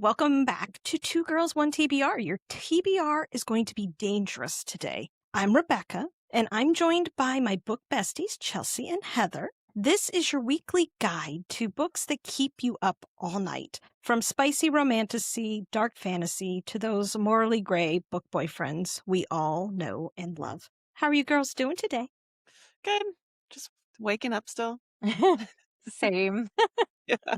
welcome back to Two Girls, One TBR. Your TBR is going to be dangerous today. I'm Rebecca, and I'm joined by my book besties, Chelsea and Heather. This is your weekly guide to books that keep you up all night, from spicy romantasy, dark fantasy, to those morally gray book boyfriends we all know and love. How are you girls doing today? Good. Just waking up still. Same. Yeah.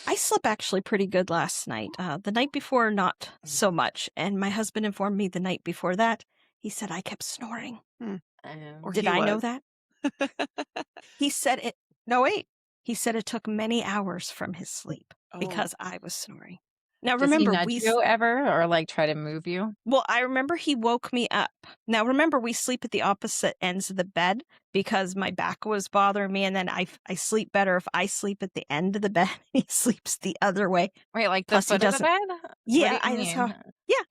I slept actually pretty good last night. The night before, not so much. And my husband informed me the night before that. He said I kept snoring. Or Did he I know was. that? He said it. No, wait. He said it took many hours from his sleep because I was snoring. Now, Does remember, he nudge you ever or like try to move you? Well, I remember he woke me up. Now, remember, we sleep at the opposite ends of the bed because my back was bothering me, and then I sleep better if I sleep at the end of the bed. He sleeps the other way. Wait, like the Plus, he foot of the doesn't. bed? Yeah, What do you that's mean? how.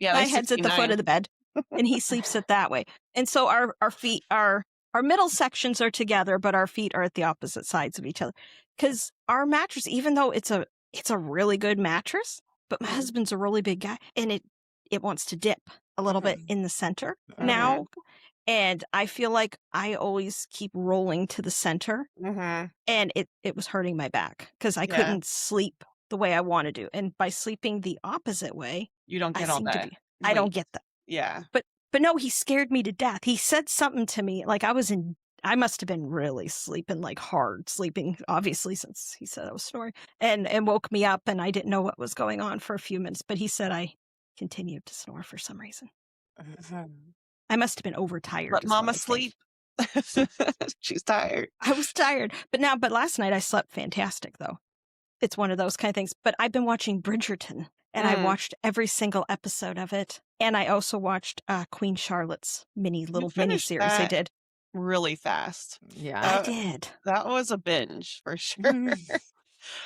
Yeah, my like head's at the foot 69. of the bed, and he sleeps it that way. And so our feet are. Our middle sections are together, but our feet are at the opposite sides of each other. Because our mattress, even though it's a really good mattress, but my husband's a really big guy, and it wants to dip a little bit in the center now. And I feel like I always keep rolling to the center, and it was hurting my back because I couldn't sleep the way I want to do. And by sleeping the opposite way, You don't get all that. I don't get that. Yeah. But no, he scared me to death. He said something to me like I must have been really sleeping, like hard sleeping, obviously, since he said I was snoring, and woke me up, and I didn't know what was going on for a few minutes. But he said I continued to snore for some reason. I must have been overtired. Let mama sleep. She's tired. I was tired. But last night I slept fantastic, though. It's one of those kind of things. But I've been watching Bridgerton, and I watched every single episode of it. And I also watched Queen Charlotte's mini series they did. Really fast. Yeah. I did. That was a binge for sure.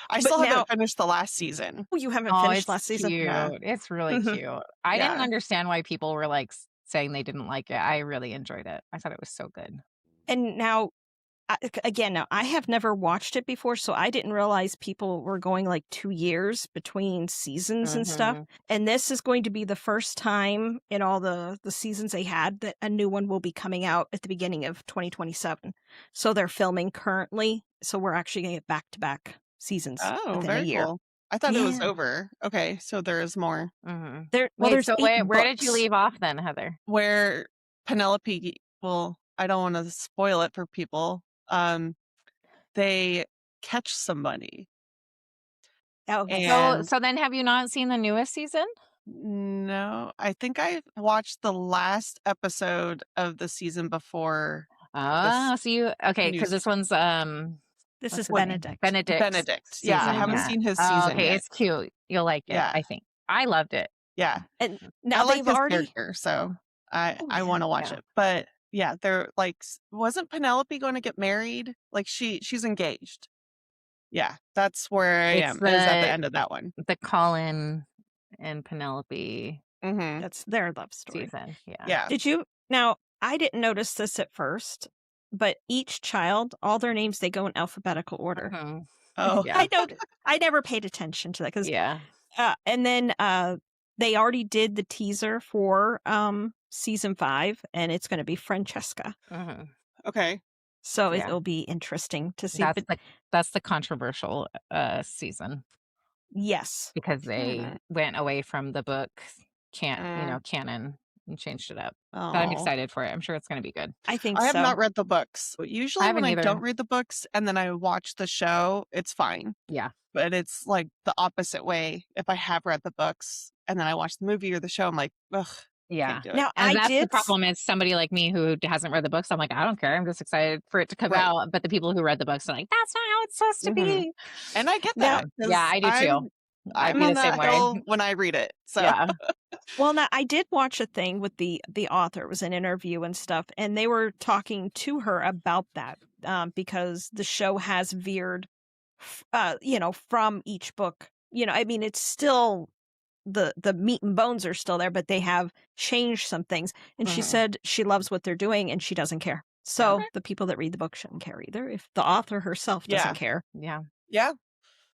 I still haven't finished the last season. Oh, you haven't finished last season? Cute. Yeah. It's really cute. I didn't understand why people were like saying they didn't like it. I really enjoyed it. I thought it was so good. And now, again, I have never watched it before, so I didn't realize people were going like 2 years between seasons and stuff. And this is going to be the first time in all the seasons they had that a new one will be coming out at the beginning of 2027. So they're filming currently. So we're actually going to get back-to-back seasons within a year. Cool. I thought it was over. Okay, so there is more. There's so 8 where did you books. leave off then, Heather? Where Penelope, well, I don't want to spoil it for people. They catch somebody. Okay. So then have you not seen the newest season? No, I think I watched the last episode of the season before. Oh, so you because this one's this is Benedict. Benedict. Yeah, I haven't seen his season okay, yet. it's cute. You'll like it, I think. I loved it. Yeah. And now I like they've his already character, so I want to watch it. But yeah, they're like, wasn't Penelope going to get married? Like she's engaged. Yeah, that's where I am. Is at the end of that one. The Colin and Penelope that's their love story season. Yeah. Did you? Now, I didn't notice this at first, but each child, all their names, they go in alphabetical order. Oh, yeah. I never paid attention to that because and then they already did the teaser for season 5, and it's going to be Francesca. Okay. So it'll be interesting to see. That's the controversial season. Yes, because they went away from the book canon and changed it up. But I'm excited for it. I'm sure it's going to be good. I think I have not read the books. Usually when I don't read the books and then I watch the show, it's fine. Yeah. But it's like the opposite way. If I have read the books and then I watch the movie or the show, I'm like, ugh. Yeah. Now, and that's the problem is somebody like me who hasn't read the books. I'm like, I don't care. I'm just excited for it to come out. But the people who read the books are like, that's not how it's supposed to be. And I get that. Yeah, I do too. I'm on that hill when I read it. So well, now I did watch a thing with the author. It was an interview and stuff, and they were talking to her about that because the show has veered, from each book. I mean, it's still the meat and bones are still there, but they have changed some things. And she said she loves what they're doing and she doesn't care. So the people that read the book shouldn't care either if the author herself doesn't care. Yeah. Yeah.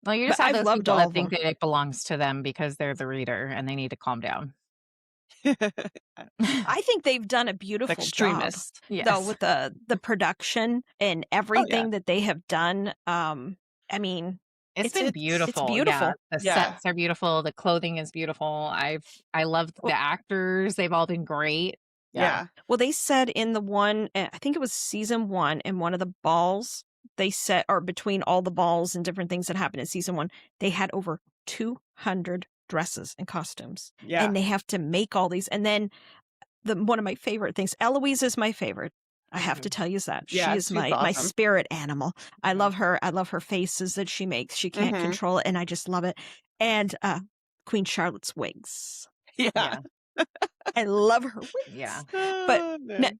Well, you But just have I've those loved people all that of think them. that it belongs to them because they're the reader and they need to calm down. I think they've done a The beautiful job, extremist. though, Yes. with the production and everything that they have done. I mean, It's been it's beautiful. Yeah. beautiful. The Yeah. sets are beautiful. The clothing is beautiful. I love the Well, actors. They've all been great. Yeah. well, they said in the one, I think it was season 1, in one of the balls, they said, or between all the balls and different things that happened in season 1, they had over 200 dresses and costumes, Yeah. and they have to make all these. And then one of my favorite things, Eloise is my favorite. I have to tell you that. She Yeah, is she's my awesome. spirit animal. I love her. I love her faces that she makes. She can't control it, and I just love it. And Queen Charlotte's wigs. Yeah. I love her wigs. Yeah. But Oh, man.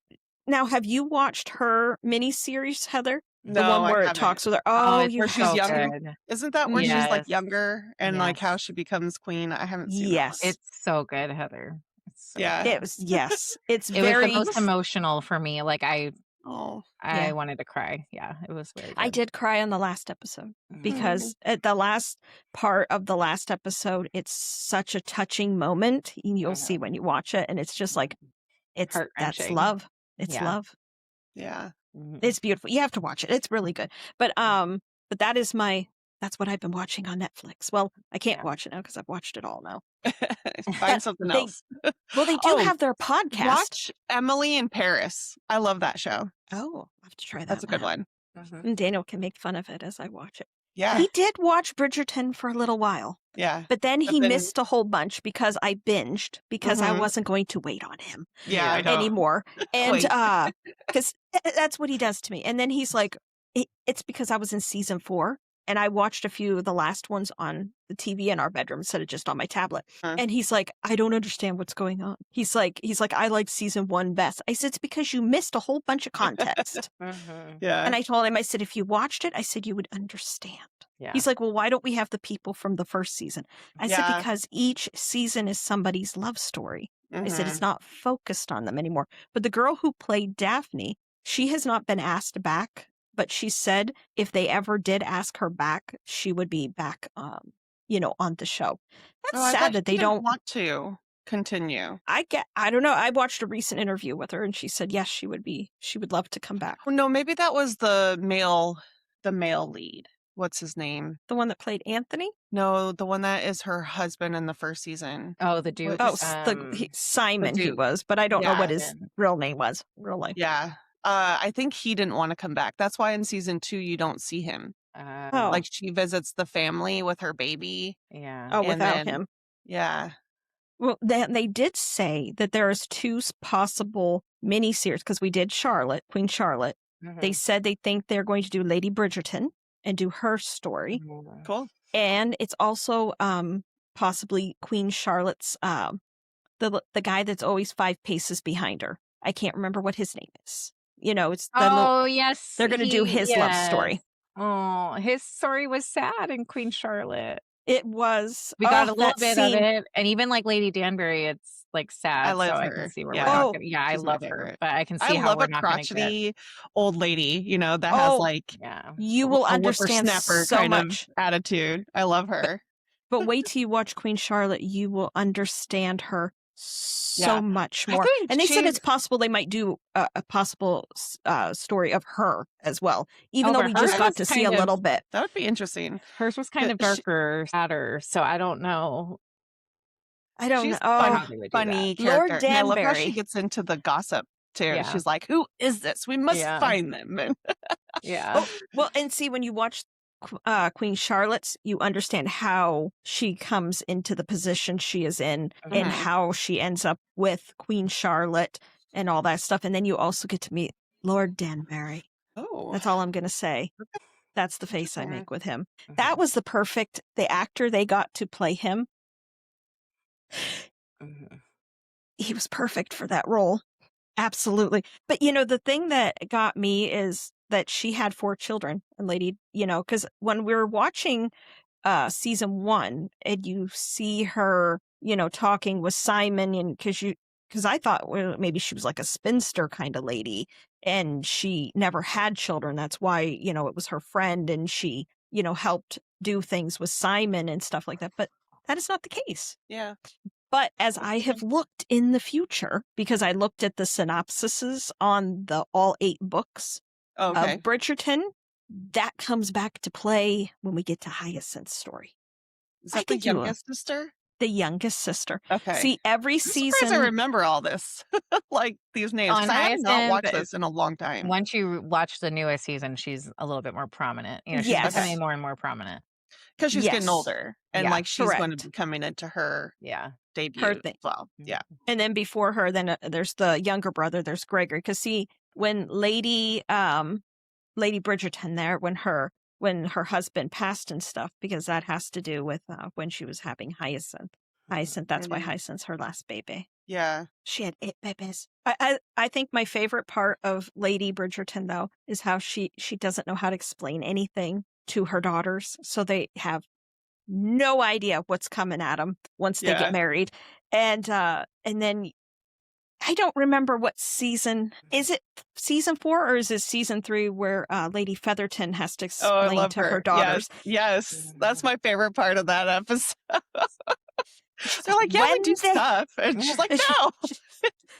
now, have you watched her miniseries, Heather? The No, one I where it haven't. talks with her. Oh, Oh, it's you Where have she's so to. younger. good. Isn't that where she's like Yes. younger and like how Yes. she becomes queen? I haven't seen that one. Yes. It's so good, Heather. It's so Yeah. good. It was, yes. It's It was the very. most emotional for me. Like Oh. I Yeah. wanted to cry. Yeah, it was really good. I did cry on the last episode Mhm. because at the last part of the last episode, it's such a touching moment. You'll see when you watch it, and it's just like, that's Heart-wrenching. love. It's Yeah. love. Yeah. Mhm. It's beautiful. You have to watch it. It's really good. But that is that's what I've been watching on Netflix. Well, I can't Yeah. watch it now because I've watched it all now. Find something They- else. Well, they do Oh, have their podcast. Watch Emily in Paris. I love that show. Oh, I'll have to try that. That's a good one. Mhm. And Daniel can make fun of it as I watch it. Yeah. He did watch Bridgerton for a little while, Yeah. but then he then- missed a whole bunch because I binged because I Mhm. wasn't going to wait on him Yeah, I know. anymore. And Wait. because that's what he does to me. And then he's like, it's because I was in season 4 and I watched a few of the last ones on the TV in our bedroom instead of just on my tablet. Huh. And he's like, I don't understand what's going on. He's like, I like season 1 best. I said, it's because you missed a whole bunch of context. Mhm. Yeah. And I told him, I said, if you watched it, I said, you would understand. Yeah. He's like, well, why don't we have the people from the first season? I said, Yeah. because each season is somebody's love story. I said, Mhm. it's not focused on them anymore. But the girl who played Daphne, she has not been asked back, but she said if they ever did ask her back, she would be back, on the show. That's Oh, I thought sad that she they didn't don't. want to continue. I don't know. I watched a recent interview with her and she said, yes, she would love to come back. Oh, no, maybe that was the male lead. What's his name? The one that played Anthony? No, the one that is her husband in the first season. Oh, the Duke. Oh, Simon he Duke. was, but I don't know Yeah. what his real name was. Real life. Yeah. I think he didn't want to come back. That's why in season 2 you don't see him. Oh. Like she visits the family with her baby. Yeah. Oh, and without then- him. Yeah. Well, they did say that there is 2 possible miniseries because we did Queen Charlotte. They said they think they're going to do Lady Bridgerton and do her story. Mhm. Cool. And it's also possibly Queen Charlotte's the guy that's always 5 paces behind her. I can't remember what his name is. It's Oh, yes. they're going to do his love yes. story. Oh, his story was sad in Queen Charlotte. It was. We got a little that bit scene. of it. And even like Lady Danbury, it's like sad. I love so I her. can see where Yeah. we're Oh, talking. Yeah, I she's my love her. favorite. But I can see I how love we're a not going to get. crotchety old lady, that has Oh, like Yeah. You will a understand whippersnapper so kind much. of attitude. I love her. But wait till you watch Queen Charlotte. You will understand her so Yeah. much I more. think And they said she- it's possible they might do a possible story of her as well, even Oh, though but we just hers got was to see a kind of- little bit. That would be interesting. Hers was kind of But she- darker, sadder. So I don't know. I don't She's know. how they would do Funny that. Lord character. And I love how she Danbury. gets into the gossip too. Yeah. She's like, "Who is this? We must Yeah. find them." And Yeah. Oh, well, and see, when you watch Queen Charlotte's, you understand how she comes into the position she is in and Mhm. how she ends up with Queen Charlotte and all that stuff. And then you also get to meet Lord Danbury. oh, That's all I'm going to say. That's the face I Interesting. make with him. Mhm. That was the actor they got to play him. Mhm. He was perfect for that role. Absolutely. But, the thing that got me is that she had 4 children and Lady, because when we were watching season 1 and you see her, talking with Simon and because I thought maybe she was like a spinster kind of lady and she never had children. That's why, it was her friend and she, helped do things with Simon and stuff like that. But that is not the case. Yeah. But as I have looked in the future, because I looked at the synopsises on all 8 books of Bridgerton, that comes back to play when we get to Hyacinth's story. Is that the youngest sister? The youngest sister. Okay. See, every season. I remember all this, like these names. I have not watched this in a long time. Once you watch the newest season, she's a little bit more prominent. You know, she's becoming more and more prominent because she's getting older, and like she's correct. going to be coming into her debut. Her thing. Well, yeah. And then before her, then there's the younger brother. There's Gregory. Because see, when Lady Bridgerton there, when her husband passed and stuff, because that has to do with when she was having Hyacinth. That's why Hyacinth's her last baby. Yeah. She had 8 babies. I think my favorite part of Lady Bridgerton, though, is how she doesn't know how to explain anything to her daughters. So they have no idea what's coming at them once they get married. And then I don't remember what season. Is it season 4 or is it season 3 where Lady Featherton has to explain to her daughters? Yes. That's my favorite part of that episode. They're like, yeah, we do stuff. And she's like, no.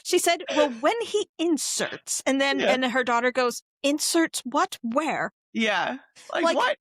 She said, well, when he inserts. And then and her daughter goes, inserts what? Where? Yeah. Like what?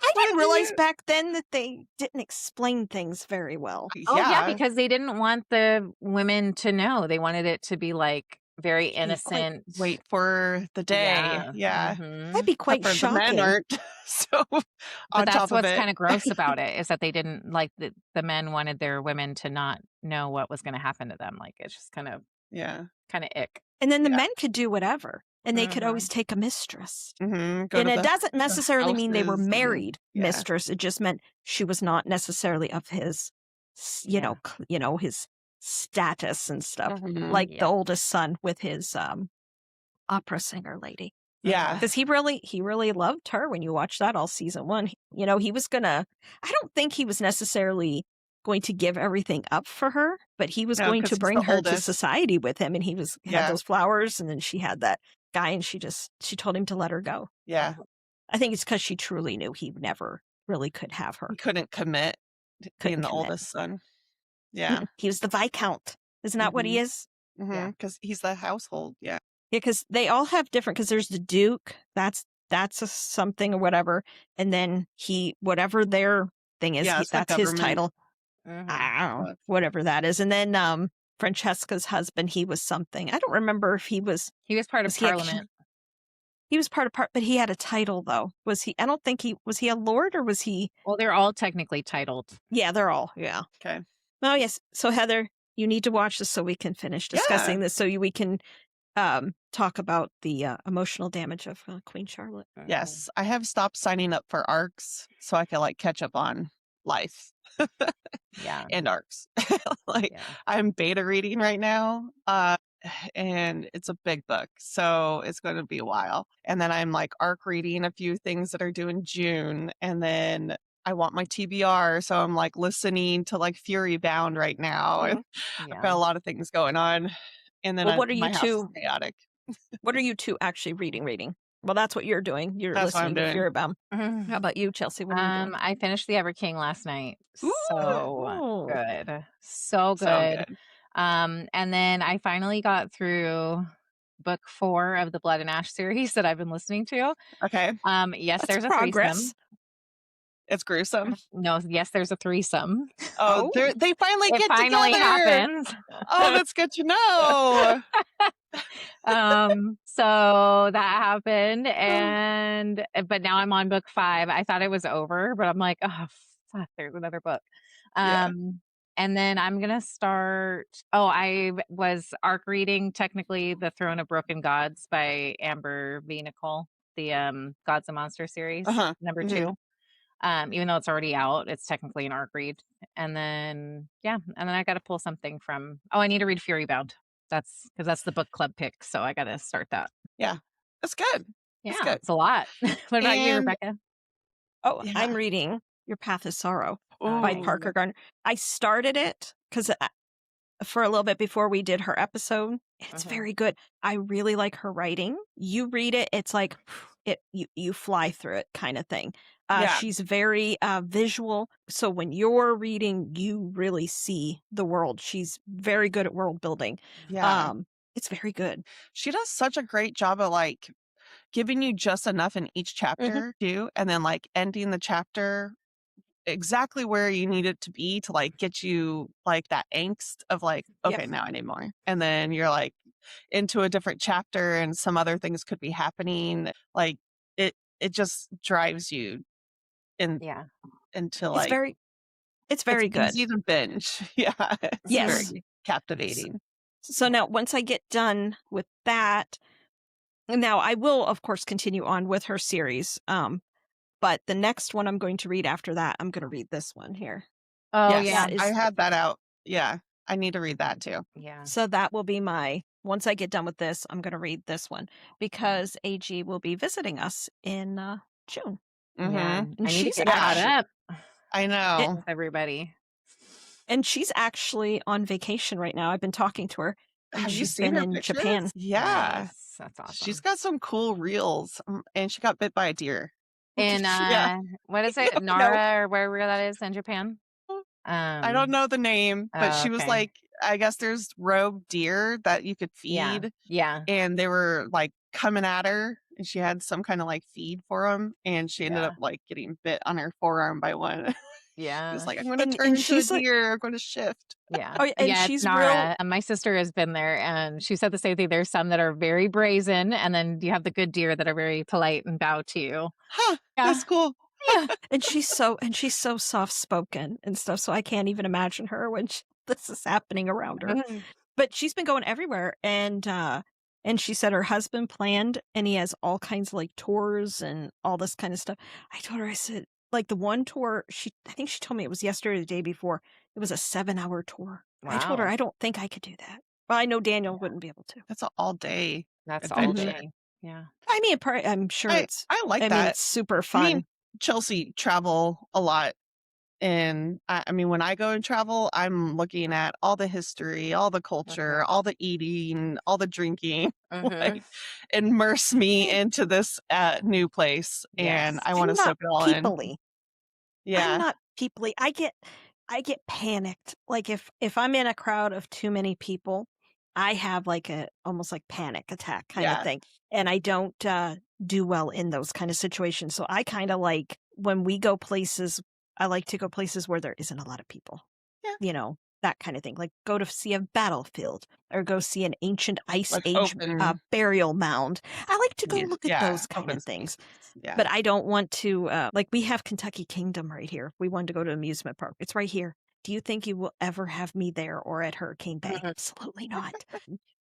I didn't realize back then that they didn't explain things very well. Oh, yeah, because they didn't want the women to know. They wanted it to be like very innocent. Wait for the day. Yeah. Mm-hmm. That'd be quite shocking. The men aren't. So but that's what's kind of gross about it, is that they didn't like the men wanted their women to not know what was going to happen to them. Like it's just kind of ick. And then the men could do whatever. And they could always take a mistress. And it doesn't necessarily mean they were married mistress. It just meant she was not necessarily of his, you know, his status and stuff. Like the oldest son with his opera singer lady. Yeah. Because he really loved her when you watch that all season 1. You know, he was I don't think he was necessarily going to give everything up for her, but he was going to bring her to society with him. And he had those flowers, and then she had that guy, and she told him to let her go. Yeah. I think it's because she truly knew he never really could have her. He couldn't commit to being the oldest son. Yeah. He was the Viscount. Isn't that what he is? Because he's the household. Yeah. Yeah, because they all have different, because there's the Duke, that's a something or whatever. And then whatever their thing is, that's his title. I don't know, whatever that is. And then Francesca's husband, he was something. I don't remember if he was part of Parliament. He was part of but he had a title though. Was he? I don't think was he a lord, or was he? Well, they're all technically titled. Yeah, they're all. Yeah. Okay. Oh yes. So Heather, you need to watch this so we can finish discussing this. So we can talk about the emotional damage of Queen Charlotte. Yes, I have stopped signing up for ARCs so I can catch up on life. And ARCs. I'm beta reading right now, and it's a big book, so it's going to be a while. And then I'm ARC reading a few things that are due in June, and then I want my TBR, so I'm listening to Fury Bound right now, and I've got a lot of things going on. And then what are you two chaotic? What are you two actually reading? Well, that's what you're doing. You're listening to Fury Bound. How about you, Chelsea? What are you doing? I finished The Ever King last night. So good. So good. So good. And then I finally got through book 4 of the Blood and Ash series that I've been listening to. Okay. Yes, That's there's a progress. threesome. It's gruesome. No, yes, there's a threesome. Oh, they finally it get finally together. Happens. Oh, that's good to know. So that happened, but now I'm on book 5. I thought it was over, but I'm like, oh fuck, there's another book. And then I'm gonna start. Oh, I was arc reading technically The Throne of Broken Gods by Amber V. Nicole, the Gods and Monsters series, number 2. Even though it's already out, it's technically an arc read. And then I got to pull something from. Oh, I need to read Fury Bound. That's because that's the book club pick, so I got to start that. Yeah, that's good. Yeah, that's good. It's a lot. What about you, Rebecca? Oh, I'm reading Your Path is Sorrow by Parker Gardner. I started it because for a little bit before we did her episode. It's very good. I really like her writing. You read it, it's like you fly through it kind of thing. She's very visual. So when you're reading, you really see the world. She's very good at world building. Yeah. It's very good. She does such a great job of like giving you just enough in each chapter too, and then like ending the chapter exactly where you need it to be to like get you like that angst of like, okay, now I need more. And then you're like into a different chapter and some other things could be happening. Like it just drives you in into like it's very good. Easy to binge. Yeah. It's very captivating. So now once I get done with that, now I will of course continue on with her series. But the next one I'm going to read after that, I'm going to read this one here. Oh, yes, I have that out. Yeah, I need to read that too. Yeah. So that will be once I get done with this, I'm going to read this one because AG will be visiting us in June. Yeah. And I need to get caught up. I know. With everybody. And she's actually on vacation right now. I've been talking to her. Have you She's seen been her in pictures? Japan. Yeah. Nice. That's awesome. She's got some cool reels and she got bit by a deer. In what is it? Nara or wherever that is in Japan? I don't know the name, but she was like, I guess there's rogue deer that you could feed. Yeah. And they were like coming at her and she had some kind of like feed for them. And she ended up like getting bit on her forearm by one. Yeah. She was like, I'm going to turn into a deer. I'm going to shift. Yeah. Oh, and she's Nara. And my sister has been there and she said the same thing. There's some that are very brazen and then you have the good deer that are very polite and bow to you. Huh. That's cool. Yeah. And she's so soft spoken and stuff. So I can't even imagine her when this is happening around her. But she's been going everywhere. And she said her husband planned and he has all kinds of like tours and all this kind of stuff. I told her, I said, like the one tour, I think she told me it was yesterday or the day before. It was a 7-hour tour. Wow. I told her, I don't think I could do that. Well, I know Daniel wouldn't be able to. That's all day. That's all day. Yeah. I mean, I'm sure I like that. I mean, it's super fun. I mean, Chelsea travel a lot. And I mean, when I go and travel, I'm looking at all the history, all the culture, all the eating, all the drinking, like immerse me into this new place. And I want to soak it all in. Yeah. I'm not peoply. I get panicked. Like if I'm in a crowd of too many people, I have like almost like panic attack kind of thing. And I don't do well in those kind of situations. So I kind of like when we go places, I like to go places where there isn't a lot of people. Yeah. You know, that kind of thing. Like go to see a battlefield or go see an ancient ice age burial mound. I like to go look at those kind of things. Yeah. But I don't want to, like we have Kentucky Kingdom right here. We wanted to go to an amusement park. It's right here. Do you think you will ever have me there or at Hurricane Bay? Absolutely not.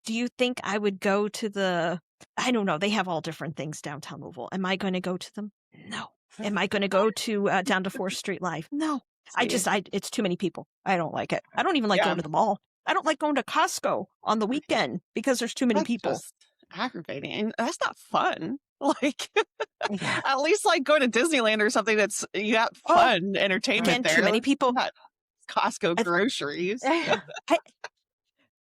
Do you think I would go to I don't know. They have all different things downtown Louisville. Am I going to go to them? No. Am I going to go to down to 4th Street Live? No. It's too many people. I don't like it. I don't even like going to the mall. I don't like going to Costco on the weekend because there's too many people. Just aggravating. And that's not fun. Like, at least like go to Disneyland or something you got fun entertainment there. Too many people. Not Costco groceries.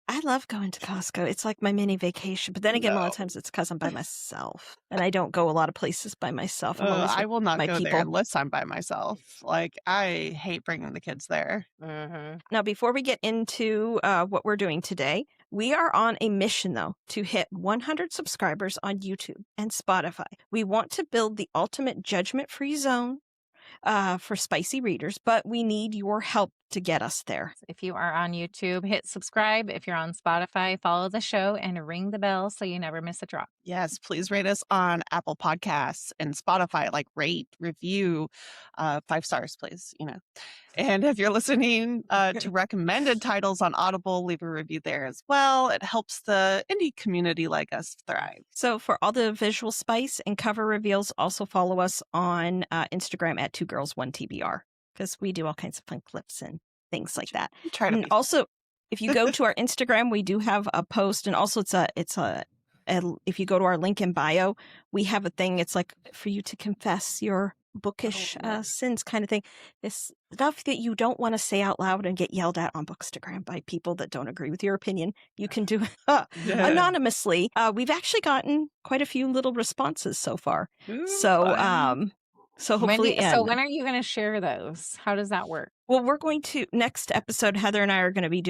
I love going to Costco. It's like my mini vacation. But then again, a lot of times it's because I'm by myself. And I don't go a lot of places by myself. I will not go there unless I'm by myself. Like, I hate bringing the kids there. Now, before we get into what we're doing today, we are on a mission, though, to hit 100 subscribers on YouTube and Spotify. We want to build the ultimate judgment-free zone for spicy readers, but we need your help to get us there. If you are on YouTube, hit subscribe. If you're on Spotify, follow the show and ring the bell so you never miss a drop. Yes, please rate us on Apple Podcasts and Spotify, like rate, review, 5 stars, please, And if you're listening to recommended titles on Audible, leave a review there as well. It helps the indie community like us thrive. So for all the visual spice and cover reveals, also follow us on Instagram at 2girls1tbr because we do all kinds of fun clips and things like that. And also, if you go to our Instagram, we do have a post, and also if you go to our link in bio, we have a thing. It's like for you to confess your bookish sins kind of thing. This stuff that you don't want to say out loud and get yelled at on Bookstagram by people that don't agree with your opinion. You can do anonymously. We've actually gotten quite a few little responses so far. Ooh, so So hopefully, So when are you going to share those? How does that work? Well, we're going to next episode. Heather and I are going to be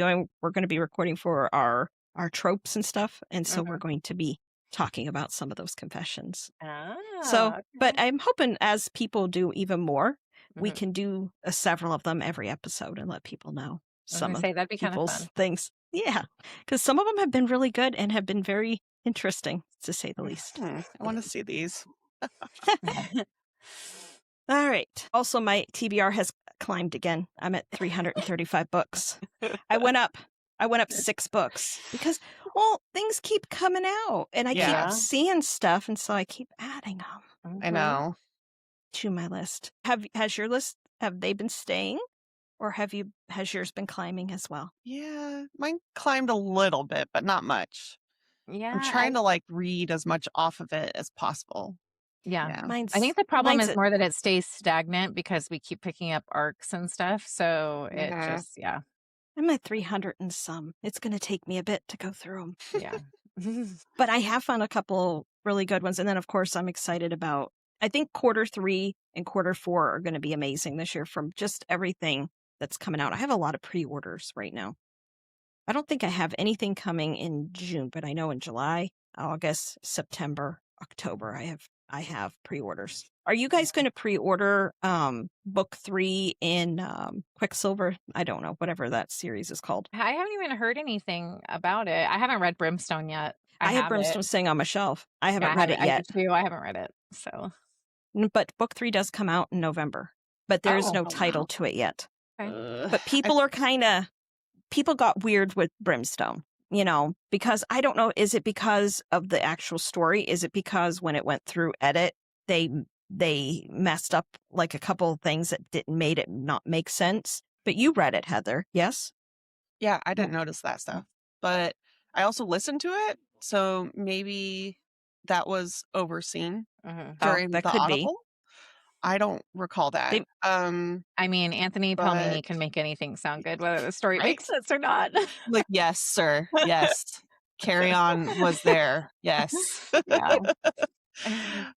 we're going to be recording for our tropes and stuff, and so we're going to be talking about some of those confessions. But I'm hoping as people do even more, we can do several of them every episode and let people know some of that'd be people's kind of fun. things. Yeah, because some of them have been really good and have been very interesting, to say the least. I want to see these. All right. Also, my TBR has climbed again. I'm at 335 books. I went up 6 books because, things keep coming out and I keep seeing stuff, and so I keep adding them. I know. To my list. Has your list? Have they been staying, or has yours been climbing as well? Yeah, mine climbed a little bit, but not much. Yeah, I'm trying to read as much off of it as possible. Yeah. I think the problem is more that it stays stagnant because we keep picking up arcs and stuff. So it just, I'm at 300 and some. It's going to take me a bit to go through them. Yeah. But I have found a couple really good ones. And then, of course, I'm excited about, I think quarter 3 and quarter 4 are going to be amazing this year from just everything that's coming out. I have a lot of pre-orders right now. I don't think I have anything coming in June, but I know in July, August, September, October, I have pre-orders. Are you guys going to pre-order book 3 in Quicksilver? I don't know, whatever that series is called. I haven't even heard anything about it. I haven't read Brimstone yet. I have Brimstone sitting on my shelf. I haven't read it yet. I do too. I haven't read it. So, but book 3 does come out in November, but there's no title to it yet. Okay. But people got weird with Brimstone. Because I don't know, is it because of the actual story? Is it because when it went through edit, they messed up a couple of things that made it not make sense? But you read it, Heather, yes? Yeah, I didn't notice that stuff. But I also listened to it, so maybe that was overseen during the Audible. I don't recall that. I mean, Anthony Palmini can make anything sound good, whether the story makes sense or not. Yes, sir. Yes. Carry On was there. Yes. Yeah.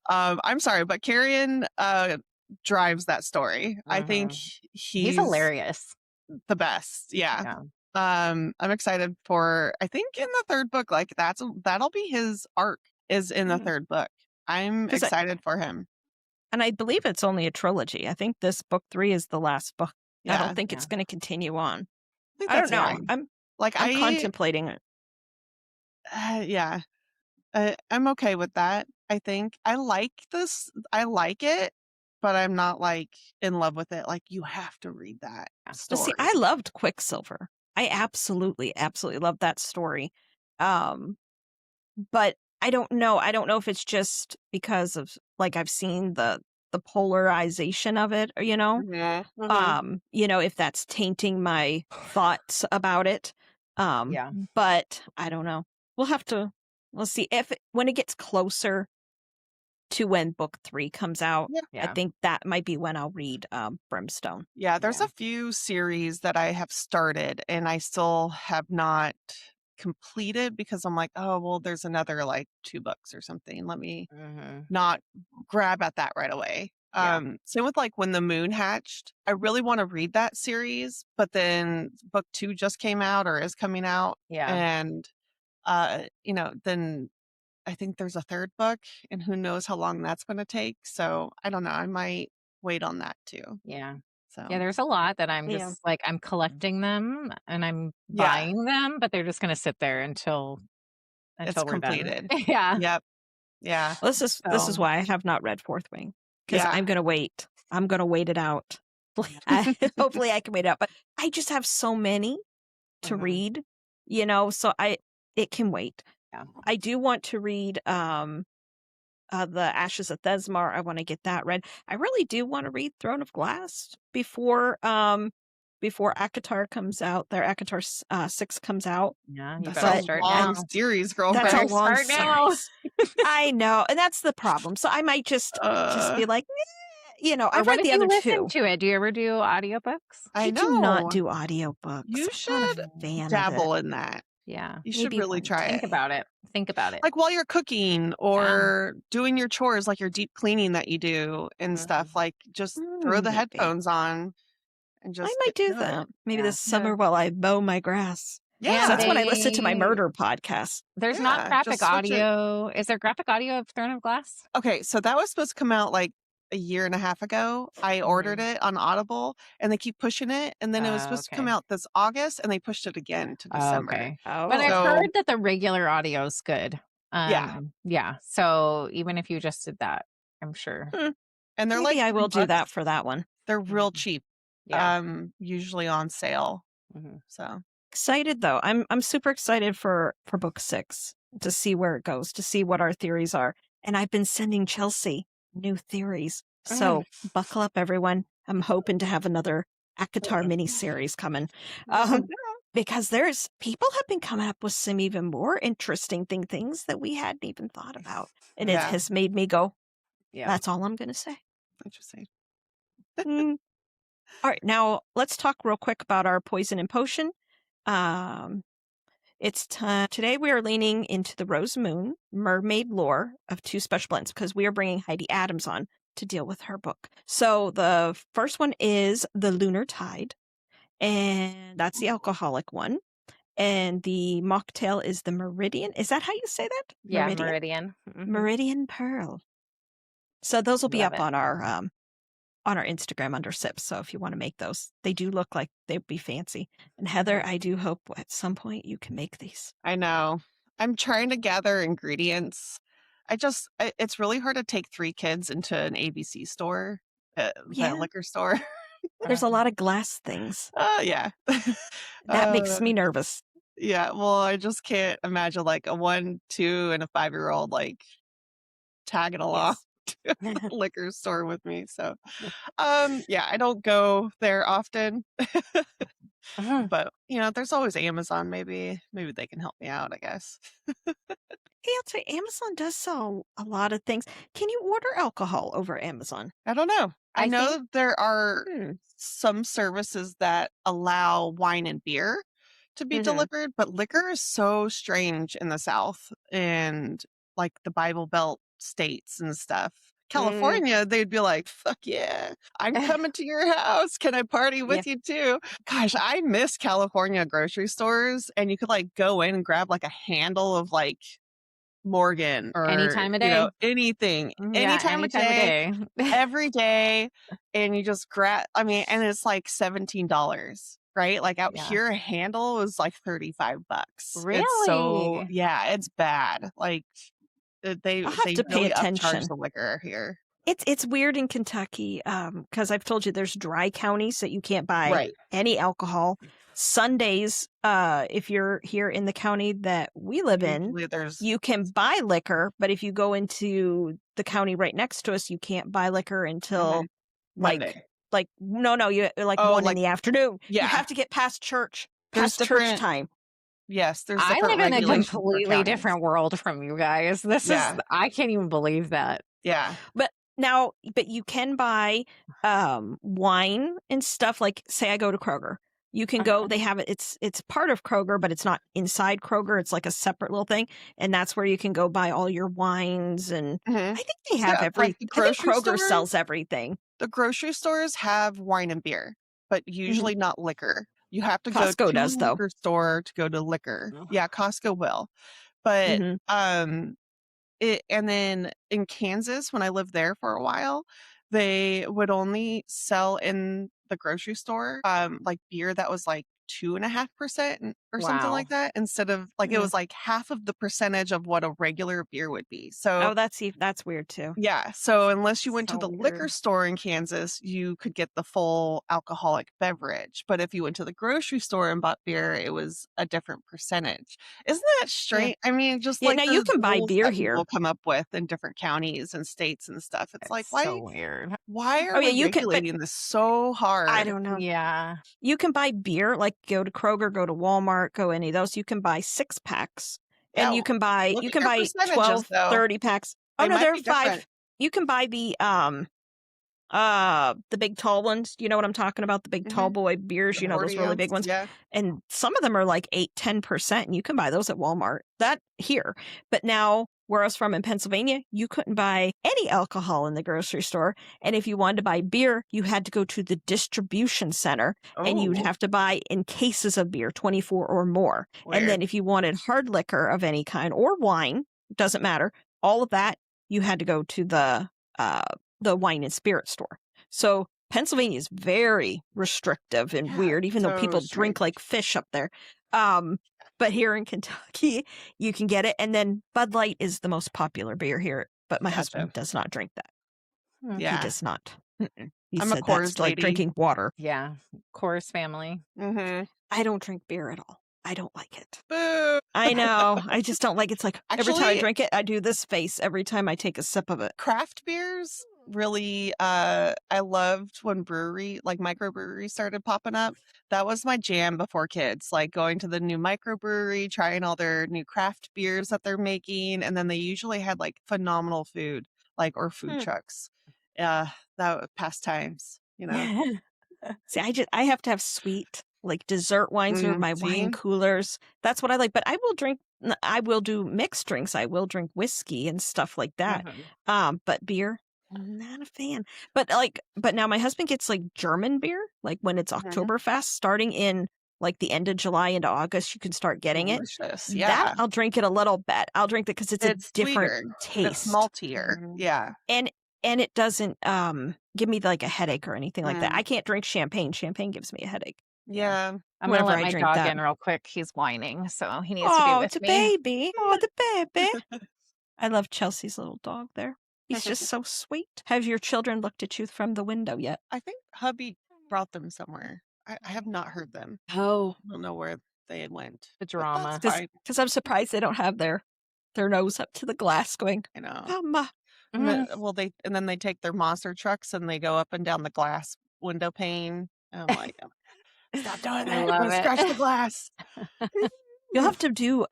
I'm sorry, but Carrion drives that story. I think he's hilarious. The best. Yeah. I'm excited for, I think in the 3rd book, that'll be his arc is in the 3rd book. I'm excited for him. And I believe it's only a trilogy. I think this book 3 is the last book. I don't think it's going to continue on. I don't know. Fine. I'm contemplating it. I'm okay with that. I think I like this. I like it, but I'm not in love with it. You have to read that story. See, I loved Quicksilver. I absolutely loved that story. But I don't know. I don't know if it's just because of I've seen the polarization of it, or if that's tainting my thoughts about it. But I don't know. We'll see when it gets closer to when book 3 comes out. I think that might be when I'll read Brimstone. Yeah, there's a few series that I have started and I still have not completed because I'm there's another 2 books or something. Let me not grab at that right away. Same with When the Moon Hatched. I really want to read that series, but then book 2 just came out or is coming out. And then I think there's a 3rd book and who knows how long that's going to take. So I don't know. I might wait on that too. Yeah. So there's a lot that I'm just I'm collecting them and I'm buying them, but they're just going to sit there until it's we're completed. Done. Yeah. Yep. Yeah. Well, this is why I have not read Fourth Wing, because I'm going to wait. I'm going to wait it out. Hopefully I can wait it out, but I just have so many to read, so it can wait. Yeah. I do want to read the Ashes of Thesmar. I want to get that read. I really do want to read Throne of Glass before ACOTAR comes out. Their ACOTAR 6 comes out. Yeah, that's a long series, girlfriend. That's a long series. I know, and that's the problem. So I might just be like, I've read the other 2. To it. Do you ever do audiobooks? I do not do audiobooks. You should dabble in that. Yeah. You should really try Think it. about it. Think about it. Like while you're cooking or doing your chores, like your deep cleaning that you do and stuff, like just throw the Maybe. headphones on and I just might get do to that. it. Maybe this Yeah. summer while I mow my grass. Yeah. That's when I listen to my murder podcast. There's not Yeah, graphic just switch it. audio. Is there graphic audio of Throne of Glass? Okay, so that was supposed to come out like a year and a half ago. I ordered it on Audible and they keep pushing it. And then it was supposed to come Okay. out this August and they pushed it again to December. Okay. Oh. But I've So heard that the regular audio is good. yeah. Yeah. So even if you just did that, I'm sure. And they're Maybe like I will do $3. that for that one. They're real cheap. Yeah. Usually on sale. So Excited though. I'm super excited for book 6 to see where it goes, to see what our theories are. And I've been sending Chelsea new theories. So buckle up, everyone. I'm hoping to have another ACOTAR miniseries coming. Because there's people have been coming up with some even more interesting things that we hadn't even thought about. And it has made me go, that's all I'm going to say. Interesting. All right, now let's talk real quick about our poison and potion. It's time. Today we are leaning into the Rose Moon mermaid lore of 2 special blends because we are bringing Heidi Adams on to deal with her book. So the first one is the Lunar Tide, and that's the alcoholic one. And the mocktail is the Meridian. Is that how you say that? Yeah, Meridian. Meridian Pearl. So those will be Love up on our Instagram under Sips. So if you want to make those, they do look like they'd be fancy. And Heather, I do hope at some point you can make these. I know. I'm trying to gather ingredients. It's really hard to take 3 kids into an ABC store, the liquor store. There's a lot of glass things. Yeah. That makes me nervous. Yeah. Well, I just can't imagine like a 1, 2, and a 5-year-old like tagging along. To the liquor store with me. So I don't go there often. But there's always Amazon. Maybe they can help me out, I guess. Hey, I'll tell you, Amazon does sell a lot of things. Can you order alcohol over Amazon? I don't know. I know that there are some services that allow wine and beer to be delivered, but liquor is so strange in the South and like the Bible Belt states and stuff. California, they'd be like, fuck yeah, I'm coming to your house. Can I party with you too? Gosh, I miss California grocery stores, and you could like go in and grab like a handle of like Morgan or any time of day, anything, any time of day, every day. And you just grab, and it's like $17. Right? Like out here, a handle is like $35. Really? It's so, it's bad. Like they I'll have to pay really attention. upcharge the liquor here. It's weird in Kentucky because I've told you there's dry counties that you can't buy any alcohol. Sundays, if you're here in the county that we live in, you can buy liquor, but if you go into the county right next to us, you can't buy liquor until Monday. one in the afternoon. Yeah. You have to get past church church time. Yes, there's. I live in a completely different world from you guys. This is I can't even believe that. Yeah, but you can buy wine and stuff. Like, say I go to Kroger, you can go. They have it. It's part of Kroger, but it's not inside Kroger. It's like a separate little thing, and that's where you can go buy all your wines. And I think they have everything. I think Kroger sells everything. The grocery stores have wine and beer, but usually not liquor. You have to Costco go to does, the liquor store to go to liquor. Yeah, Costco will. But and then in Kansas, when I lived there for a while, they would only sell in the grocery store like beer that was like 2.5% or something like that, instead of like it was like half of the percentage of what a regular beer would be. So that's weird too. Yeah. So unless you went to the liquor store in Kansas, you could get the full alcoholic beverage. But if you went to the grocery store and bought beer, it was a different percentage. Isn't that strange? Just like now you can buy beer here. We'll come up with in different counties and states and stuff. It's like, why? So weird. Why are we regulating this so hard? I don't know. Yeah. You can buy beer, like go to Kroger, go to Walmart, go any of those. You can buy 6-packs. And you can buy 12, 30 packs. Oh no, they're 5. You can buy the the big tall ones. You know what I'm talking about? The big tall boy beers, The you know, those 40 really ounce, big ones. yeah. And some of them are like 8-10%, and you can buy those at Walmart. That here. But now, where I was from in Pennsylvania, you couldn't buy any alcohol in the grocery store. And if you wanted to buy beer, you had to go to the distribution center, and you'd Oh, have to buy in cases of beer, 24 or more. And weird. then if you wanted hard liquor of any kind or wine, doesn't matter, all of that, you had to go to the wine and spirit store. So Pennsylvania is very restrictive and weird, even though so people drink like fish up there. But here in Kentucky, you can get it. And then Bud Light is the most popular beer here. But my husband does not drink that. He Yeah. does not. He I'm a said Coors that's like lady. drinking water. Yeah. Coors family. I don't drink beer at all. I don't like it. Boo. I know. I just don't like it. It's like every time I Actually- drink it, I do this face every time I take a sip of it. Craft beers really, I loved when microbreweries started popping up. That was my jam before kids, like going to the new microbrewery, trying all their new craft beers that they're making. And then they usually had like phenomenal food, or food trucks. That pastimes, you know. See, I have to have sweet, like dessert wines or my wine coolers. That's what I like. But I will do mixed drinks. I will drink whiskey and stuff like that. But beer, I'm not a fan. But now my husband gets like German beer, like when it's Oktoberfest, starting in like the end of July into August, you can start getting Delicious. it. Yeah. That I'll drink it a little bit. I'll drink it because it's a different sweeter. taste. It's maltier. Yeah. And it doesn't give me like a headache or anything like that. I can't drink champagne. Champagne gives me a headache. Yeah. I'm going to Whenever let I my drink dog that. in real quick. He's whining, so he needs to be Oh, with it's a me. baby. Oh, the baby. I love Chelsea's little dog there. He's just so sweet. Have your children looked at you from the window yet? I think hubby brought them somewhere. I have not heard them. Oh, I don't know where they went. the But drama. that's fine. Because I'm surprised they don't have their nose up to the glass going, I know. Mama. And then they take their monster trucks and they go up and down the glass window pane. And I'm like, stop doing that. I I'm love gonna it. scratch the glass. You'll have to do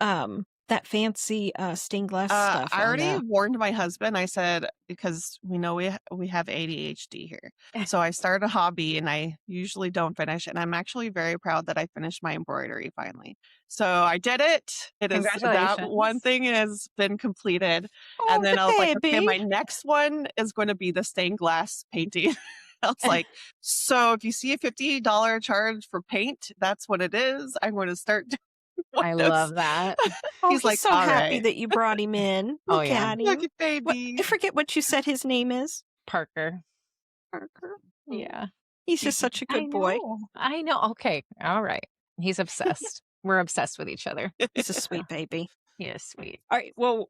that fancy stained glass stuff. I already on, warned my husband. I said, because we know we have ADHD here. So I started a hobby and I usually don't finish. And I'm actually very proud that I finished my embroidery finally. So I did it. It is that Congratulations. one thing has been completed. Oh, And then the I was like, okay, baby. my next one is going to be the stained glass painting. I was like, so if you see a $50 charge for paint, that's what it is. I'm going to start doing I this. love that. Oh, He's like, so all happy right. that you brought him in. Oh, Look yeah. at him. Look at What- baby. I forget what you said his name is. Parker. Parker. Yeah. He's just such a good boy. I know. Okay. All right. He's obsessed. We're obsessed with each other. He's a sweet baby. He is sweet. All right. Well,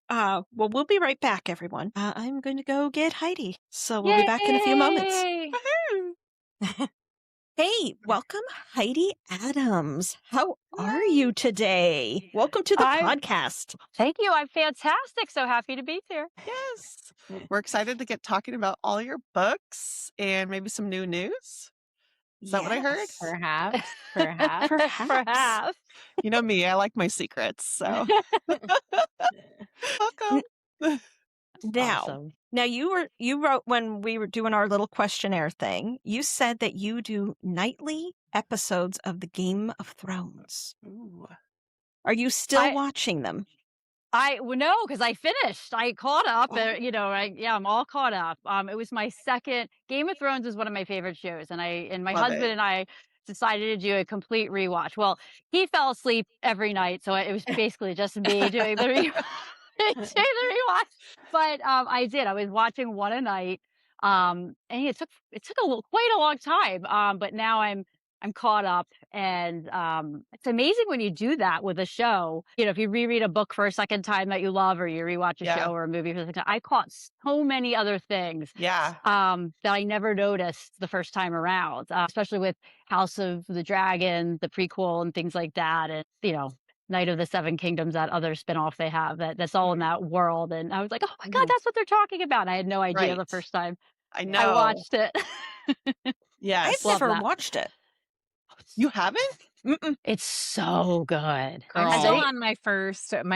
we'll be right back, everyone. I'm going to go get Heidi. So we'll be back in a few moments. Yay! Hey, welcome, Heidi Adams. How are you today? Welcome to the podcast. Thank you. I'm fantastic. So happy to be here. Yes. We're excited to get talking about all your books and maybe some new news. Is that what I heard? Yes. Perhaps. Perhaps. Perhaps. You know me, I like my secrets. So welcome. Now, Awesome. now you wrote when we were doing our little questionnaire thing, you said that you do nightly episodes of the Game of Thrones. Ooh. Are you still I- watching them? No, because I finished. I caught up. Oh. I'm all caught up. It was my second. Game of Thrones is one of my favorite shows, and my Love husband it. and I decided to do a complete rewatch. Well, he fell asleep every night, so it was basically just me doing the rewatch. But I did. I was watching one a night, and it took quite a long time. But now I'm caught up, and it's amazing when you do that with a show. You know, if you reread a book for a second time that you love, or you rewatch a Yeah. show or a movie for the second time, I caught so many other things Yeah. that I never noticed the first time around, especially with House of the Dragon, the prequel, and things like that, and Night of the Seven Kingdoms, that other spinoff they have that's all in that world. And I was like, oh my God, Mhm. that's what they're talking about. And I had no idea the Right. first time I know. I watched it. Yes. I've Love never that. watched it. You haven't? Mm-mm. It's so good. I'm Girl. still on my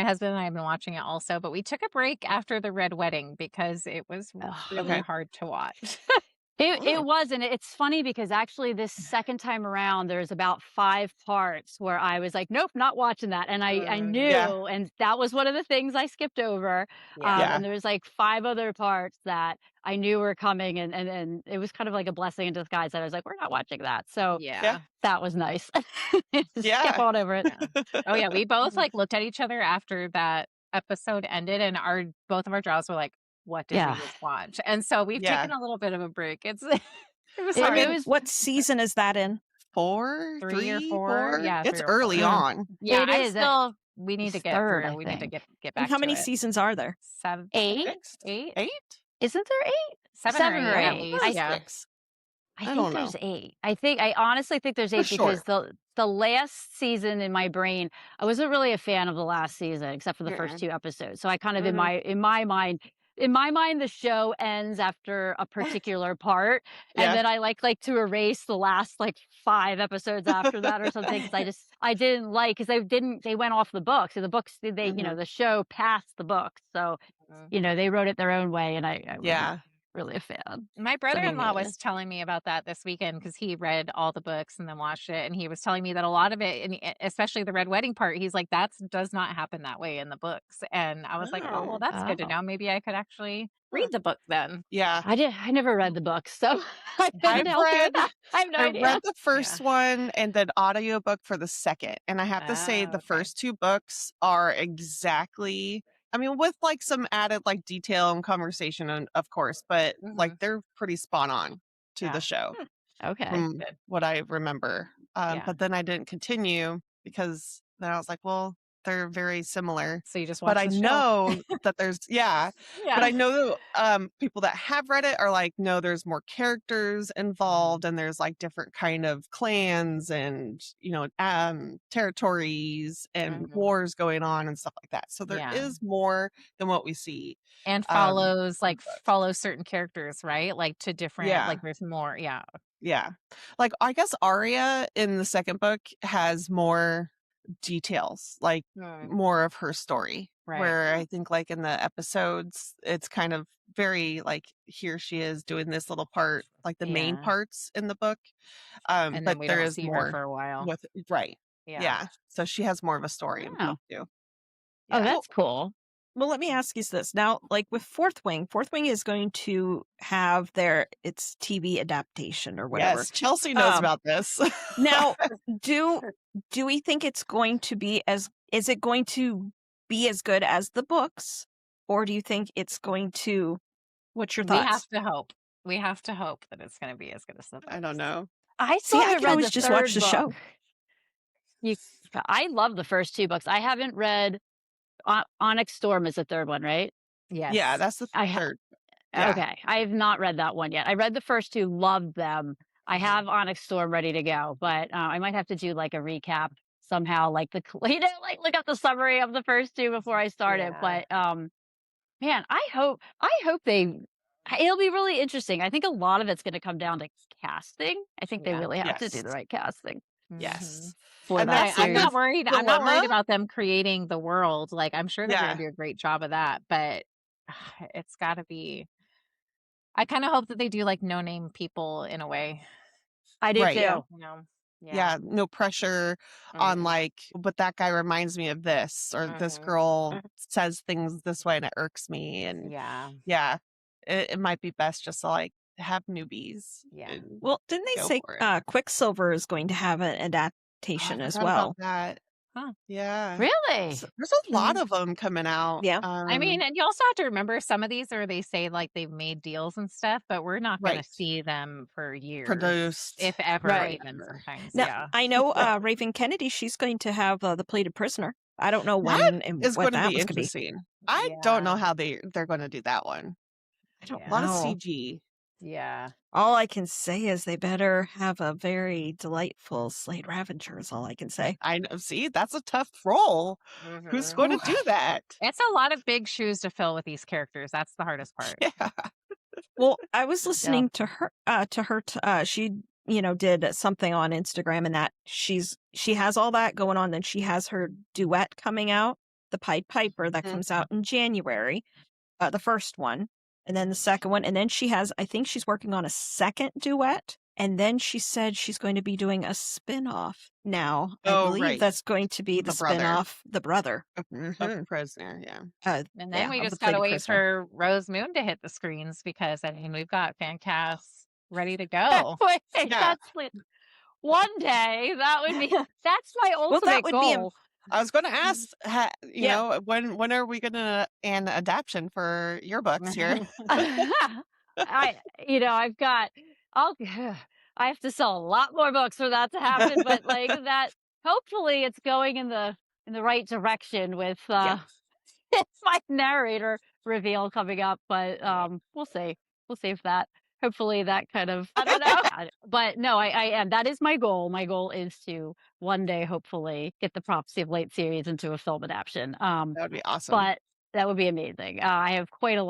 husband and I have been watching it also, but we took a break after the Red Wedding because it was really Okay. hard to watch. It was, and it's funny because actually this second time around, there's about 5 parts where I was like, "Nope, not watching that," and I Yeah. knew, and that was one of the things I skipped over, Yeah. and there was, like, 5 other parts that I knew were coming, and it was kind of like a blessing in disguise that I was like, "We're not watching that," so Yeah. that was nice. Skip Yeah. on over it. Yeah. Oh yeah, we both like looked at each other after that episode ended, and both of our jaws were like, "What did we just watch?" And so we've Yeah. taken a little bit of a break. It was It hard. was What season is that in? 4, 3 or 3, 4. 4? Yeah, It's 3 or early 4. on. Yeah, It I'm is. still. We need It's to get third, through. I We need to think. get And back how to many it. seasons are there? 7, 8? 8, 8? Isn't there 8? 7 or 8 at 8. least. Yeah. 6. I I think don't there's know. 8. I honestly think there's They're 8 because short. the last season in my brain, I wasn't really a fan of the last season except for the first 2 episodes. So I kind of in my mind the show ends after a particular part, and Yeah. then I like to erase the last like 5 episodes after that or something because I didn't like because they went off the books. So the books they the show passed the books. So they wrote it their own way, and I wasn't Yeah. really a fan. My So me brother-in-law neither. was telling me about that this weekend because he read all the books and then watched it, and he was telling me that a lot of it, and especially the red wedding part, he's like, that does not happen that way in the books. And I was like, oh, well, that's good to Oh. know. Maybe I could actually read the book then. Yeah. I never read the books, so I couldn't I've help you with read that. I have no I idea. read the first one and then audiobook for the second. And I have to say Oh, the okay. first 2 books are exactly, I mean, with like some added like detail and conversation, and of course, but like they're pretty spot on to Yeah. the show Okay. from Good. what I remember. Yeah. But then I didn't continue because then I was like, well, they're very similar. So you just But watch I the show. know that there's but I Yeah. know people that have read it are like, no, there's more characters involved, and there's like different kind of clans and territories and wars going on and stuff like that. So there Yeah. is more than what we see. And in the books. follows certain characters, right? Like to different, Yeah. like there's more. Yeah. Yeah. Like I guess Arya in the second book has more details, like more of her story. Right. Where I think like in the episodes, it's kind of very like here she is doing this little part, like the main Yeah. parts in the book. And But then we there don't is see her more for a while. with right. Yeah. Yeah. So she has more of a story in Oh. book too. Oh, Yeah. that's cool. Well, let me ask you this. Now, like with Fourth Wing is going to have its TV adaptation or whatever. Yes, Chelsea knows about this. Now, do we think it's going to be is it going to be as good as the books, or do you think it's going to? What's your We thoughts? have to hope. We have to hope that it's going to be as good as the books. I don't know. I See, still I haven't can read always the just watch third the show. book. I love the first 2 books. I haven't read Onyx Storm is the third one, right? Yes. Yeah, that's the I third. Yeah. Okay. I have not read that one yet. I read the first 2, loved them. I have Onyx Storm ready to go, but I might have to do like a recap somehow, like like look up the summary of the first 2 before I start it. But man, I hope it'll be really interesting. I think a lot of it's going to come down to casting. I think they really have to do Yes. the right casting. Yes. For And that that's I'm like not worried. I'm not worried dilemma. about them creating the world. Like I'm sure they're going Yeah. to do a great job of that, but it's got to be. I kind of hope that they do like no name people in a way. I do Right. too. Yeah. You know. Yeah, no pressure on like, but that guy reminds me of this, or this girl says things this way and it irks me. And Yeah. it might be best just to like have newbies. Yeah. and Well, didn't they go say for it. Quicksilver is going to have an Oh, adaptation I as forgot well? about that. Huh. Yeah. Really? So there's a lot of them coming out. Yeah. I mean, and you also have to remember some of these are they say like they've made deals and stuff, but we're not going to Right. see them for years, Produced. if ever, Right. even sometimes. Now, Yeah. I know Raven Kennedy, she's going to have the Plated Prisoner. I don't know That when and is what going to that be was going to be. interesting. I don't know how they're going to do that one. I don't A lot of know. CG. Yeah. All I can say is they better have a very delightful Slade Ravager is all I can say. I know. See, that's a tough role. Who's going to do that? It's a lot of big shoes to fill with these characters. That's the hardest part. Yeah. Well, I was listening to her. She, did something on Instagram, and that she has all that going on. Then she has her duet coming out, the Pied Piper, that comes out in January, the first one, and then the second one, and then I think she's working on a second duet, and then she said she's going to be doing a spin-off now. I believe that's going to be the spin-off, The Brother. Of Prisoner, yeah. And then we just gotta wait for Rose Moon to hit the screens, because I mean we've got fan casts ready to go. That's one day. That would be that's my ultimate goal. I was going to ask, you know, when are we going to an adaptation for your books here? I have to sell a lot more books for that to happen, but like that, hopefully it's going in the right direction with my narrator reveal coming up, but we'll see if that, hopefully that kind of, I don't know. But no, I am. That is my goal. My goal is to one day, hopefully, get the Prophecy of Light series into a film adaptation. That would be awesome. But that would be amazing. I have quite a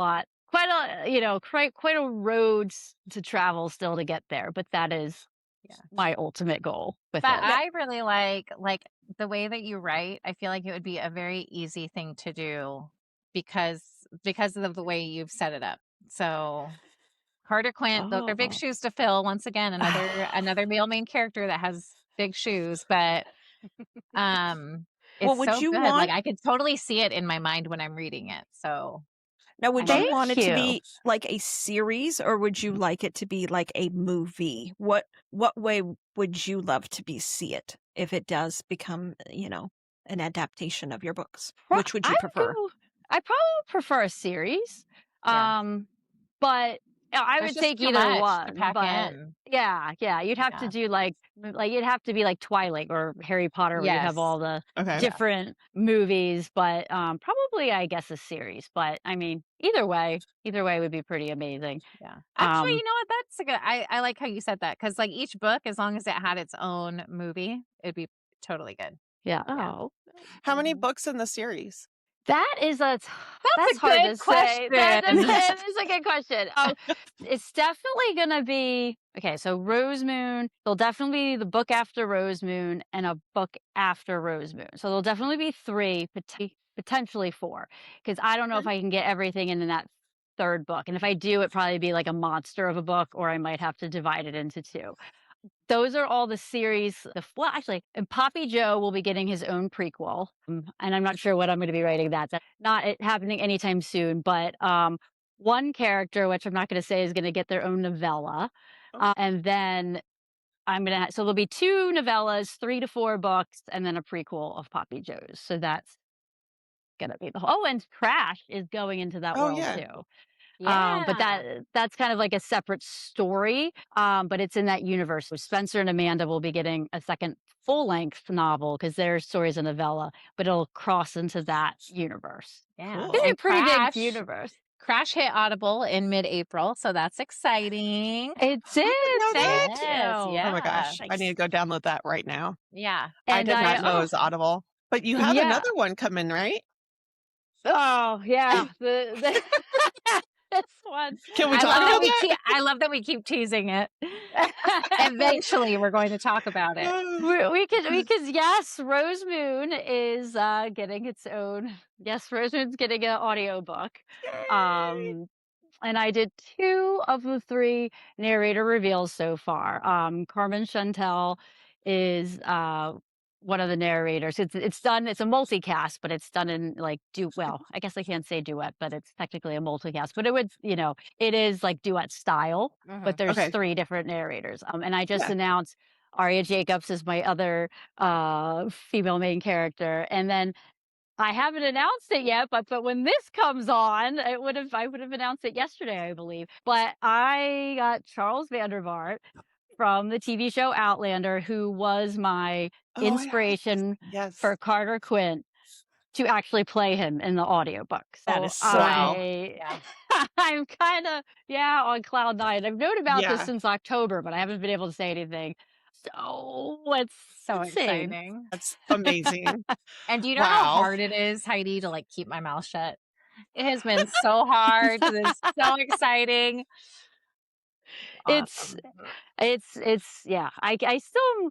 road to travel still to get there, but that is my ultimate goal with But it. I really like the way that you write. I feel like it would be a very easy thing to do because of the way you've set it up. So Carter Quint, those are big shoes to fill. Once again, another male main character that has big shoes, but it's would so you good. want- Like I could totally see it in my mind when I'm reading it. So Now, would you Thank want it to you. be like a series, or would you like it to be like a movie? What way would you love to see it if it does become, you know, an adaptation of your books? Which would you prefer? I probably prefer a series. Yeah. But I There's would just take too either much to one. pack But in. yeah, you'd have to do like it'd have to be like Twilight or Harry Potter, where you have Yes. all the Okay. different movies. But probably, I guess, a series. But I mean, either way would be pretty amazing. Yeah. Actually, Um, you know what? That's a good. I like how you said that, because like each book, as long as it had its own movie, it'd be totally good. Yeah. Oh, How many books in the series? That is that's a hard good to say. That question. is a good question. It's definitely gonna be okay. So Rose Moon, there'll definitely be the book after Rose Moon and a book after Rose Moon. So there'll definitely be 3, potentially 4, because I don't know if I can get everything in that third book. And if I do, it'd probably be like a monster of a book, or I might have to divide it into 2. Those are all the series. Actually, and Poppy Joe will be getting his own prequel, and I'm not sure what I'm going to be writing. That's not happening anytime soon. But one character, which I'm not going to say, is going to get their own novella, and then so there'll be 2 novellas, 3 to 4 books, and then a prequel of Poppy Joe's. So that's going to be the whole. Oh, and Crash is going into that world too. Yeah. But that's kind of like a separate story. But it's in that universe. So Spencer and Amanda will be getting a second full-length novel, because their story's a novella, but it'll cross into that universe. Yeah. Cool. It's a And pretty Crash- big universe. Crash hit Audible in mid-April, so that's exciting. It did. know that. Thank Yes, you. yeah. Oh my gosh. I need to go download that right now. Yeah. I did not know it oh, was Audible. But you have Yeah. another one coming, right? oh yeah. The this one. Can we I talk love, about that that? I love that we keep teasing it. Eventually, we're going to talk about it. We could yes, Rose Moon is getting its own. Yes, Rose Moon's getting an audiobook. And I did 2 of the 3 narrator reveals so far. Carmen Chantel is one of the narrators. It's done. It's a multicast, but it's done in like well, I guess I can't say duet, but it's technically a multicast. But it would, it is like duet style. But there's Okay. 3 different narrators. And I just Yeah. announced Aria Jacobs is my other female main character, and then I haven't announced it yet, but when this comes on, I would have announced it yesterday, I believe. But I got Charles Vandervaart from the TV show Outlander, who was my Oh, yeah. inspiration Yes. for Carter Quint, to actually play him in the audiobook. So That is so I'm kind of on cloud 9. I've known about Yeah. this since October, but I haven't been able to say anything. So it's So insane. exciting. That's amazing. And do you know how Wow. hard it is, Heidi, to like keep my mouth shut? It has been so hard. It's so exciting. It's yeah. I still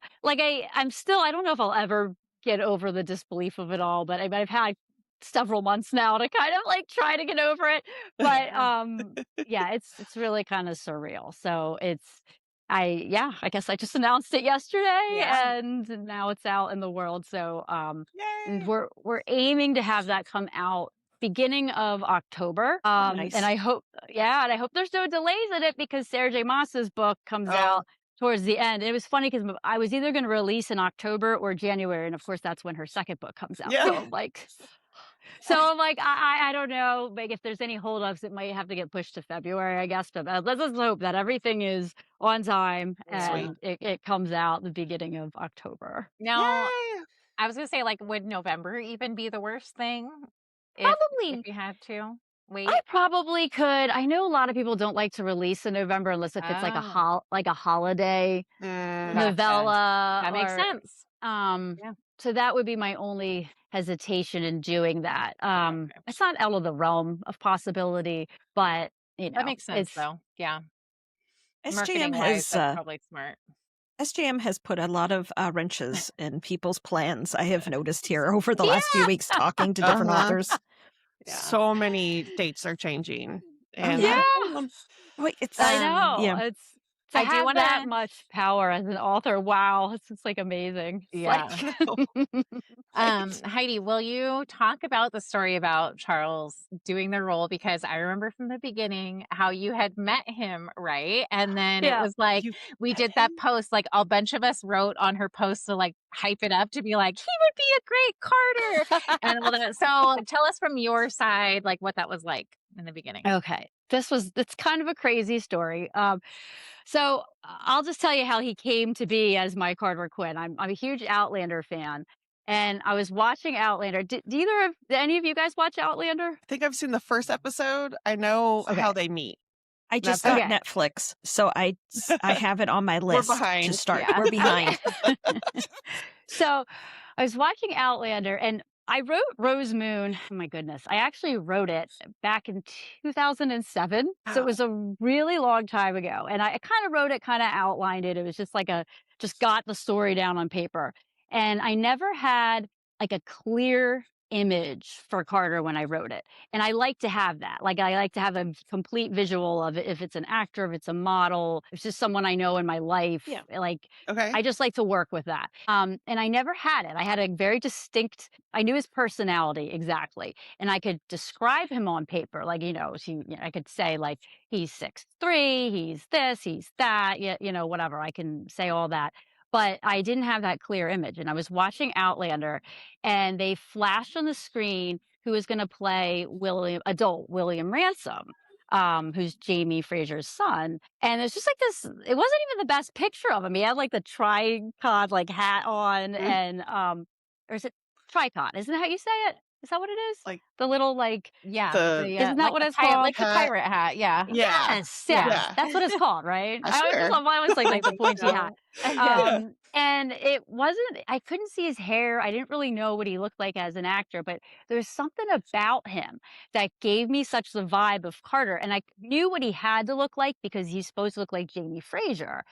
I'm still, I don't know if I'll ever get over the disbelief of it all, but I've had several months now to kind of like try to get over it. But yeah, it's really kind of surreal. So I guess I just announced it yesterday Yeah. and now it's out in the world. So and Yay. we're aiming to have that come out beginning of October. And Nice. I hope and I hope there's no delays in it because Sarah J. Maas's book comes Oh, out towards the end. It was funny because I was either going to release in October or January, and of course that's when her second book comes out. So yeah. I don't know. Like if there's any holdups, it might have to get pushed to February, I guess. But let's just hope that everything is on time Yeah. Sweet. and it comes out the beginning of October. Now, Yay. I was gonna say, like, would November even be the worst thing if Probably, you had to wait? I probably could. I know a lot of people don't like to release in November unless if it's like Oh, like a holiday Mm, gotcha. novella That makes or sense. um Yeah. so that would be my only hesitation in doing that. Okay. It's not out of the realm of possibility, but That makes sense, it's though. Yeah. SJM Marketing wise, has that's probably smart. SJM has put a lot of wrenches in people's plans. I have noticed here over the last few weeks talking to different uh-huh. authors. Yeah. So many dates are changing. Oh And yeah. yeah. Wait, it's I know. yeah. It's to I do have want that to, much power as an author. Wow, it's just like amazing. It's yeah. like right. Heidi, will you talk about the story about Charles doing the role? Because I remember from the beginning how you had met him, right? And then it yeah. was like You we met did that him? post, like a bunch of us wrote on her post to like hype it up to be like, he would be a great Carter and all that. So tell us from your side, like what that was like in the beginning. Okay. It's kind of a crazy story. So I'll just tell you how he came to be as my Carter Quinn. I'm a huge Outlander fan, and I was watching Outlander. Did any of you guys watch Outlander? I think I've seen the first episode. I know how Okay. they meet. I That's just got it. Okay. Netflix, so I have it on my We're list to behind. start. Yeah. We're behind. So I was watching Outlander and I wrote Rose Moon. Oh my goodness. I actually wrote it back in 2007. So it Wow. was a really long time ago. And I kind of wrote it, kind of outlined it. It was just like just got the story down on paper. And I never had like a clear image for Carter when I wrote it. And I like to have that. Like I like to have a complete visual of it. If it's an actor, if it's a model, if it's just someone I know in my life. Yeah. Like Okay. I just like to work with that. And I never had it. I had a very distinct, I knew his personality exactly. And I could describe him on paper. Like, I could say like, he's 6'3", he's this, he's that, whatever. I can say all that. But I didn't have that clear image. And I was watching Outlander and they flashed on the screen who was going to play adult William Ransom, who's Jamie Fraser's son. And it's just like this, it wasn't even the best picture of him. He had like the tricod like hat on Mm, and or is it tricod? Isn't that how you say it? Is that what it is? Like The little like Yeah. the isn't that Like what the it's called? like the hat. pirate hat. Yeah. Yeah. Yes, Yeah. Yeah. that's what it's called, right? I always Sure. thought mine was like I the think pointy hat. so. Yeah. And it wasn't, I couldn't see his hair. I didn't really know what he looked like as an actor, but there's something about him that gave me such the vibe of Carter. And I knew what he had to look like because he's supposed to look like Jamie Fraser.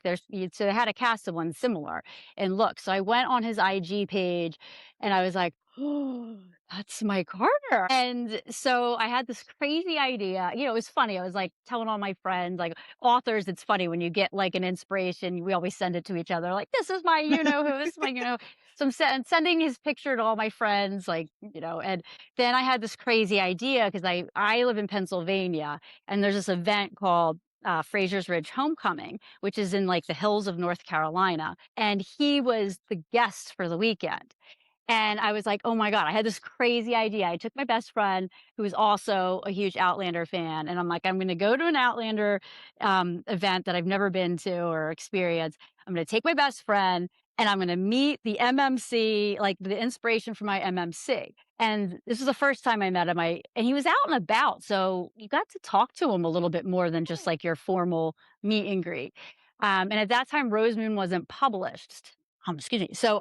So they had a cast of one similar in look. So I went on his IG page and I was like, oh, that's my Carter. And so I had this crazy idea. It was funny. I was like telling all my friends, like authors, it's funny when you get like an inspiration, we always send it to each other. Like, this is my, who, this is my, So sending his picture to all my friends, like, and then I had this crazy idea because I live in Pennsylvania and there's this event called Fraser's Ridge Homecoming, which is in like the hills of North Carolina. And he was the guest for the weekend. And I was like, oh my God, I had this crazy idea. I took my best friend, who is also a huge Outlander fan, and I'm like, I'm going to go to an Outlander event that I've never been to or experienced. I'm going to take my best friend and I'm going to meet the MMC, like the inspiration for my MMC. And this was the first time I met him. And he was out and about. So you got to talk to him a little bit more than just like your formal meet and greet. And at that time, Rosemoon wasn't published. Excuse me. So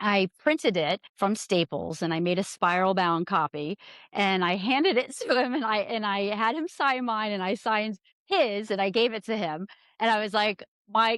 I printed it from Staples and I made a spiral bound copy and I handed it to him and I had him sign mine and I signed his and I gave it to him. And I was like,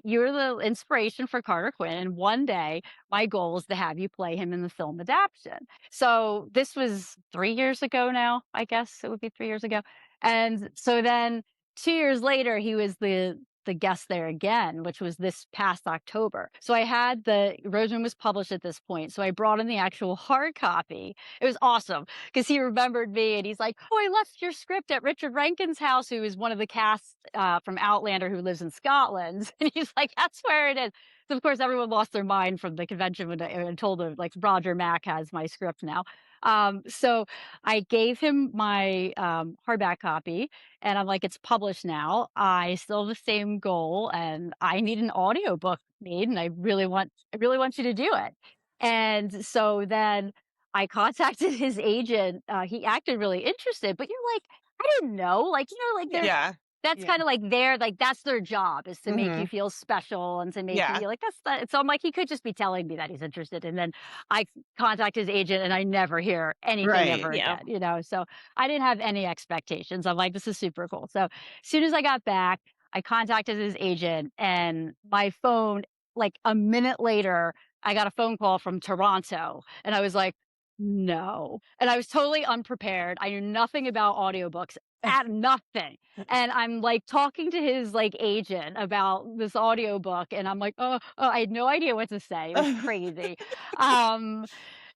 you're the inspiration for Carter Quinn, and one day my goal is to have you play him in the film adaptation. So this was 3 years ago now, I guess it would be 3 years ago. And so then 2 years later, he was the guest there again, which was this past October. So I had Roseman was published at this point. So I brought in the actual hard copy. It was awesome because he remembered me and he's like, "Oh, I left your script at Richard Rankin's house, who is one of the cast from Outlander who lives in Scotland." And he's like, "That's where it is." So of course, everyone lost their mind from the convention when I told him, like, Roger Mack has my script now. So I gave him my hardback copy, and I'm like, "It's published now. I still have the same goal, and I need an audiobook made, and I really want you to do it." And so then I contacted his agent. He acted really interested, but you're like, I didn't know, like, like they're Yeah. that's Yeah. kind of like that's their job, is to make you Mhm. feel special and to make Yeah. you like so I'm like, he could just be telling me that he's interested. And then I contact his agent and I never hear anything Right. ever Yeah. again. So I didn't have any expectations. I'm like, this is super cool. So as soon as I got back, I contacted his agent, and my phone, like a minute later, I got a phone call from Toronto, and I was like, no. And I was totally unprepared. I knew nothing about audiobooks, at nothing. And I'm like talking to his like agent about this audiobook, and I'm like, oh, I had no idea what to say. It was crazy. um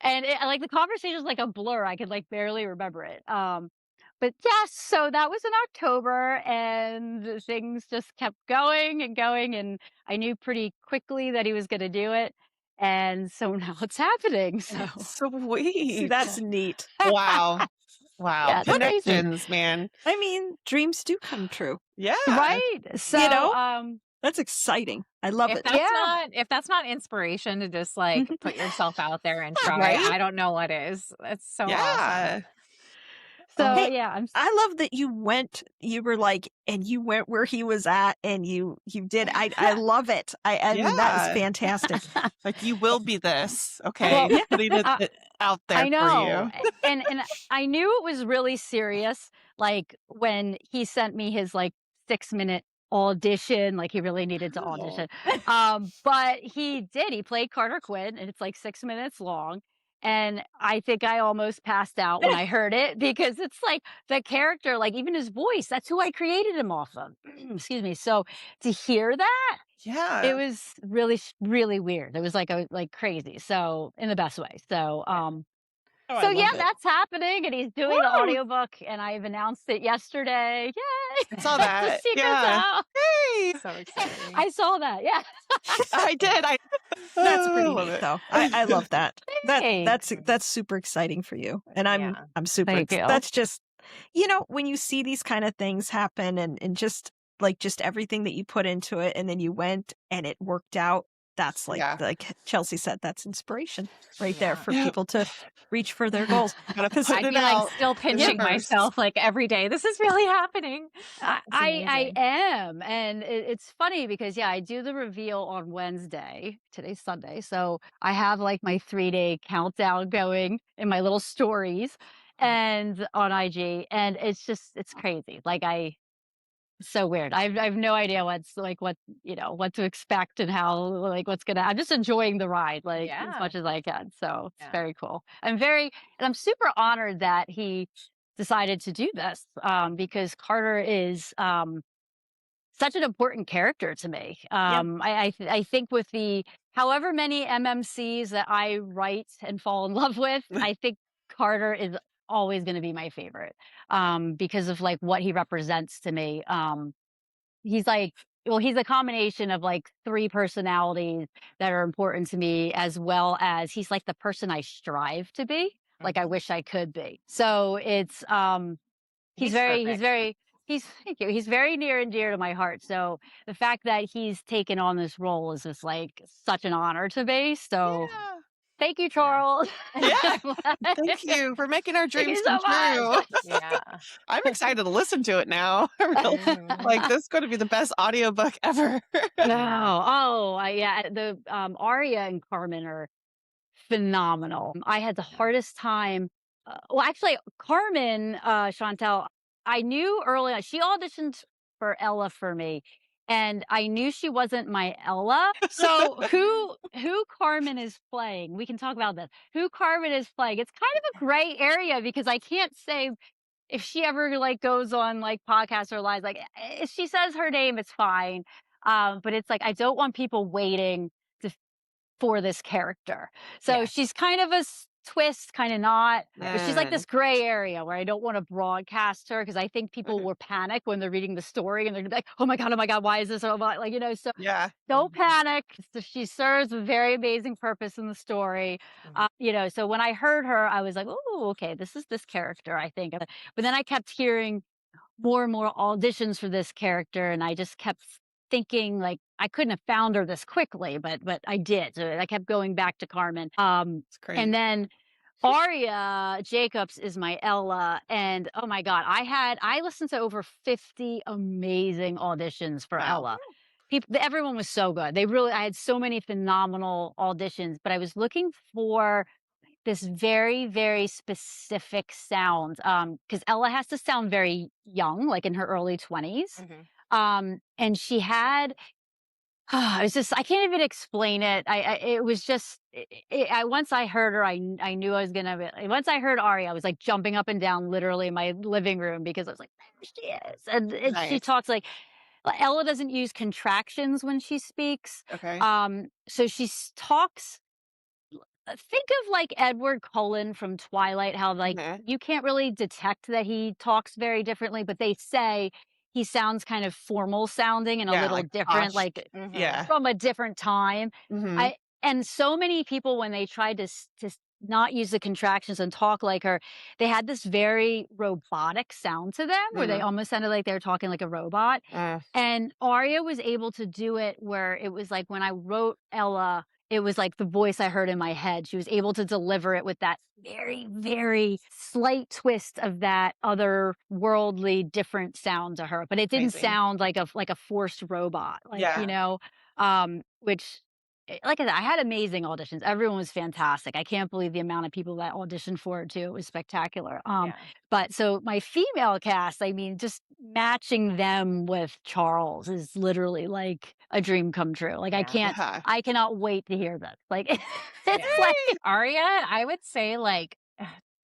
and like the conversation was like a blur. I could like barely remember it. But yes, so that was in October, and things just kept going and going, and I knew pretty quickly that he was going to do it. And so now it's happening. So See, Sweet. that's neat. Wow. Wow. yeah, it's crazy. Connections, man. I mean, dreams do come true. Yeah. Right. So know? That's exciting. I love it. If that's not inspiration to just like put yourself out there and try, Right? I don't know what is. It's so awesome. Yeah. So Hey, yeah, I love that you went where he was at, and you did. I love it. I mean, that is Yeah. fantastic. Like, you will be this. Okay. Well, Yeah. Putting it out there I for know. you. And I knew it was really serious, like when he sent me his like 6-minute audition, like he really needed to audition. But he did. He played Carter Quinn, and it's like 6 minutes long. And I think I almost passed out when I heard it, because it's like the character, like even his voice, that's who I created him off of. Excuse me. So to hear that, it Yeah. was really, really weird. It was like crazy. So in the best way. So Oh, I so love yeah, it. that's happening, and he's doing the audiobook, and I've announced it yesterday. Yay! I saw The that. secret's Yeah. out. Hey. So exciting. I saw that. Yeah. I did. That's pretty love neat, it. though. I love that. Thanks. That's super exciting for you, and I'm super. Thank you. That's just, when you see these kind of things happen, and just everything that you put into it, and then you went and it worked out. That's like Chelsea said, that's inspiration right there for people to reach for their goals. Gotta put I'd it be like out still pinching first. myself like every day. This is really happening. I am, and it's funny because I do the reveal on Wednesday. Today's Sunday, so I have like my 3-day countdown going in my little stories and on IG, and it's crazy. Like so weird. I've no idea what to expect and how, like, I'm just enjoying the ride, like, as much as I can. So it's very cool. I'm super honored that he decided to do this, because Carter is such an important character to me. I think with the however many MMCs that I write and fall in love with, I think Carter is always going to be my favorite, because of like what he represents to me. He's like, he's a combination of like 3 personalities that are important to me, as well as he's like the person I strive to be. Like I wish I could be. So it's he's very he's very near and dear to my heart. So the fact that he's taken on this role is just like such an honor to me. So thank you, Charles. Yeah. Thank you for making our Thank dreams you so come much. true. I'm excited to listen to it now. Like, this is going to be the best audiobook ever. The Aria and Carmen are phenomenal. I had the hardest time. Well, actually, Carmen, Chantel, I knew early on. She auditioned for Ella for me, and I knew she wasn't my Ella. So who Carmen is playing? We can talk about this. Who Carmen is playing? It's kind of a gray area because I can't say if she ever like goes on like podcasts or lives. Like if she says her name, it's fine. But it's like I don't want people waiting to for this character. So she's kind of a twist, kind of not, but she's like this gray area where I don't want to broadcast her because I think people will panic when they're reading the story and they're gonna be like, oh my God, why is this so bad? Like, so don't panic. So she serves a very amazing purpose in the story. So when I heard her, I was like, oh, okay, this is this character, I think. But then I kept hearing more and more auditions for this character, and I just kept thinking like I couldn't have found her this quickly, but I did. So I kept going back to Carmen. And then Aria Jacobs is my Ella, and oh my God, I listened to over 50 amazing auditions for Ella. Everyone was so good. I had so many phenomenal auditions, but I was looking for this very, very specific sound. Because Ella has to sound very young, like in her early 20s. And she had, I can't even explain it. It was just, once I heard her, I knew I was going to, once I heard Aria, I was like jumping up and down literally in my living room because I was like, there she is. And she talks like, Ella doesn't use contractions when she speaks. So she talks, think of like Edward Cullen from Twilight, how like you can't really detect that he talks very differently, but they say he sounds kind of formal sounding and a little like different, posh. Like from a different time. And so many people when they tried to not use the contractions and talk like her, they had this very robotic sound to them where they almost sounded like they were talking like a robot. And Aria was able to do it where it was like when I wrote Ella, it was like the voice I heard in my head. She was able to deliver it with that very, very slight twist of that otherworldly different sound to her. But it didn't sound like a forced robot, which like I said, I had amazing auditions. Everyone was fantastic. I can't believe the amount of people that auditioned for it too. It was spectacular. But so my female cast, I mean, just matching them with Charles is literally like a dream come true. Like I cannot wait to hear this. Like it's like Aria, I would say like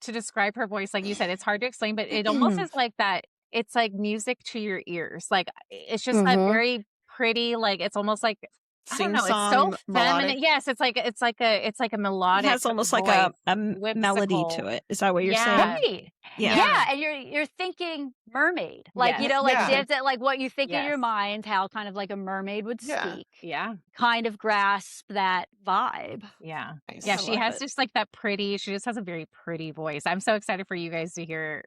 to describe her voice, like you said, it's hard to explain, but it almost is like that. It's like music to your ears. Like it's just that very pretty, like it's almost like I don't know. It's so feminine. Yes, it's like a melodic. It has almost like a melody to it. Is that what you're saying? Right. Yeah. And you're thinking mermaid, like it's like what you think in your mind, how kind of like a mermaid would speak. Kind of grasp that vibe. Nice. Yeah. She has just like that pretty. She just has a very pretty voice. I'm so excited for you guys to hear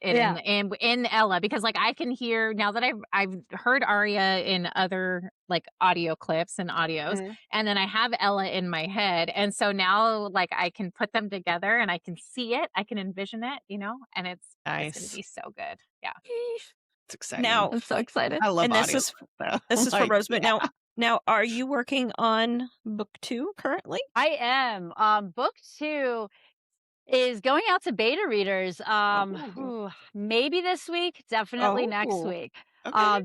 it in Ella, because like I can hear now that I've heard Aria in other like audio clips and audios, and then I have Ella in my head, and so now like I can put them together and I can see it, I can envision it, and it's gonna be so good. It's exciting. Now I'm so excited. I love audio. This is for Rosemary. Now are you working on book 2 currently? I am. Book 2 is going out to beta readers maybe this week, definitely next week.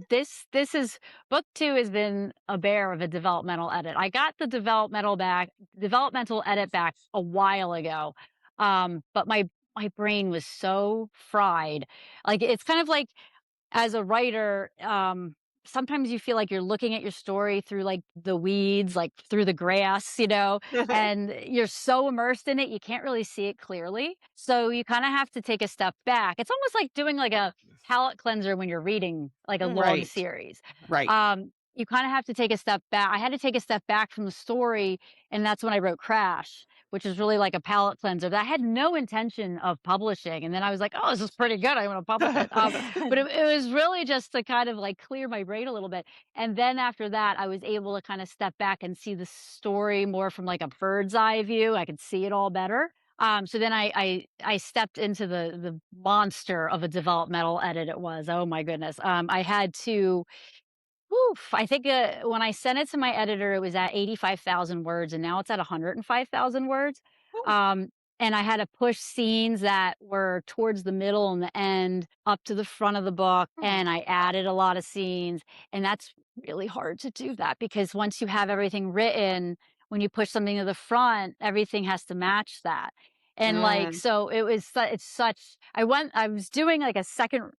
This is book 2 has been a bear of a developmental edit. I got the developmental edit back a while ago, but my brain was so fried. Like it's kind of like as a writer, sometimes you feel like you're looking at your story through like the weeds, like through the grass, and you're so immersed in it, you can't really see it clearly. So you kind of have to take a step back. It's almost like doing like a palate cleanser when you're reading like a long series. You kind of have to take a step back. I had to take a step back from the story, and that's when I wrote Crash, which is really like a palate cleanser that I had no intention of publishing. And then I was like, oh, this is pretty good. I want to publish it. But it was really just to kind of like clear my brain a little bit. And then after that, I was able to kind of step back and see the story more from like a bird's eye view. I could see it all better. So then I stepped into the monster of a developmental edit it was. Oh my goodness. I had to... I think when I sent it to my editor, it was at 85,000 words, and now it's at 105,000 words. And I had to push scenes that were towards the middle and the end up to the front of the book, and I added a lot of scenes. And that's really hard to do that because once you have everything written, when you push something to the front, everything has to match that. And like, Mm, so it was, it's such, I was doing like a second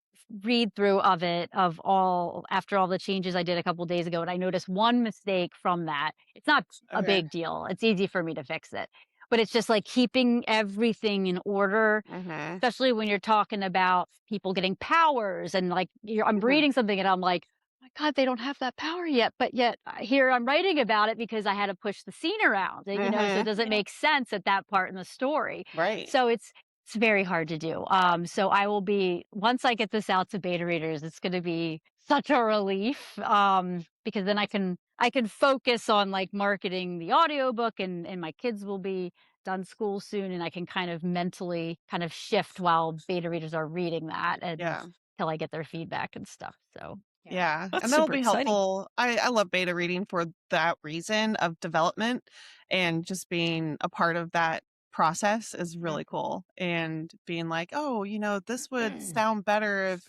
read through of it, of all, after all the changes I did a couple days ago. And I noticed one mistake from that. It's not a okay. big deal. It's easy for me to fix it, but it's just like keeping everything in order, Mm-hmm. especially when you're talking about people getting powers and like I'm Mm-hmm. reading something and I'm like, "Oh my God, they don't have that power yet." But yet here I'm writing about it because I had to push the scene around, you know, so it Mm-hmm. doesn't make sense at that part in the story. Right. So it's very hard to do. So I will be, once I get this out to beta readers, it's going to be such a relief, because then I can focus on like marketing the audiobook, and my kids will be done school soon, and I can kind of mentally kind of shift while beta readers are reading that and Yeah. till I get their feedback and stuff. So Yeah. That's And that'll super be exciting. helpful. I love beta reading for that reason of development, and just being a part of that process is really cool. And being like, oh, this would sound better if,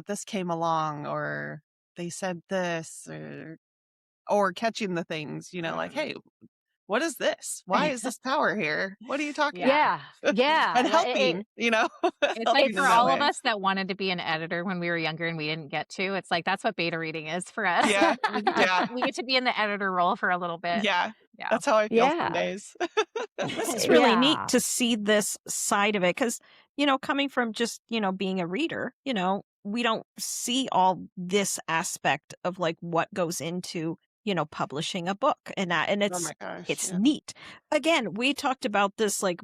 this came along, or they said this, or catching the things, like, hey, what is this? Why is this power here? What are you talking Yeah. yeah, yeah, and like, helping, It's like helping for in that all of way. us that wanted to be an editor when we were younger and we didn't get to, it's like that's what beta reading is for us. Yeah. We get Yeah. we get to be in the editor role for a little bit. Yeah. Yeah. That's how I feel some yeah, days. This is really neat yeah, to see this side of it because, coming from just, being a reader, we don't see all this aspect of like what goes into, publishing a book and Oh my gosh. it's Yeah. neat. Again, we talked about this like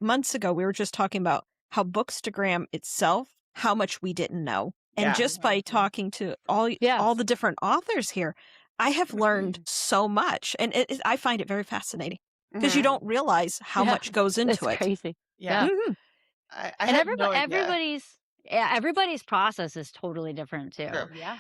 months ago. We were just talking about how Bookstagram itself, how much we didn't know. And Yeah. just by talking to all yes. the different authors here, I have learned so much, and I find it very fascinating because you Mhm. don't realize how Yeah, much goes it's into it. crazy. Yeah. Yeah. Mhm. I And had no idea. everybody's process is totally different too. True. Yeah.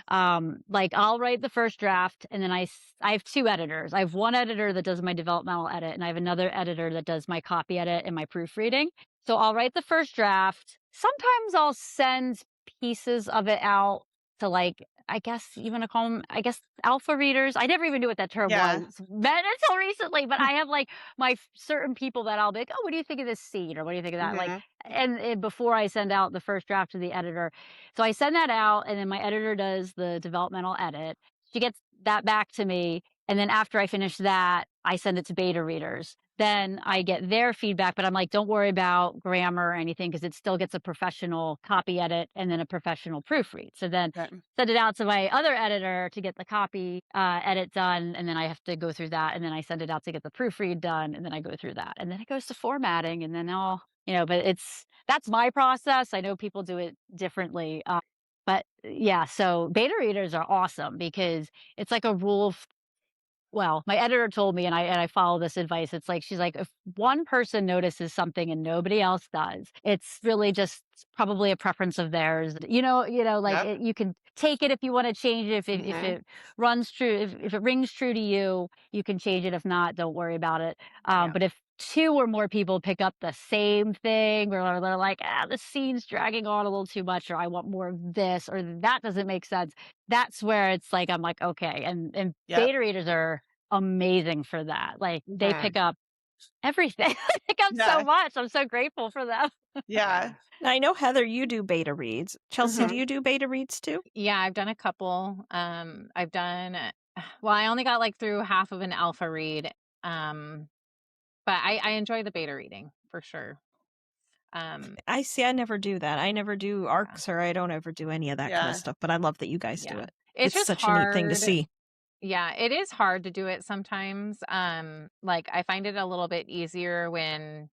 Like I'll write the first draft, and then I have two editors. I have one editor that does my developmental edit, and I have another editor that does my copy edit and my proofreading. So I'll write the first draft. Sometimes I'll send pieces of it out to, like, I guess you want to call them, I guess, alpha readers. I never even knew what that term Yeah. was until recently, but I have like my certain people that I'll be like, "Oh, what do you think of this scene?" Or "What do you think of that?" Like, Mhm. and before I send out the first draft to the editor. So I send that out, and then my editor does the developmental edit. She gets that back to me, and then after I finish that, I send it to beta readers. Then I get their feedback, but I'm like, "Don't worry about grammar or anything because it still gets a professional copy edit and then a professional proofread." So then Okay. send it out to my other editor to get the copy edit done, and then I have to go through that, and then I send it out to get the proofread done, and then I go through that, and then it goes to formatting, and then but that's my process. I know people do it differently. But yeah, so beta readers are awesome because it's like a rule of, well, my editor told me, and I follow this advice. It's like, she's like, if one person notices something and nobody else does, it's really just probably a preference of theirs. Like, Yep. you can take it if you want to change it. If Mhm. it runs true, if it rings true to you, you can change it. If not, don't worry about it. Yeah. But if two or more people pick up the same thing, or they're like, the scene's dragging on a little too much, or I want more of this, or that doesn't make sense, that's where it's like, I'm like, okay. And Yep. beta readers are amazing for that. Like, they Mhm. pick up everything. They pick up so Yeah. much. I'm so grateful for them. Yeah. Now, I know, Heather, you do beta reads. Chelsea, do Mhm. you do beta reads too? Yeah, I've done a couple. I've done well, I only got like through half of an alpha read. Um, but I enjoy the beta reading for sure. I see. I never do that. I never do Yeah. arcs, or I don't ever do any of that kind Yeah. of stuff. But I love that you guys do Yeah. it. It's just such a neat thing to hard. see. Yeah, it is hard to do it sometimes. Like I find it a little bit easier when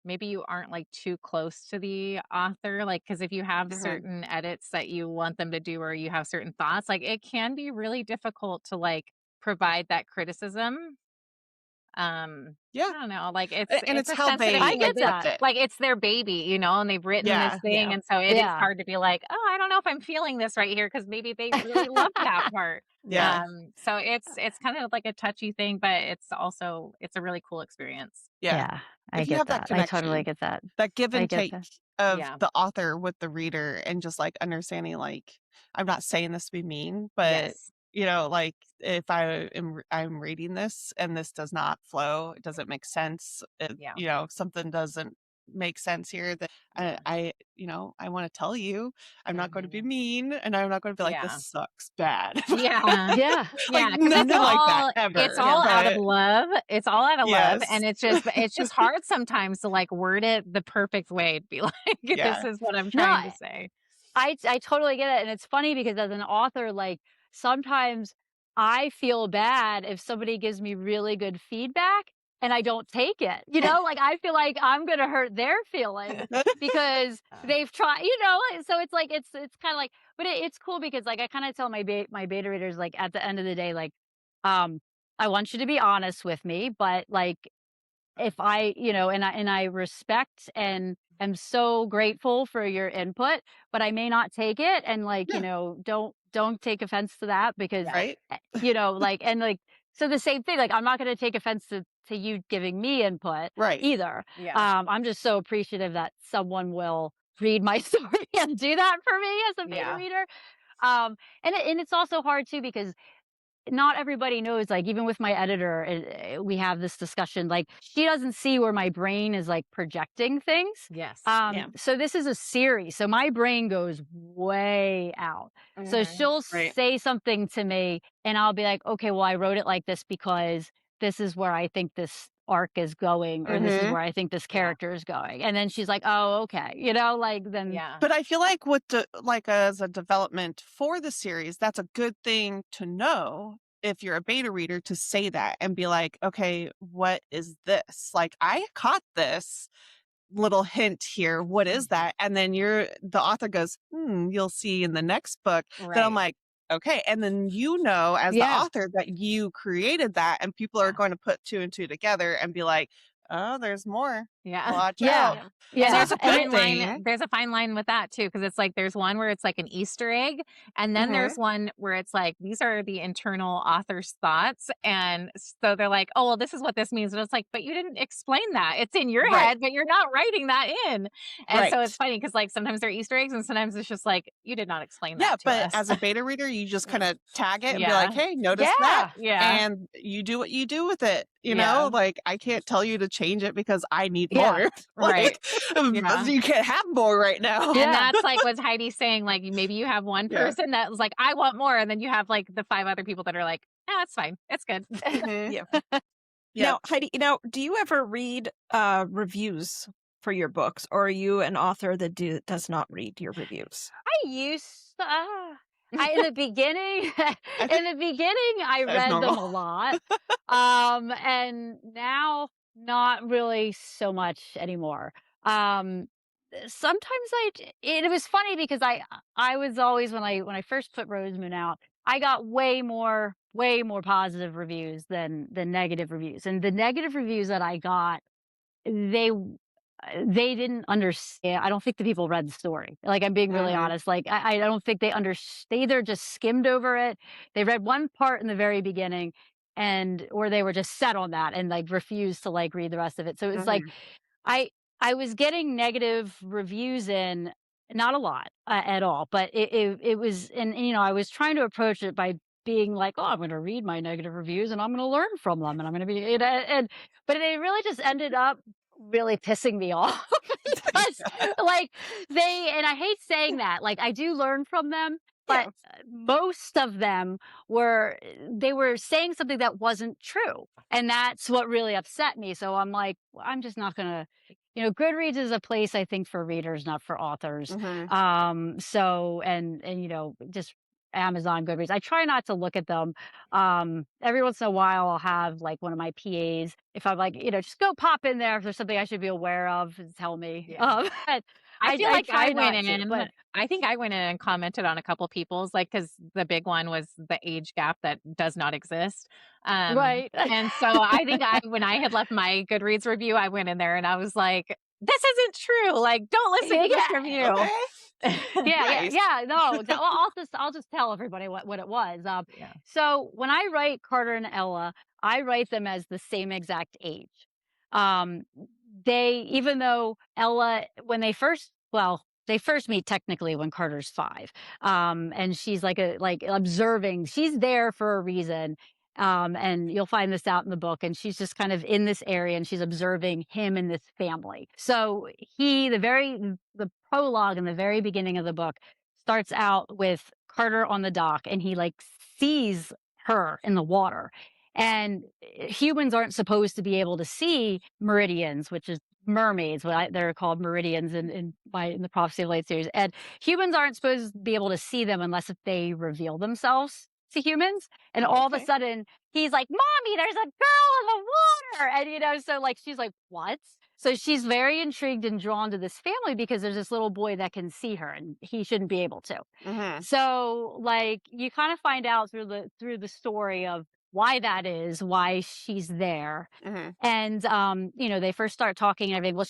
maybe you aren't like too close to the author, like because if you have Mhm. certain edits that you want them to do or you have certain thoughts, like it can be really difficult to like provide that criticism. Yeah. I don't know, like And it's it's a how sensitive, I they like get it, accept that. it. like it's their baby, and they've written this Yeah. thing, Yeah. and so it is Yeah. hard to be like, oh, I don't know if I'm feeling this right here because maybe they really love that part. Yeah. So it's kind of like a touchy thing, but it's a really cool experience. Yeah. Yeah, I If you get have that that. I totally connection, get that. that give I and get take that. of Yeah. the author with the reader, and just like understanding, like, I'm not saying this to be mean, but Yes. like if I'm reading this and this does not flow, it doesn't make sense, something doesn't make sense here, that I want to tell you. I'm not going to be mean, and I'm not going to be like, this sucks bad. Yeah. Yeah. Yeah, Like, because nothing like that it's ever. all out of But love. It's all out of love, yes. and it's just hard sometimes to like word it the perfect way to be like, this Yeah. is what I'm No, trying to say. I totally get it, and it's funny because as an author, like sometimes I feel bad if somebody gives me really good feedback and I don't take it. Like I feel like I'm gonna hurt their feelings because they've tried. So it's like it's kind of like, but it's cool because like I kind of tell my beta readers like at the end of the day like, I want you to be honest with me, but like if and I respect and am so grateful for your input, but I may not take it, and like, Yeah. don't take offense to that because Right. like, and like, so the same thing, like I'm not going to take offense to you giving me input Right. either. Yeah. I'm just so appreciative that someone will read my story and do that for me as a beta reader. And it's also hard too because not everybody knows, like even with my editor, we have this discussion, like she doesn't see where my brain is like projecting things. Yes. So this is a series, so my brain goes way out. So she'll Right. say something to me and I'll be like, okay, well I wrote it like this because this is where I think this arc is going, or this is where I think this character is going, and then she's like, oh okay, like then But I feel like as a development for the series, that's a good thing to know if you're a beta reader, to say that and be like, okay, what is this? Like, I caught this little hint here. What is that? And then the author goes, you'll see in the next book. Then I'm like, okay. And then as the author, that you created that, and people are going to put two and two together and be like, oh, there's more. Watch out. Yeah. There's a good fine line. thing. There's a fine line with that too, because it's like there's one where it's like an Easter egg, and then there's one where it's like these are the internal author's thoughts, and so they're like, oh well, this is what this means, and it's like, but you didn't explain that. It's in your head, but you're not writing that in, and so it's funny because like sometimes they're Easter eggs, and sometimes it's just like you did not explain that to but us. as a beta reader, you just kind of tag it and be like, hey, notice that, and you do what you do with it. Like I can't tell you to change it because I need more. Right. You can't have more right now. And that's like what Heidi's saying. Like maybe you have one person that was like, I want more. And then you have like the 5 other people that are like, it's fine. It's good. Now, Heidi, do you ever read reviews for your books, or are you an author that does not read your reviews? I used in the beginning, I read them a lot. And now not really so much anymore. Sometimes it was funny because I was always, when I first put Rosemoon out, I got way more positive reviews than negative reviews. And the negative reviews that I got, they didn't understand. I don't think the people read the story. Like, I'm being really honest. Like, I don't think they understand. They either just skimmed over it. They read one part in the very beginning, or they were just set on that and like refused to like read the rest of it. So it's like, I was getting negative reviews in, not a lot at all, but it was, and I was trying to approach it by being like, oh, I'm going to read my negative reviews and I'm going to learn from them, and I'm going to be, but it really just ended up really pissing me off because like and I hate saying that, like I do learn from them, but most of them were saying something that wasn't true, and that's what really upset me. So I'm like, well, I'm just not gonna, Goodreads is a place, I think, for readers, not for authors. So and just Amazon, Goodreads, I try not to look at them. Every once in a while I'll have like one of my PAs, if I'm like, just go pop in there if there's something I should be aware of, and tell me. But I feel like I try went not in, to, but I think I went in and commented on a couple people's, like, because the big one was the age gap that does not exist. right. And so I think when I had left my Goodreads review, I went in there and I was like, this isn't true. Like, don't listen to this review. No, I'll just tell everybody what it was. So when I write Carter and Ella, I write them as the same exact age. Even though Ella, when they first, well, they first meet technically when Carter's 5. And she's like observing. She's there for a reason. And you'll find this out in the book. And she's just kind of in this area and she's observing him and this family. So the prologue in the very beginning of the book starts out with Carter on the dock and he like sees her in the water. And humans aren't supposed to be able to see meridians, which is mermaids. They're called meridians in the Prophecy of Light series. And humans aren't supposed to be able to see them unless if they reveal themselves to humans. And all of a Okay. sudden, he's like, "Mommy, there's a girl in the water!" And so like she's like, "What?" So she's very intrigued and drawn to this family because there's this little boy that can see her, and he shouldn't be able to. Mm-hmm. So like you kind of find out through the story of why that is, why she's there. Mm-hmm. And they first start talking and everything. Well,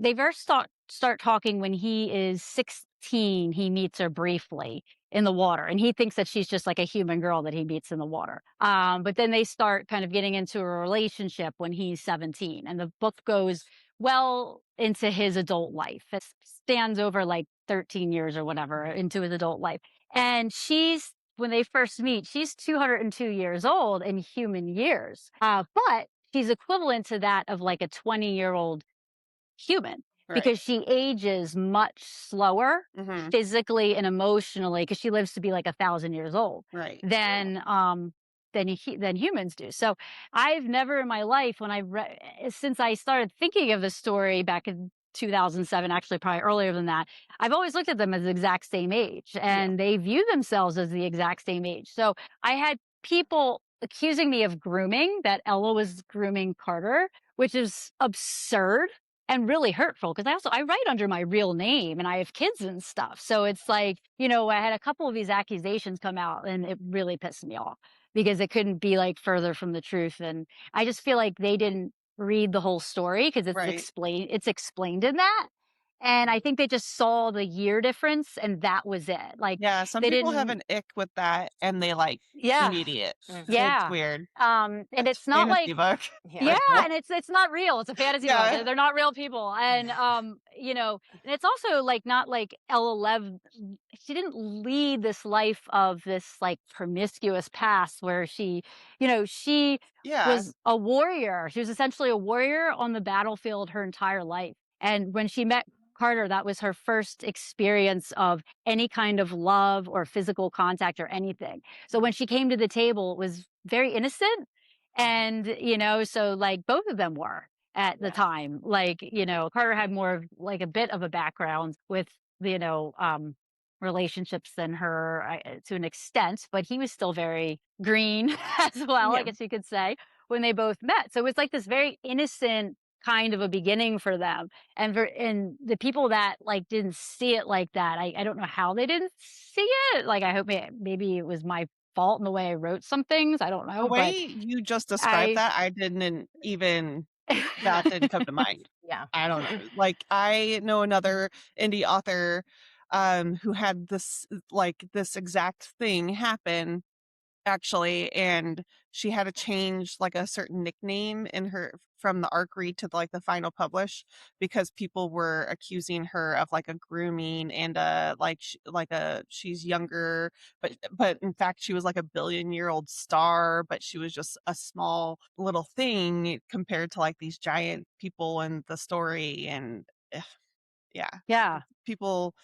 they first start talking when he is 16. He meets her briefly in the water, and he thinks that she's just like a human girl that he meets in the water. But then they start kind of getting into a relationship when he's 17, and the book goes well into his adult life. It stands over like 13 years or whatever into his adult life. And when they first meet, she's 202 years old in human years. But she's equivalent to that of like a 20-year-old human Right. because she ages much slower Mm-hmm. physically and emotionally because she lives to be like 1,000 years old Right. than humans do. So I've never in my life, since I started thinking of the story back in 2007, actually probably earlier than that, I've always looked at them as the exact same age, and they view themselves as the exact same age. So I had people accusing me of grooming, that Ella was grooming Carter, which is absurd and really hurtful because I write under my real name and I have kids and stuff. So it's like, I had a couple of these accusations come out and it really pissed me off because it couldn't be like further from the truth. And I just feel like they didn't read the whole story because Right. it's explained in that. And I think they just saw the year difference and that was it. Like Yeah, some they people have didn't an ick with that and they like Yeah. immediate. Yeah. It's weird. And It's it's not fantasy like book. yeah, and it's not real. It's a fantasy book. Yeah. They're not real people. And and it's also like not like Ella Lev she didn't lead this life of this like promiscuous past where she Yeah. was a warrior. She was essentially a warrior on the battlefield her entire life. And when she met Carter, that was her first experience of any kind of love or physical contact or anything. So when she came to the table, it was very innocent. And, so like both of them were at the time. Like, Carter had more of like a bit of a background with, relationships than her to an extent, but he was still very green as well, I Yeah. guess you could say, when they both met. So it was like this very innocent kind of a beginning for them. And the people that like didn't see it like that, I don't know how they didn't see it. Like I hope maybe it was my fault in the way I wrote some things. I don't The know, way but you just described I that, I didn't even that didn't come to mind. Yeah. I don't know. Like I know another indie author who had this exact thing happen actually, and she had to change like a certain nickname in her from the arc read to like the final publish because people were accusing her of like a grooming and she's younger, but in fact she was like a billion-year-old star, but she was just a small little thing compared to like these giant people in the story. And yeah, yeah. people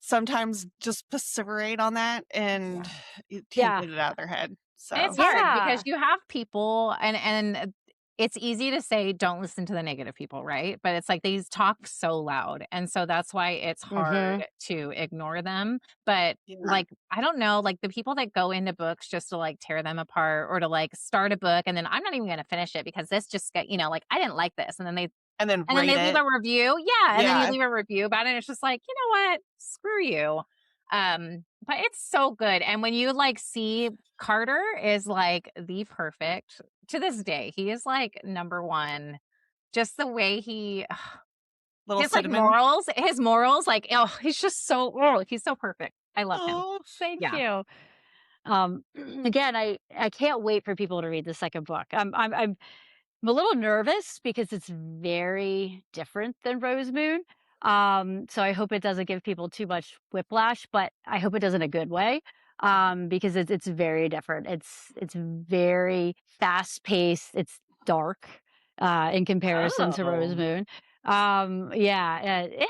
sometimes just perseverate on that and it can't Yeah. get it out of their head. So And it's hard Yeah. because you have people and it's easy to say don't listen to the negative people, right? But it's like these talk so loud. And so that's why it's hard to ignore them. But yeah. like, I don't know, like the people that go into books just to like tear them apart or to like start a book and then I'm not even going to finish it because this just got, like I didn't like this. And then they leave a review. Yeah. And then you leave a review about it. And it's just like, you know what? Screw you. But it's so good. And when you like see Carter is like the perfect to this day, he is like number one. Just the way he Little his like cinnamon. his morals, like he's just he's so perfect. I love him. Oh, Thank Yeah. you. Again, I can't wait for people to read the second book. I'm a little nervous because it's very different than Rose Moon, So I hope it doesn't give people too much whiplash, but I hope it does in a good way. Because it's very different. It's very fast paced. It's dark in comparison to Rose Moon. It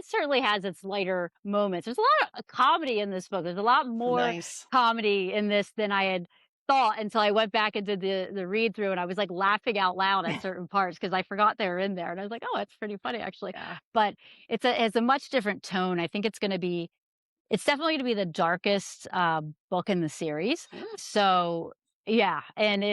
certainly has its lighter moments. There's a lot of comedy in this book. There's a lot more Nice. comedy in this than I had thought until I went back and did the read through, and I was like laughing out loud at certain parts because I forgot they were in there, and I was like, oh, that's pretty funny actually. Yeah. But it's a much different tone. I think it's definitely going to be the darkest book in the series. So yeah, and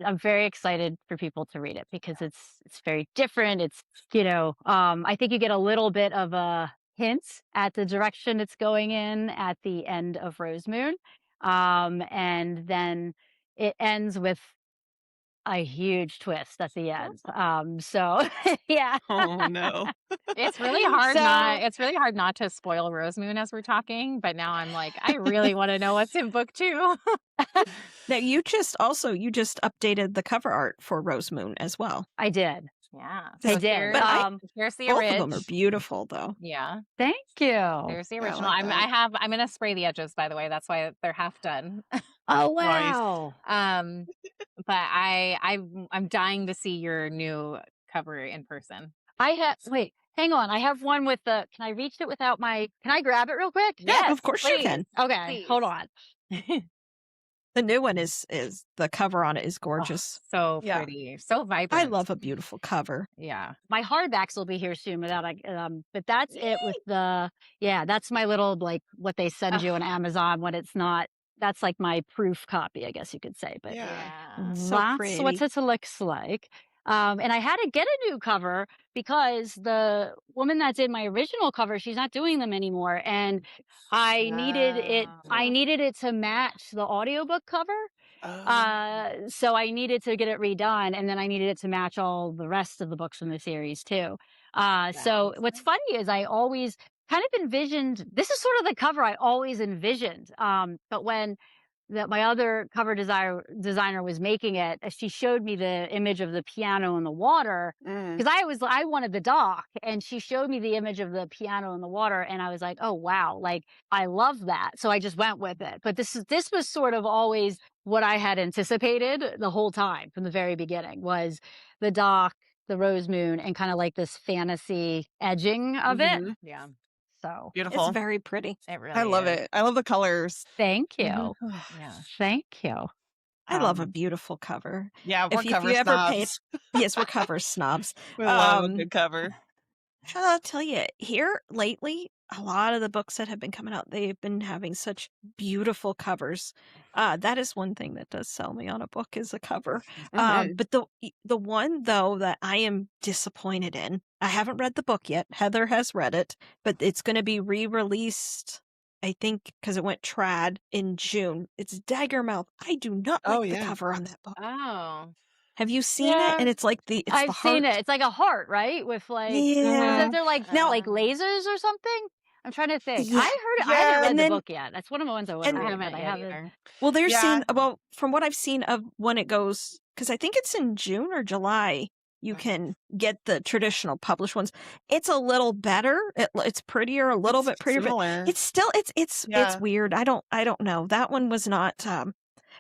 I'm very excited for people to read it because it's very different. It's I think you get a little bit of a hint at the direction it's going in at the end of Rose Moon, and then it ends with a huge twist at the end. So yeah. Oh no. It's really hard not So it's really hard not to spoil Rose Moon as we're talking, but now I'm like, I really want to know what's in book 2. Now you just updated the cover art for Rose Moon as well. I did. Yeah. I So did. here's the Both of them are original. beautiful, though. Yeah. Thank you. There's the I original. like that. I'm gonna spray the edges, by the way. That's why they're half done. Oh Nice. wow. But I'm dying to see your new cover in person. Wait, hang on. I have one with can I reach it without can I grab it real quick? Yeah, of course you please. can. Okay, Please. hold on. The new one is the cover on it is Oh, gorgeous. so Yeah. pretty. So vibrant. I love a beautiful cover. Yeah. My hardbacks will be here soon but that's it with that's my little like what they send you on Amazon when it's not. That's like my proof copy, I guess you could say. But Yeah. So that's pretty. what it looks like. And I had to get a new cover because the woman that did my original cover, she's not doing them anymore. And I needed it to match the audiobook cover. Oh. So I needed to get it redone, and then I needed it to match all the rest of the books from the series too. So what's funny is I always kind of envisioned, this is sort of the cover I always envisioned. But when my other cover designer was making it, she showed me the image of the piano in the water because I wanted the dock, and she showed me the image of the piano in the water, and I was like, oh wow, like I love that. So I just went with it. But this was sort of always what I had anticipated the whole time from the very beginning was the dock, the Rose Moon, and kind of like this fantasy edging of it. Yeah. So Beautiful. It's very pretty. It really I love is. it. I love the colors. thank you. Yeah. Thank you. I love a beautiful cover. Yeah, we're If cover you ever paid, snobs. yes, we're cover snobs. We love a good cover. I'll tell you, here lately, a lot of the books that have been coming out, they've been having such beautiful covers. That is one thing that does sell me on a book is a cover. But the one though that I am disappointed in, I haven't read the book yet. Heather has read it, but it's going to be re-released, I think, because it went trad in June. It's Daggermouth. I do not like the cover on that book. Oh. Have you seen it? And it's like I've seen it. It's like a heart, right? With like, they're like lasers or something. I'm trying to think. Yeah. I heard it. I haven't read the book yet. That's one of the ones I want to And- read. I haven't but I yet haven't. either. Well, they're Yeah. saying, well, from what I've seen of when it goes, because I think it's in June or July, you can get the traditional published ones. It's a little better. It's prettier, a little bit prettier, similar. but it's still it's weird. I don't know. That one was not.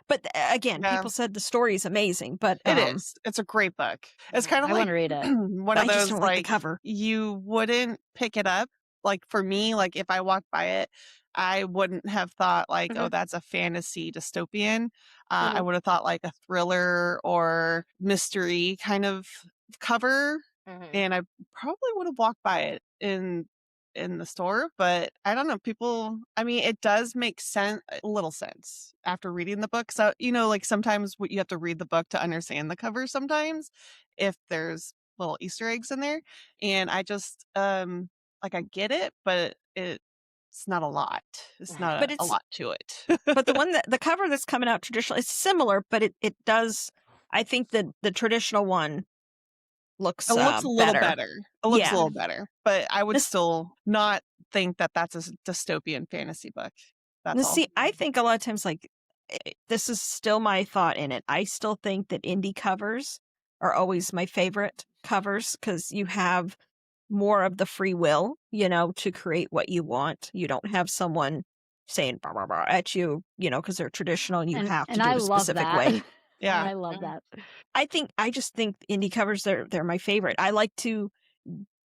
But again, people said the story is amazing. But It is. It's a great book. It's kind of I like want to read it. one I of just those don't like like the cover. you wouldn't pick it up. Like for me, like if I walked by it, I wouldn't have thought like, oh, that's a fantasy dystopian. I would have thought like a thriller or mystery kind of cover, and I probably would have walked by it in the store. But I don't know, people. I mean, it does make sense, a little sense after reading the book. So like sometimes you have to read the book to understand the cover. Sometimes, if there's little Easter eggs in there, and I just like I get it, but it's not a lot. It's not a lot to it. But the cover that's coming out traditional, it's similar, but it does. I think that the traditional one looks a little better. It looks a little better, but I would still not think that that's a dystopian fantasy book. That's all. See, I think a lot of times, like, this is still my thought in it. I still think that indie covers are always my favorite covers because you have more of the free will, you know, to create what you want. You don't have someone saying blah, blah, blah at you, you know, because they're traditional and you have to And do I a love specific that. way. Yeah. I love that. I just think indie covers, they're my favorite. I like to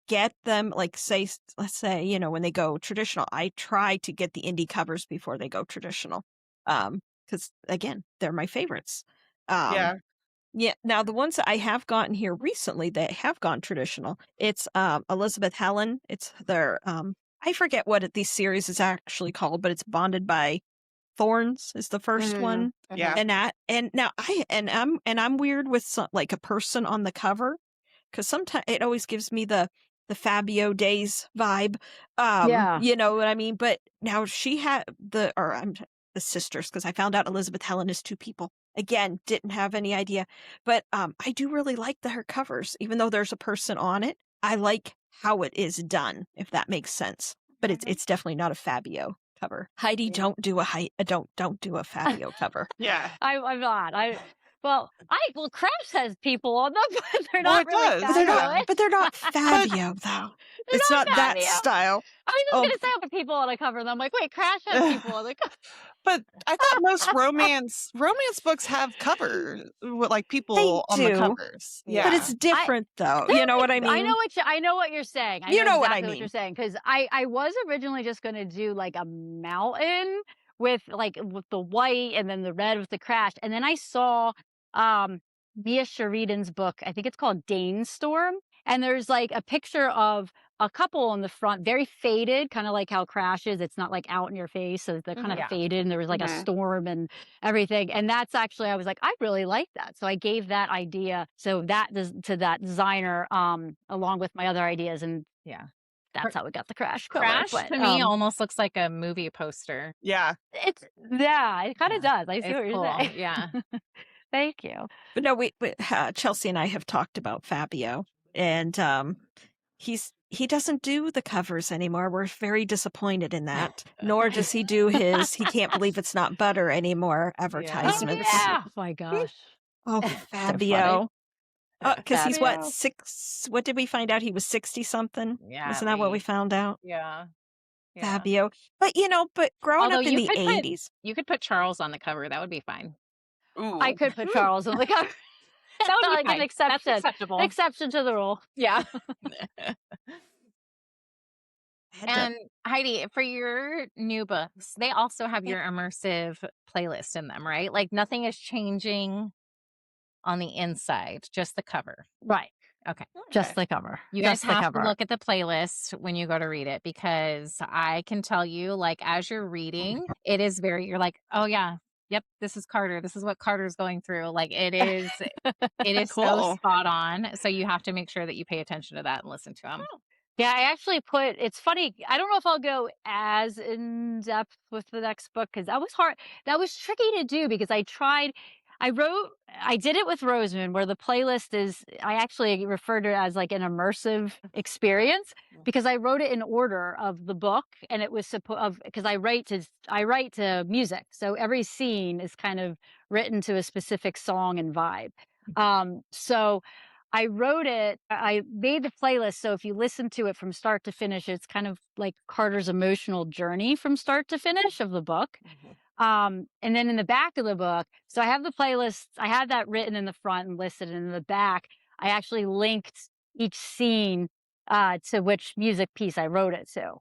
get them, like, say, let's say, you know, when they go traditional, I try to get the indie covers before they go traditional. Because again, they're my favorites. Yeah. Yeah. Now the ones that I have gotten here recently that have gone traditional, it's Elizabeth Helen. It's their I forget what these series is actually called, but it's Bonded by Thorns is the first one. Yeah. And now I'm weird with like a person on the cover, because sometimes it always gives me the Fabio Days vibe. Yeah. You know what I mean? But now she had the sisters, because I found out Elizabeth Helen is two people. Again, didn't have any idea. But I do really like her covers, even though there's a person on it. I like how it is done, if that makes sense. But it's definitely not a Fabio cover. Heidi, don't do a Fabio cover. Yeah. I'm not. Well, Crash has people on them, but they're Well, not it really does, Fabio. But they're not Fabio though. They're It's not that Fabio. style. I was just Oh, gonna say I put people on a cover, and I'm like, wait, Crash has people on the cover. But I thought most romance books have covers with like people on the do. covers. Yeah. but it's different though. You know what I mean? I know what you're saying. I You know what I exactly what mean. you're saying, because I was originally just gonna do like a mountain with the white and then the red with the Crash, and then I saw Mia Sheridan's book. I think it's called Dane Storm, and there's like a picture of a couple on the front, very faded, kind of like how Crash is. It's not like out in your face, so they're kind of Yeah. faded, and there was like a storm and everything. And that's actually, I was like, I really like that. So I gave that idea to that designer, along with my other ideas, and Yeah. that's how we got the Crash cover. Crash But, to me almost looks like a movie poster. Yeah. it kind of does. I see It's what you're cool. saying. Yeah. Thank you. But no, Chelsea and I have talked about Fabio, and he doesn't do the covers anymore. We're very disappointed in that. Nor does he do his "He Can't Believe It's Not Butter" anymore advertisements. Oh my gosh. Oh, So Fabio. Because he's what, Fabio. 6? What did we find out? He was 60 something. Yeah. Isn't that what we found out? Yeah. Fabio. But growing Although up in you the could put- 80s. You could put Charles on the cover. That would be fine. Ooh. I could put Charles on the cover. That would be like fine. an exception. That's acceptable. Exception to the rule. Yeah. I had to- And Heidi, for your new books, they also have your immersive playlist in them, right? Like nothing is changing on the inside, just the cover. Right. Okay. Just the cover. You Just guys the have cover. to look at the playlist when you go to read it, because I can tell you, like, as you're reading, it is you're like, oh yeah, yep, this is Carter. This is what Carter's going through. Like it is so Cool. spot on. So you have to make sure that you pay attention to that and listen to them. Yeah, I actually it's funny. I don't know if I'll go as in depth with the next book, because that was hard. That was tricky to do, because I did it with Roseman, where the playlist is, I actually referred to it as like an immersive experience, because I wrote it in order of the book, and it was because I write to music. So every scene is kind of written to a specific song and vibe. So I wrote it, I made the playlist, so if you listen to it from start to finish, it's kind of like Carter's emotional journey from start to finish of the book. And then in the back of the book, so I have the playlist, I have that written in the front and listed, and in the back, I actually linked each scene to which music piece I wrote it to.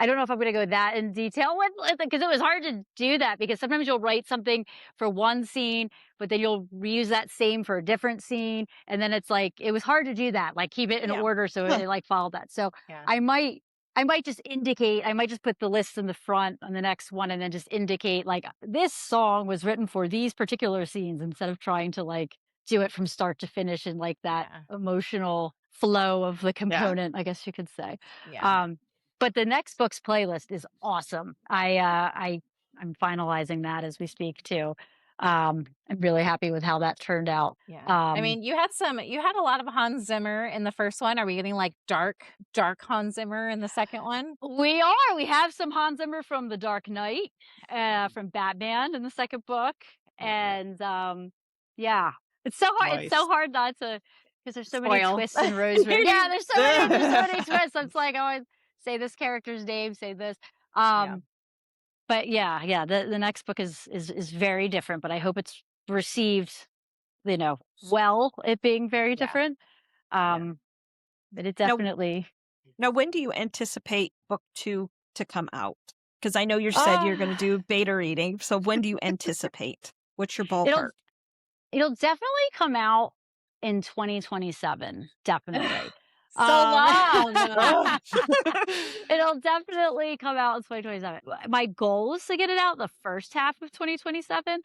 I don't know if I'm going to go that in detail with, because it was hard to do that, because sometimes you'll write something for one scene, but then you'll reuse that same for a different scene. And then it's like, it was hard to do that, like keep it in order. So it like followed that. So I might just indicate, I might just put the list in the front on the next one, and then just indicate like this song was written for these particular scenes, instead of trying to like do it from start to finish in like that emotional flow of the component, I guess you could say. Yeah. But the next book's playlist is awesome. I'm finalizing that as we speak too. I'm really happy with how that turned out. Yeah. I mean, you had a lot of Hans Zimmer in the first one. Are we getting like dark Hans Zimmer in the second one? We are. We have some Hans Zimmer from The Dark Knight, from Batman in the second book. And yeah, it's so hard. Nice. It's so hard not to because there's so many Spoil. twists in Rosemary. Yeah, there's so many twists. It's like, oh, I say this character's name, say this. But yeah, the next book is very different, but I hope it's received, well, it being very different. But it definitely. Now, when do you anticipate book 2 to come out? Because I know you said you're going to do beta reading. So when do you anticipate? What's your ballpark? It'll definitely come out in 2027. Definitely. So long. It'll definitely come out in 2027. My goal is to get it out the first half of 2027.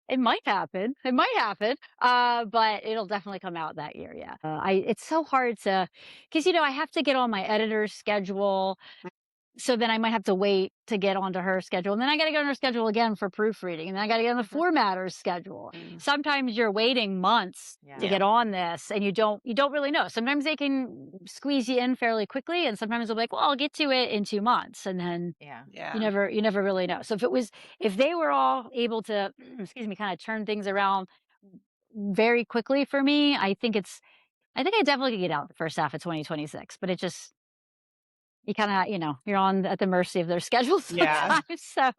It might happen. But it'll definitely come out that year. Yeah. It's so hard because I have to get on my editor's schedule. So then I might have to wait to get onto her schedule. And then I got to get on her schedule again for proofreading. And then I got to get on the formatter's schedule. Sometimes you're waiting months to get on this and you don't really know. Sometimes they can squeeze you in fairly quickly. And sometimes they'll be like, well, I'll get to it in 2 months. And then you never really know. So if they were all able to, kind of turn things around very quickly for me, I think I definitely could get out the first half of 2026, but it just, you kind of, you're at the mercy of their schedules sometimes. So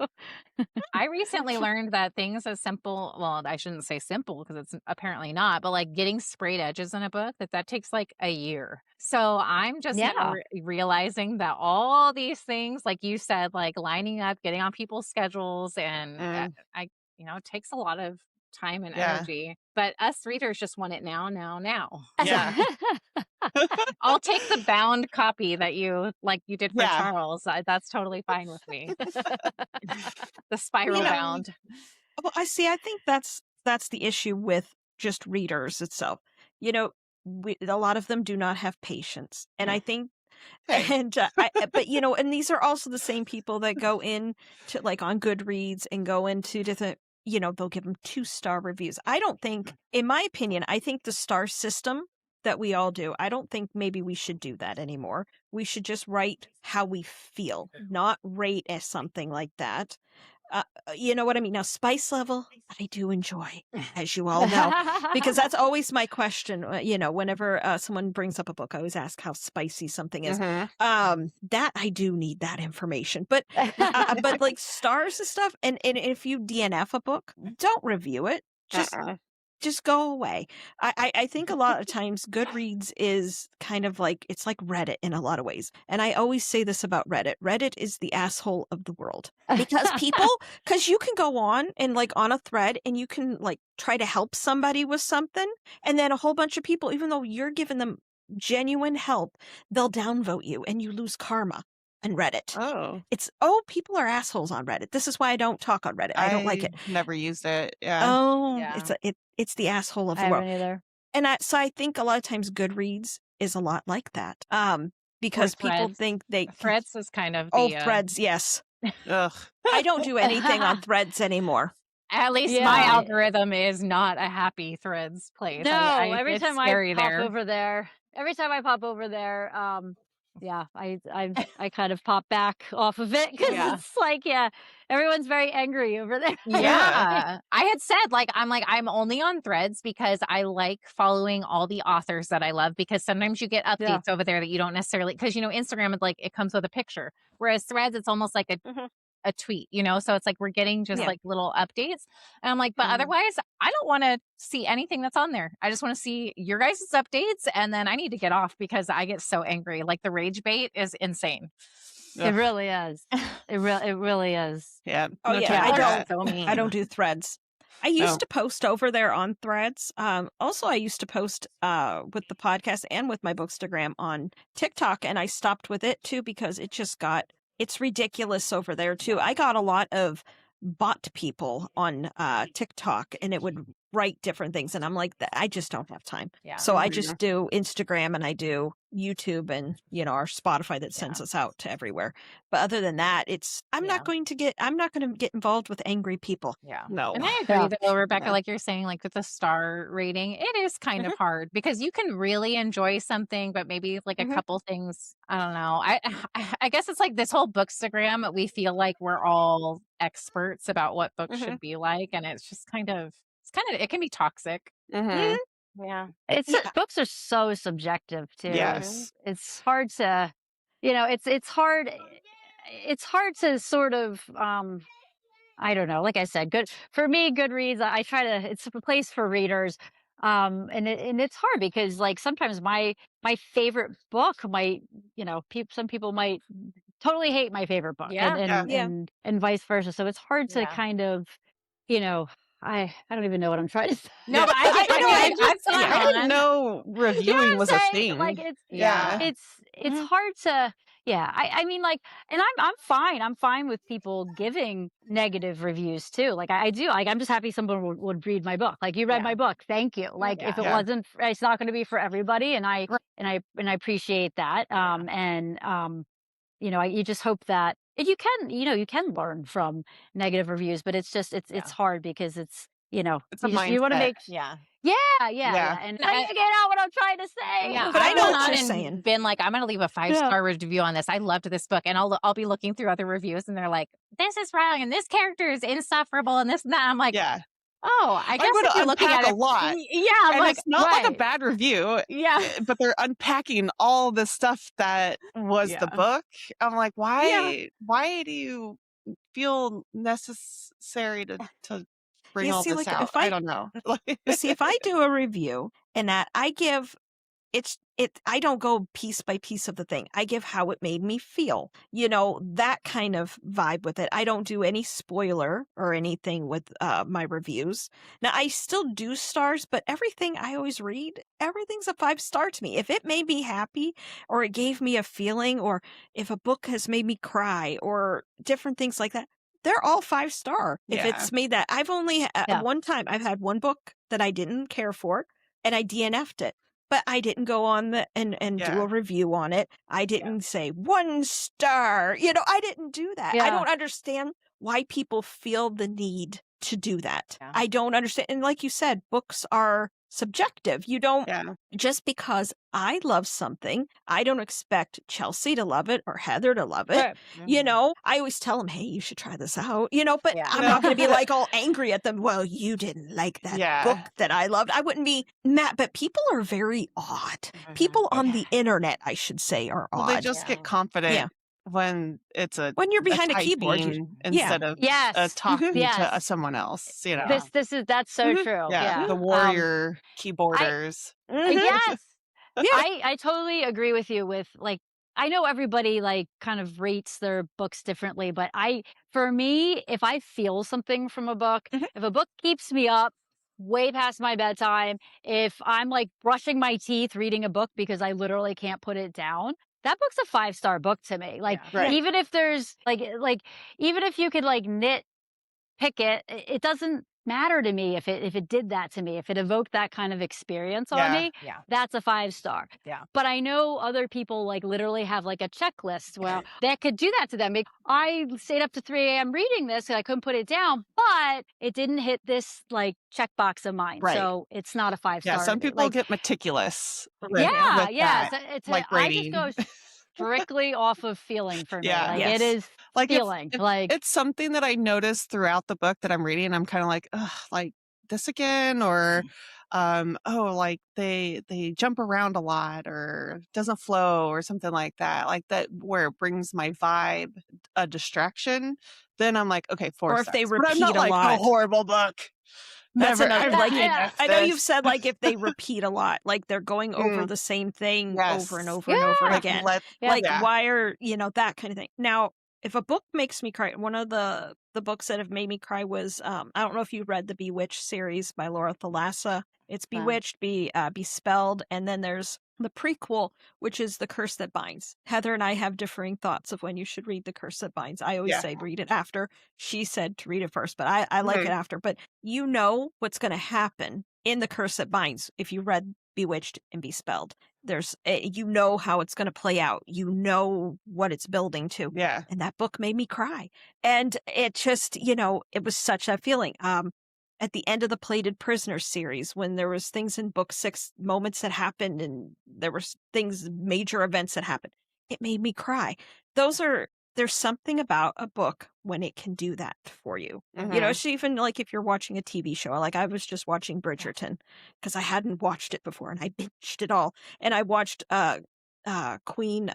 I recently learned that things as simple, well, I shouldn't say simple because it's apparently not, but like getting sprayed edges in a book, that takes like a year. So I'm just now realizing that all these things, like you said, like lining up, getting on people's schedules, and it takes a lot of time and energy. But us readers just want it now. Yeah. I'll take the bound copy that you did for Charles. That's totally fine with me. The spiral bound. Well, I think that's the issue with just readers itself. A lot of them do not have patience, and I think. And and these are also the same people that go in to like on Goodreads and go into different. They'll give them 2-star reviews. I don't think, in my opinion, I think the star system that we all do, I don't think maybe we should do that anymore. We should just write how we feel, not rate as something like that. You know what I mean? Now, spice level, I do enjoy, as you all know, because that's always my question. Whenever someone brings up a book, I always ask how spicy something is. That I do need that information, but like stars and stuff. And if you DNF a book, don't review it. Just go away. I think a lot of times Goodreads is kind of like, it's like Reddit in a lot of ways. And I always say this about Reddit. Reddit is the asshole of the world because you can go on and like on a thread and you can like try to help somebody with something. And then a whole bunch of people, even though you're giving them genuine help, they'll downvote you and you lose karma. And Reddit. People are assholes on Reddit. This is why I don't talk on Reddit. I don't like it. Never used it. Yeah. It's the asshole of the world. Either. And so I think a lot of times Goodreads is a lot like that. Because people think Threads is kind of the Threads, yes. Ugh. I don't do anything on Threads anymore. At least my algorithm is not a happy Threads place. No, every time I pop over there, I kind of pop back off of it because it's like, everyone's very angry over there. Yeah. I had said I'm only on Threads because I like following all the authors that I love, because sometimes you get updates over there that you don't necessarily, because Instagram is like, it comes with a picture, whereas Threads, it's almost like a tweet, so it's like we're getting just like little updates, and I'm like, but otherwise I don't want to see anything that's on there. I just want to see your guys' updates, and then I need to get off because I get so angry. Like the rage bait is insane. It really is. It really is. Yeah. I don't do Threads. I used to post over there on Threads. Also, I used to post with the podcast and with my Bookstagram on TikTok, and I stopped with it too because it's ridiculous over there too. I got a lot of bot people on TikTok, and it would write different things, and I'm like, I just don't have time. So I just do Instagram, and I do YouTube, and our Spotify that sends us out to everywhere. But other than that, I'm not going to get involved with angry people. No. And I agree though, Rebecca, like you're saying, like with the star rating, it is kind of hard because you can really enjoy something, but maybe like a couple things, I don't know. I guess it's like this whole Bookstagram, we feel like we're all experts about what books should be like, and it's just it can be toxic. Yeah. It's Yeah. books are so subjective too. Yes. It's hard to, it's hard. It's hard to sort of, I don't know. Like I said, good for me. Goodreads. I try to. It's a place for readers, and it's hard because like sometimes my favorite book might, some people might totally hate my favorite book, and Yeah. and Yeah. and and vice versa. So it's hard to Yeah. kind of, you know, I don't even know what I'm trying to say. No, but I I know, mean, I I've just- gone I didn't on. know You know what reviewing I'm was a saying? Like thing. it's Yeah. it's hard to, yeah. I mean, like, and I'm fine. I'm fine with people giving negative reviews too. Like I do. Like I'm just happy someone would read my book. Like you read Yeah. my book, thank you. Like if it Yeah. wasn't, it's not going to be for everybody, and I Right. and I appreciate that. You just hope that if you can, you can learn from negative reviews, but it's just it's hard because it's It's a you want to mindset. make Yeah. Yeah. and now you get out what I'm trying to say. Yeah, But I I've know gone what on you're and saying. been like, I'm gonna leave a 5-star review on this. I loved this book, and I'll be looking through other reviews, and they're like, this is wrong, and this character is insufferable, and this and that. I'm like, Yeah. oh, I guess would if you're looking unpack at a it, lot. yeah, I'm And like, it's not like a right. bad review, yeah, but they're unpacking all the stuff that was the Yeah. book. I'm like, Yeah. why do you feel necessary to bring You all see, this like, out? if I I don't know. see if I do a review and that I give I don't go piece by piece of the thing. I give how it made me feel. That kind of vibe with it. I don't do any spoiler or anything with my reviews. Now I still do stars, but everything I always read, everything's a 5-star to me. If it made me happy or it gave me a feeling or if a book has made me cry or different things like that, they're all 5-star. If Yeah. it's made that, I've only one time I've had one book that I didn't care for and I DNF'd it. But I didn't go on and do Yeah. a review on it. I didn't say 1 star. I didn't do that. I Yeah. don't understand why people feel the need to do that. Yeah. I don't understand. And like you said, books are subjective. You don't Yeah. just because I love something, I don't expect Chelsea to love it or Heather to love it. Right. I always tell them, hey, you should try this out, but Yeah. I'm not going to be like all angry at them. Well, you didn't like that Yeah. book that I loved. I wouldn't be mad, but people are very odd. People on the internet, I should say, are Well, odd. they just get confident Yeah. when it's When you're behind a keyboard, typing instead of Yes. talking to Yes. someone else. That's so Mhm. true. Yeah, the warrior keyboarders. Mhm. Yes. Yeah. I totally agree with you with like I know everybody like kind of rates their books differently, but for me, if I feel something from a book, Mhm. if a book keeps me up way past my bedtime, if I'm like brushing my teeth reading a book because I literally can't put it down, that book's a 5-star book to me. Like Right. even if there's like even if you could like pick it doesn't matter to me if it did that to me, if it evoked that kind of experience on Yeah. me, Yeah. that's a 5-star. Yeah. But I know other people like literally have like a checklist. Well, that could do that to them. I stayed up to 3 a.m. reading this and I couldn't put it down, but it didn't hit this like checkbox of mine. Right. So it's not a 5-star. Yeah, some people like, get meticulous. With yeah. that, It's like I just rating. go strictly off of feeling for me. Yeah. Like Yes. it is Like if- feeling. if like it's something that I notice throughout the book that I'm reading. I'm kind of like, ugh, like this again, or like they jump around a lot, or doesn't flow, or something like that. Like that, where it brings my vibe a distraction. Then I'm like, okay, 4 Or stars. if they But I'm not repeat a like lot. a horrible book. That's Never. another, I like, Yeah. I know you've said like if they repeat a lot, like they're going over Mm. the same thing Yes. over and over and over Yeah. again. Yeah. Like yeah. why are that kind of thing. Now, if a book makes me cry, one of the books that have made me cry was I don't know if you read the Bewitched series by Laura Thalassa. It's Bewitched, Bespelled, and then there's the prequel, which is The Curse That Binds. Heather and I have differing thoughts of when you should read The Curse That Binds. I always Yeah. say read it after. She said to read it first, but I like Mhm. it after. But you know what's going to happen in The Curse That Binds if you read Bewitched and Bespelled. There's you know how it's going to play out. You know what it's building to. Yeah. And that book made me cry. And it just, it was such a feeling. At the end of the Plated Prisoners series, when there was things in book 6, moments that happened, and there were things, major events that happened, it made me cry. Those are there's something about a book when it can do that for you. Mm-hmm. You know, it's even like if you're watching a TV show, like I was just watching Bridgerton because I hadn't watched it before and I binged it all. And I watched Queen,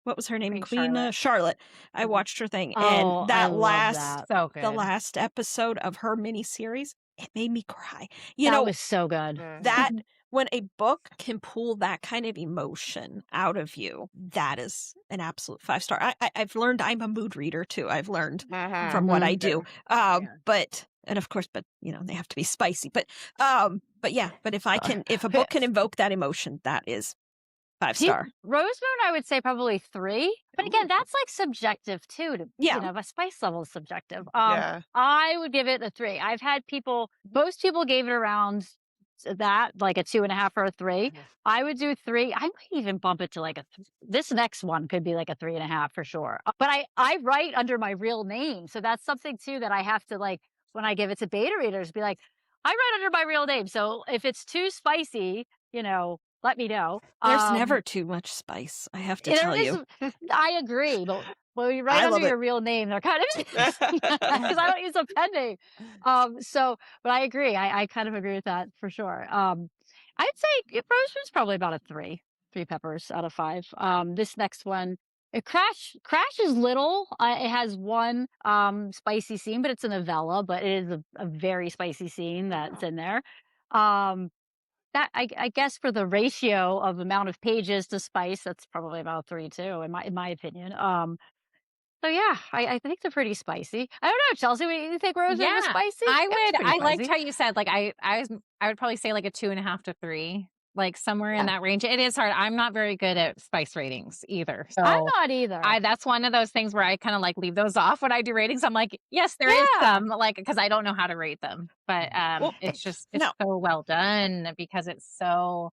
what was her name? Queen Charlotte. Charlotte. I watched her thing. Oh, And I that love that. So good. the last episode of her miniseries, it made me cry. That was so good. That when a book can pull that kind of emotion out of you, that is an absolute 5-star. I've learned I'm a mood reader too. I've learned from what I do. But of course, you know, they have to be spicy. But yeah, but if a book can invoke that emotion, that is 5-star. Rosemoon, I would say probably 3. But again, that's like subjective too. You know, a spice level is subjective. I would give it a 3. I've had most people gave it around that, like a 2.5 or a 3. I would do 3. I might even bump it to like this next one could be like a 3.5 for sure. But I write under my real name. So that's something too that I have to, like, when I give it to beta readers, be like, I write under my real name. So if it's too spicy, you know, let me know. There's never too much spice, I have to tell you. I agree, but when you write under your real name, they're kind of because I don't use a pen name. But I agree. I kind of agree with that for sure. I'd say Rosewood's probably about a 3 peppers out of 5. This next one, Crash is little. It has one spicy scene, but it's a novella, but it is a very spicy scene that's in there. That I guess for the ratio of amount of pages to spice, that's probably about 3 too, in my opinion. So yeah, I think they're pretty spicy. I don't know, Chelsea, what do you think? Rosewood was spicy? I liked how you said, like, I would probably say like a 2.5 to 3, like somewhere in that range. It is hard. I'm not very good at spice ratings either. So I'm not either. That's one of those things where I kind of like leave those off when I do ratings. I'm like, yes, there is some, like, because I don't know how to rate them, but it's so well done because it's so.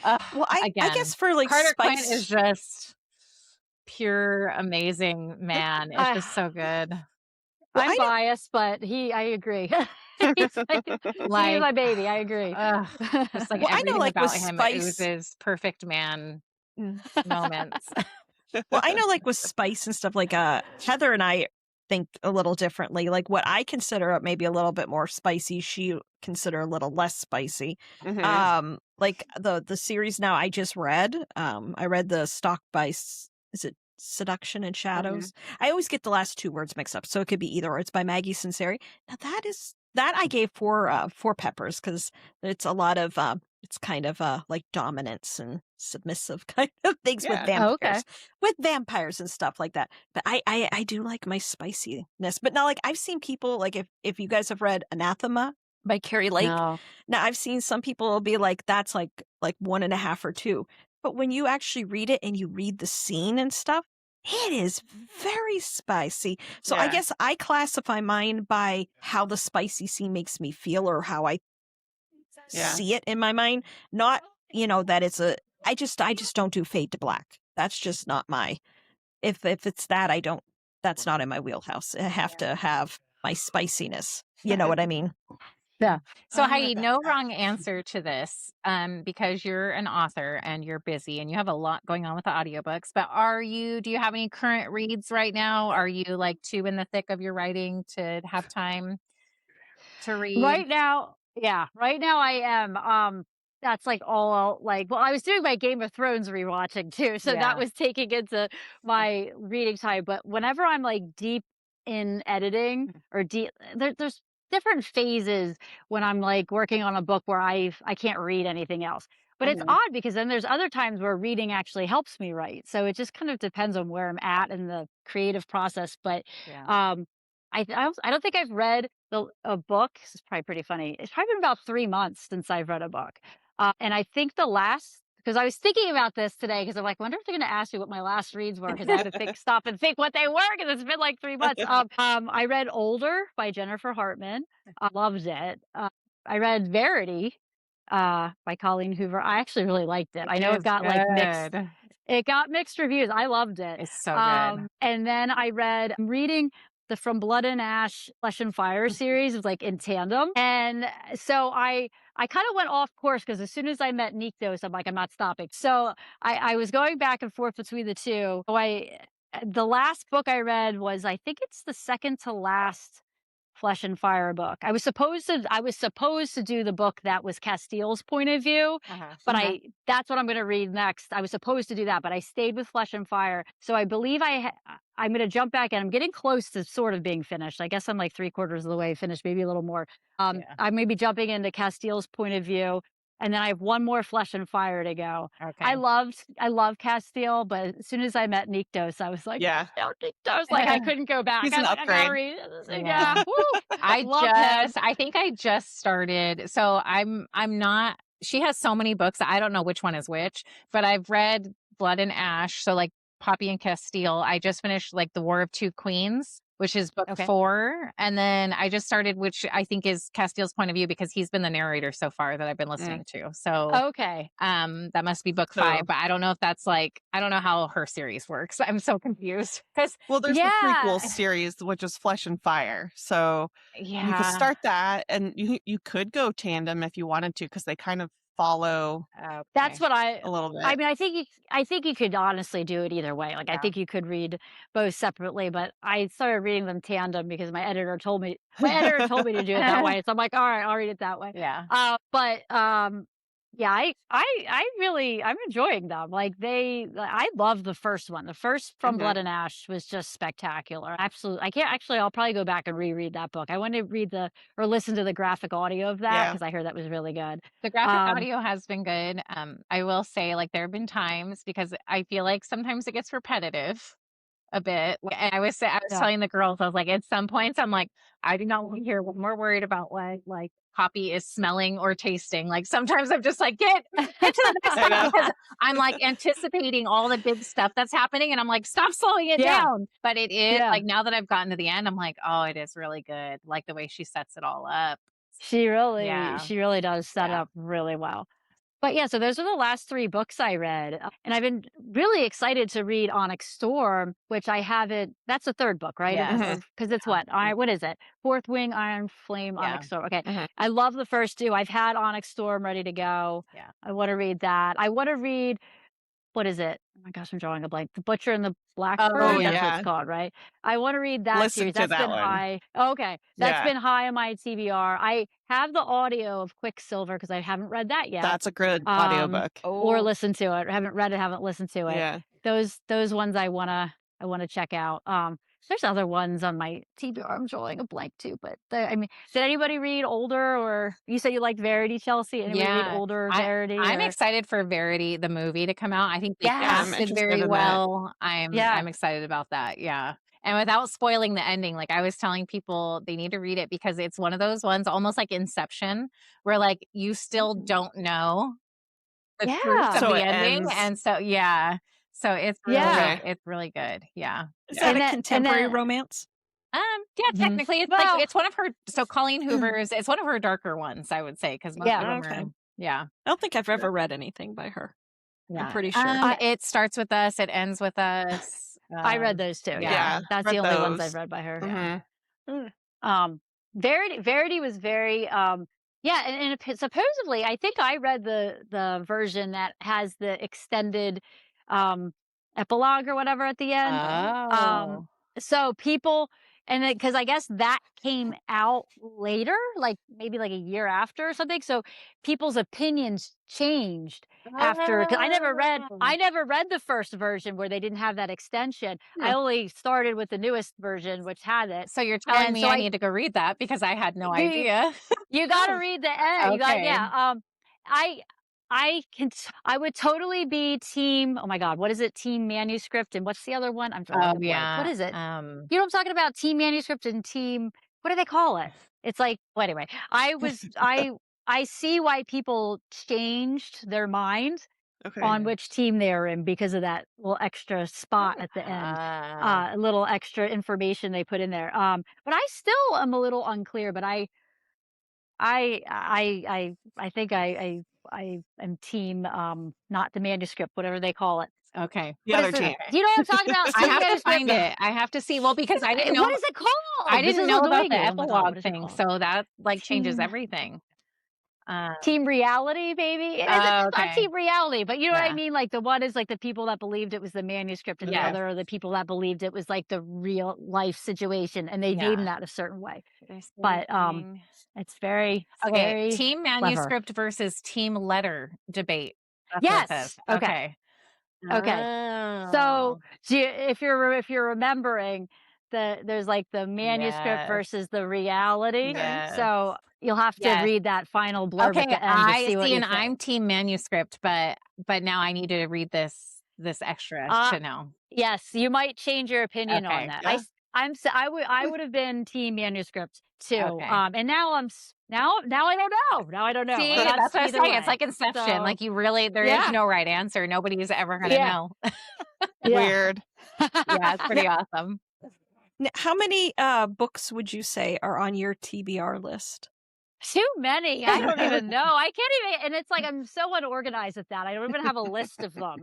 I guess for like Carter spice Quint is just pure amazing man. It's just so good. I'm biased, but I agree. He's my baby. I agree. Just like everything about him oozes perfect man moments. Well, I know, like with spice and stuff, like Heather and I think a little differently. Like what I consider maybe a little bit more spicy, she consider a little less spicy. Like the series now I just read. I read the Stalk by is it Seduction and Shadows? I always get the last 2 words mixed up, so it could be either or. It's by Maggie Sinceri. Now that I gave 4 peppers because it's a lot of it's kind of like dominance and submissive kind of things with vampires, with vampires and stuff like that. But I do like my spiciness. But now, like, I've seen people, like, if you guys have read Anathema by Carrie Lake, now I've seen some people will be like, that's like 1.5 or 2. But when you actually read it and you read the scene and stuff, it is very spicy. So I guess I classify mine by how the spicy scene makes me feel or how I see it in my mind. Not, you know, that it's I just don't do fade to black. That's just not my, if it's that, that's not in my wheelhouse. I have to have my spiciness. You know what I mean? Yeah. So Heidi, no wrong answer to this, because you're an author and you're busy and you have a lot going on with the audiobooks, but do you have any current reads right now? Are you like too in the thick of your writing to have time to read? Right now I am. That's like all like, well, I was doing my Game of Thrones rewatching too. So that was taking into my reading time. But whenever I'm like deep in editing or there's different phases when I'm like working on a book where I can't read anything else. But it's odd because then there's other times where reading actually helps me write. So it just kind of depends on where I'm at in the creative process. But I don't think I've read a book. This is probably pretty funny. It's probably been about 3 months since I've read a book. And I think because I was thinking about this today, because I'm like, I wonder if they're going to ask me what my last reads were, because I had to stop and think what they were, because it's been like 3 months. I read Older by Jennifer Hartman. I loved it. I read Verity by Colleen Hoover. I actually really liked it. I know it got mixed reviews. I loved it. It's so good. And then I'm reading the From Blood and Ash, Flesh and Fire series. It was like in tandem. And so I kind of went off course because as soon as I met Nikdos, I'm like, I'm not stopping. So I was going back and forth between the two. So the last book I read was, I think it's the second to last Flesh and Fire book. I was supposed to do the book that was Castile's point of view, but that's what I'm going to read next. I was supposed to do that, but I stayed with Flesh and Fire. So I believe I'm going to jump back, and I'm getting close to sort of being finished. I guess I'm like 3/4 of the way finished, maybe a little more. I may be jumping into Castile's point of view. And then I have one more Flesh and Fire to go. Okay. I love Castile, but as soon as I met Nyktos, I was like, Yeah. no, Nyktos, like I couldn't go back. He's an I gotta upgrade. read it. Yeah. Woo. I think I just started. So I'm not, she has so many books. I don't know which one is which, but I've read Blood and Ash. So like Poppy and Castile. I just finished like The War of Two Queens, which is book 4. And then I just started, which I think is Castile's point of view, because he's been the narrator so far that I've been listening to. So, that must be book 5, but I don't know if that's like, I don't know how her series works. I'm so confused. There's the prequel series, which is Flesh and Fire. So you could start that, and you could go tandem if you wanted to, because they kind of follow. That's what a little bit. I mean, I think you could honestly do it either way. Like I think you could read both separately, but I started reading them tandem because my editor told me to do it that way. So I'm like, all right, I'll read it that way. Yeah. I'm enjoying them. Like I love the first one. The first from Blood and Ash was just spectacular. Absolutely. I'll probably go back and reread that book. I want to listen to the graphic audio of that, because I heard that was really good. The graphic audio has been good. I will say, like, there have been times, because I feel like sometimes it gets repetitive a bit. And I was telling the girls, I was like, at some points, I'm like, I do not want to hear what more worried about like Poppy is smelling or tasting. Like sometimes I'm just like, get to the next one, because I'm like anticipating all the big stuff that's happening, and I'm like, stop slowing it down. But it is like, now that I've gotten to the end, I'm like, oh, it is really good. Like the way she sets it all up. She really does set up really well. But yeah, so those are the last 3 books I read. And I've been really excited to read Onyx Storm, which I haven't. That's the 3rd book, right? Yes. Because it's what is it? Fourth Wing, Iron Flame, Onyx Storm. Okay. I love the first 2. I've had Onyx Storm ready to go. Yeah. I want to read that. I want to read, what is it? Oh my gosh, I'm drawing a blank. The Butcher and the Blackbird. Oh, That's what it's called, right? I want to read that Listen series. to That's that been one. high. Okay. That's been high on my TBR. I have the audio of Quicksilver because I haven't read that yet. That's a good audiobook. Or listened to it. I haven't read it, haven't listened to it. Yeah. Those ones I wanna check out. There's other ones on my TBR. I'm drawing a blank too, but did anybody read older, or you said you liked Verity, Chelsea? Anybody read older Verity? I'm excited for Verity, the movie, to come out. I think they casted I'm very interested in well. I'm excited about that. Yeah. And without spoiling the ending, like I was telling people, they need to read it, because it's one of those ones, almost like Inception, where like you still don't know the truth of the ending. And so, so it's really, it's really good. Yeah. Is that a contemporary romance? Technically, it's like, it's one of her. So Colleen Hoover's, it's one of her darker ones, I would say, because most of them are, I don't think I've ever read anything by her. I'm pretty sure. It starts with us. It ends with us. I read those too. Yeah, that's the only ones I've read by her. Verity was very and supposedly, I think I read the version that has the extended epilogue or whatever at the end. So people, and because I guess that came out later, like maybe like a year after or something. So people's opinions changed after. Because I never read the first version where they didn't have that extension. I only started with the newest version, which had it. So you're telling me I need to go read that, because I had no idea. You got to read the end. Okay. I would totally be team. Oh my God, what is it? Team manuscript, and what's the other one? I'm drawing a blank. What is it? You know what I'm talking about? Team manuscript and team. What do they call it? It's like, well, anyway. I see why people changed their mind on which team they were in because of that little extra spot at the end, a little extra information they put in there. But I still am a little unclear. But I think I am team, not the manuscript, whatever they call it. Okay. The other team. Do you know what I'm talking about? I have to find it. I have to see. Well, because I didn't know. What is it called? I didn't know about the epilogue thing. So that like changes everything. Team reality, baby. It's not okay. team reality, but you know what I Yeah. mean? Like the one is like the people that believed it was the manuscript and the Yes. other are the people that believed it was like the real life situation and they Yeah. named that a certain way. There's But something- it's very Okay, very team clever. manuscript versus team letter debate. That's what it says. Yes. Okay. So Oh. if you're remembering there's like the manuscript Yes. versus the reality. Yes. So you'll have to Yes. read that final blurb at Okay, the end to I see what see, you and think. I'm team manuscript, but now I need to read this extra to know. Yes, you might change your opinion on Okay. that. Yeah. I would have been team manuscript too. Okay. And now now I don't know. Now I don't know. See, I'm not that's what I was either saying. way. It's like Inception. So, Like you really, there is yeah. no right answer. Nobody's ever gonna Yeah. know. Yeah. Weird. Yeah, it's pretty awesome. How many books would you say are on your TBR list? Too many. I don't even know. I can't even. And it's like I'm so unorganized with that. I don't even have a list of them.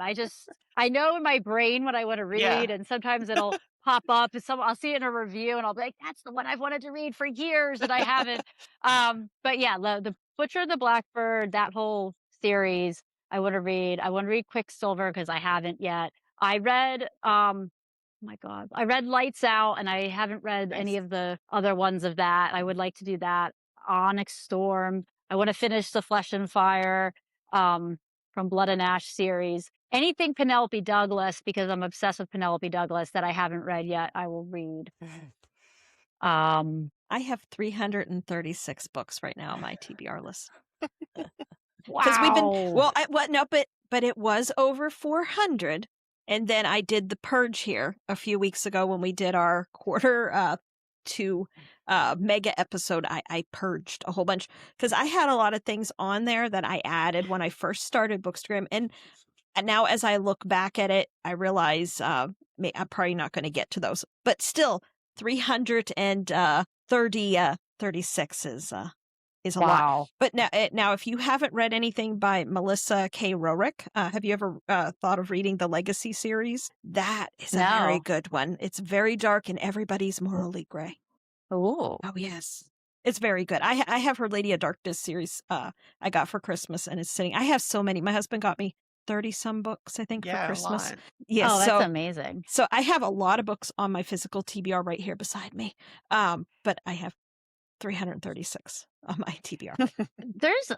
I know in my brain what I want to read, Yeah. and sometimes it'll pop up. And I'll see it in a review, and I'll be like, "That's the one I've wanted to read for years, and I haven't." But yeah, the Butcher and the Blackbird, that whole series, I want to read. I want to read Quicksilver because I haven't yet. I read. Oh my God, I read Lights Out, and I haven't read any of the other ones of that. I would like to do that. Onyx Storm. I want to finish the Flesh and Fire from Blood and Ash series. Anything Penelope Douglas, because I'm obsessed with Penelope Douglas that I haven't read yet, I will read. I have 336 books right now on my TBR list. Because we've been but it was over 400. And then I did the purge here a few weeks ago when we did our quarter two mega episode. I purged a whole bunch because I had a lot of things on there that I added when I first started Bookstagram, and now as I look back at it, I realize I'm probably not going to get to those, but still 336 is a lot. But now if you haven't read anything by Melissa K. Rorick, have you ever thought of reading the Legacy series? That is a very good one. It's very dark and everybody's morally gray. Oh yes, it's very good. I have her Lady of Darkness series I got for Christmas, and it's sitting. I have so many. My husband got me 30 some books, I think, for Christmas. A lot. Yes, oh, that's amazing. So I have a lot of books on my physical TBR right here beside me. But I have 336 on my TBR. There's a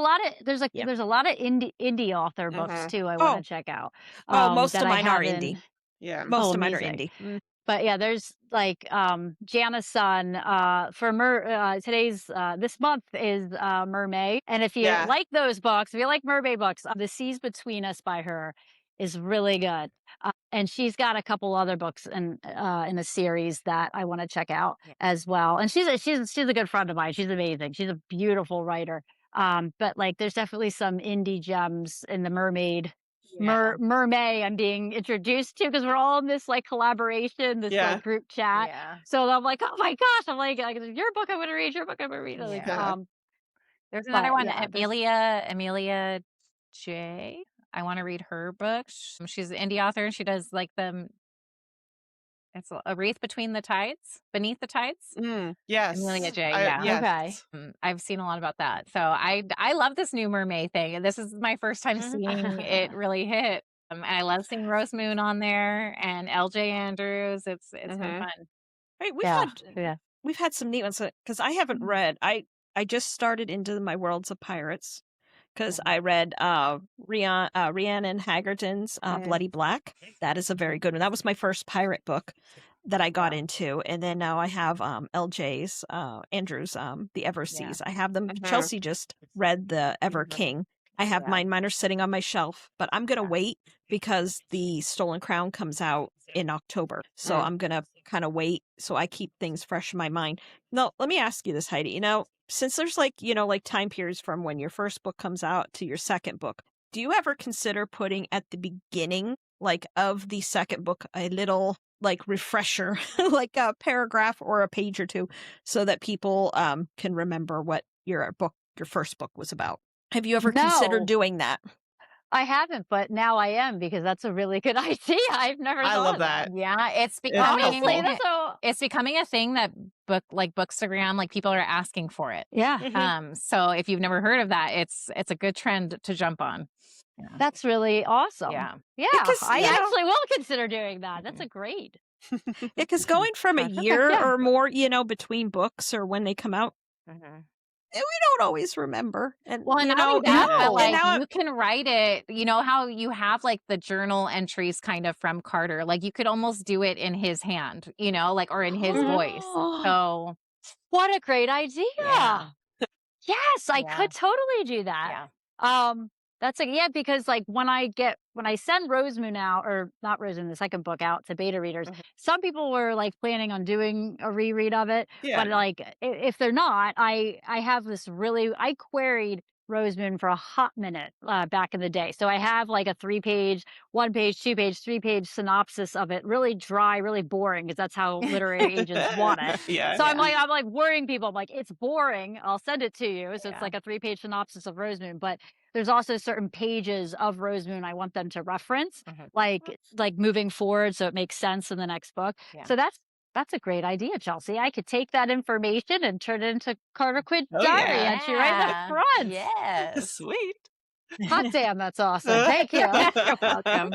lot of there's a lot of indie author books too I want to check out. Most of mine are indie. Yeah. Most of mine are indie. But yeah, there's like Jana's son for today's this month is Mermaid. And if you like those books, if you like mermaid books, The Seas Between Us by her is really good. And she's got a couple other books in the series that I want to check out as well. And she's a good friend of mine. She's amazing. She's a beautiful writer. But like there's definitely some indie gems in the mermaid Mermaid I'm being introduced to because we're all in this like collaboration, this like group chat. Yeah. So I'm like, oh my gosh, I'm like your book I'm gonna read, your book I'm gonna read. Like, there's another one, Amelia J. I want to read her book. She's an indie author and she does like it's A Wreath Beneath the Tides. Yes. Amelia J. Yes. Okay. I've seen a lot about that. So I love this new mermaid thing. And this is my first time seeing it really hit. And I love seeing Rose Moon on there and LJ Andrews. It's been fun. Right, we've had some neat ones because I haven't read. I just started into my Worlds of Pirates because I read Rhiannon Haggerton's Bloody Black. That is a very good one. That was my first pirate book that I got into. And then now I have LJ's, Andrew's, The Everseas. I have them. Chelsea just read The Ever King. I have mine. Mine are sitting on my shelf, but I'm going to wait because the Stolen Crown comes out in October. So I'm going to kind of wait so I keep things fresh in my mind. Now, let me ask you this, Heidi. Since there's like time periods from when your first book comes out to your second book, do you ever consider putting at the beginning, like of the second book, a little like refresher, like a paragraph or a page or two so that people can remember what your first book was about? Have you ever considered doing that? I haven't, but now I am because that's a really good idea. I've never I thought love of that. that. Yeah, it's It's Honestly, becoming helpful. that's a it's becoming a thing that Bookstagram, like people are asking for it. yeah. Mhm. So if you've never heard of that, it's a good trend to jump on. Yeah. That's really awesome. Yeah. Yeah, Because, I you know, actually will consider doing that. That's Mhm. a great. because going from a Okay, year yeah. or more, between books or when they come out, Mhm. we don't always remember. And, Well, and not only that, but No. and like now, you can write it, you know how you have like the journal entries kind of from Carter, like you could almost do it in his hand, like or in his Mhm. voice. So What a great idea. yeah, Yes, I yeah, could totally do that. yeah. Um, that's like, yeah, because like when I send Rosemoon out, or not Rosemoon, the second book out to beta readers, Mhm. some people were like planning on doing a reread of it, Yeah. but like if they're not, I have this I queried Rosemoon for a hot minute back in the day. So I have like a 3-page, 1-page, 2-page, 3-page synopsis of it, really dry, really boring, because that's how literary agents want it. Yeah. So Yeah, I'm like worrying people. I'm like, it's boring. I'll send it to you. So it's yeah, like a 3-page synopsis of Rosemoon, but there's also certain pages of Rosemoon I want them to reference, mhm, like moving forward, so it makes sense in the next book. yeah. So that's a great idea, Chelsea. I could take that information and turn it into Carter Quid's Oh, diary yeah. entry right in the Yeah. front. Yes. Sweet. Hot damn, that's awesome. Thank you. You're welcome.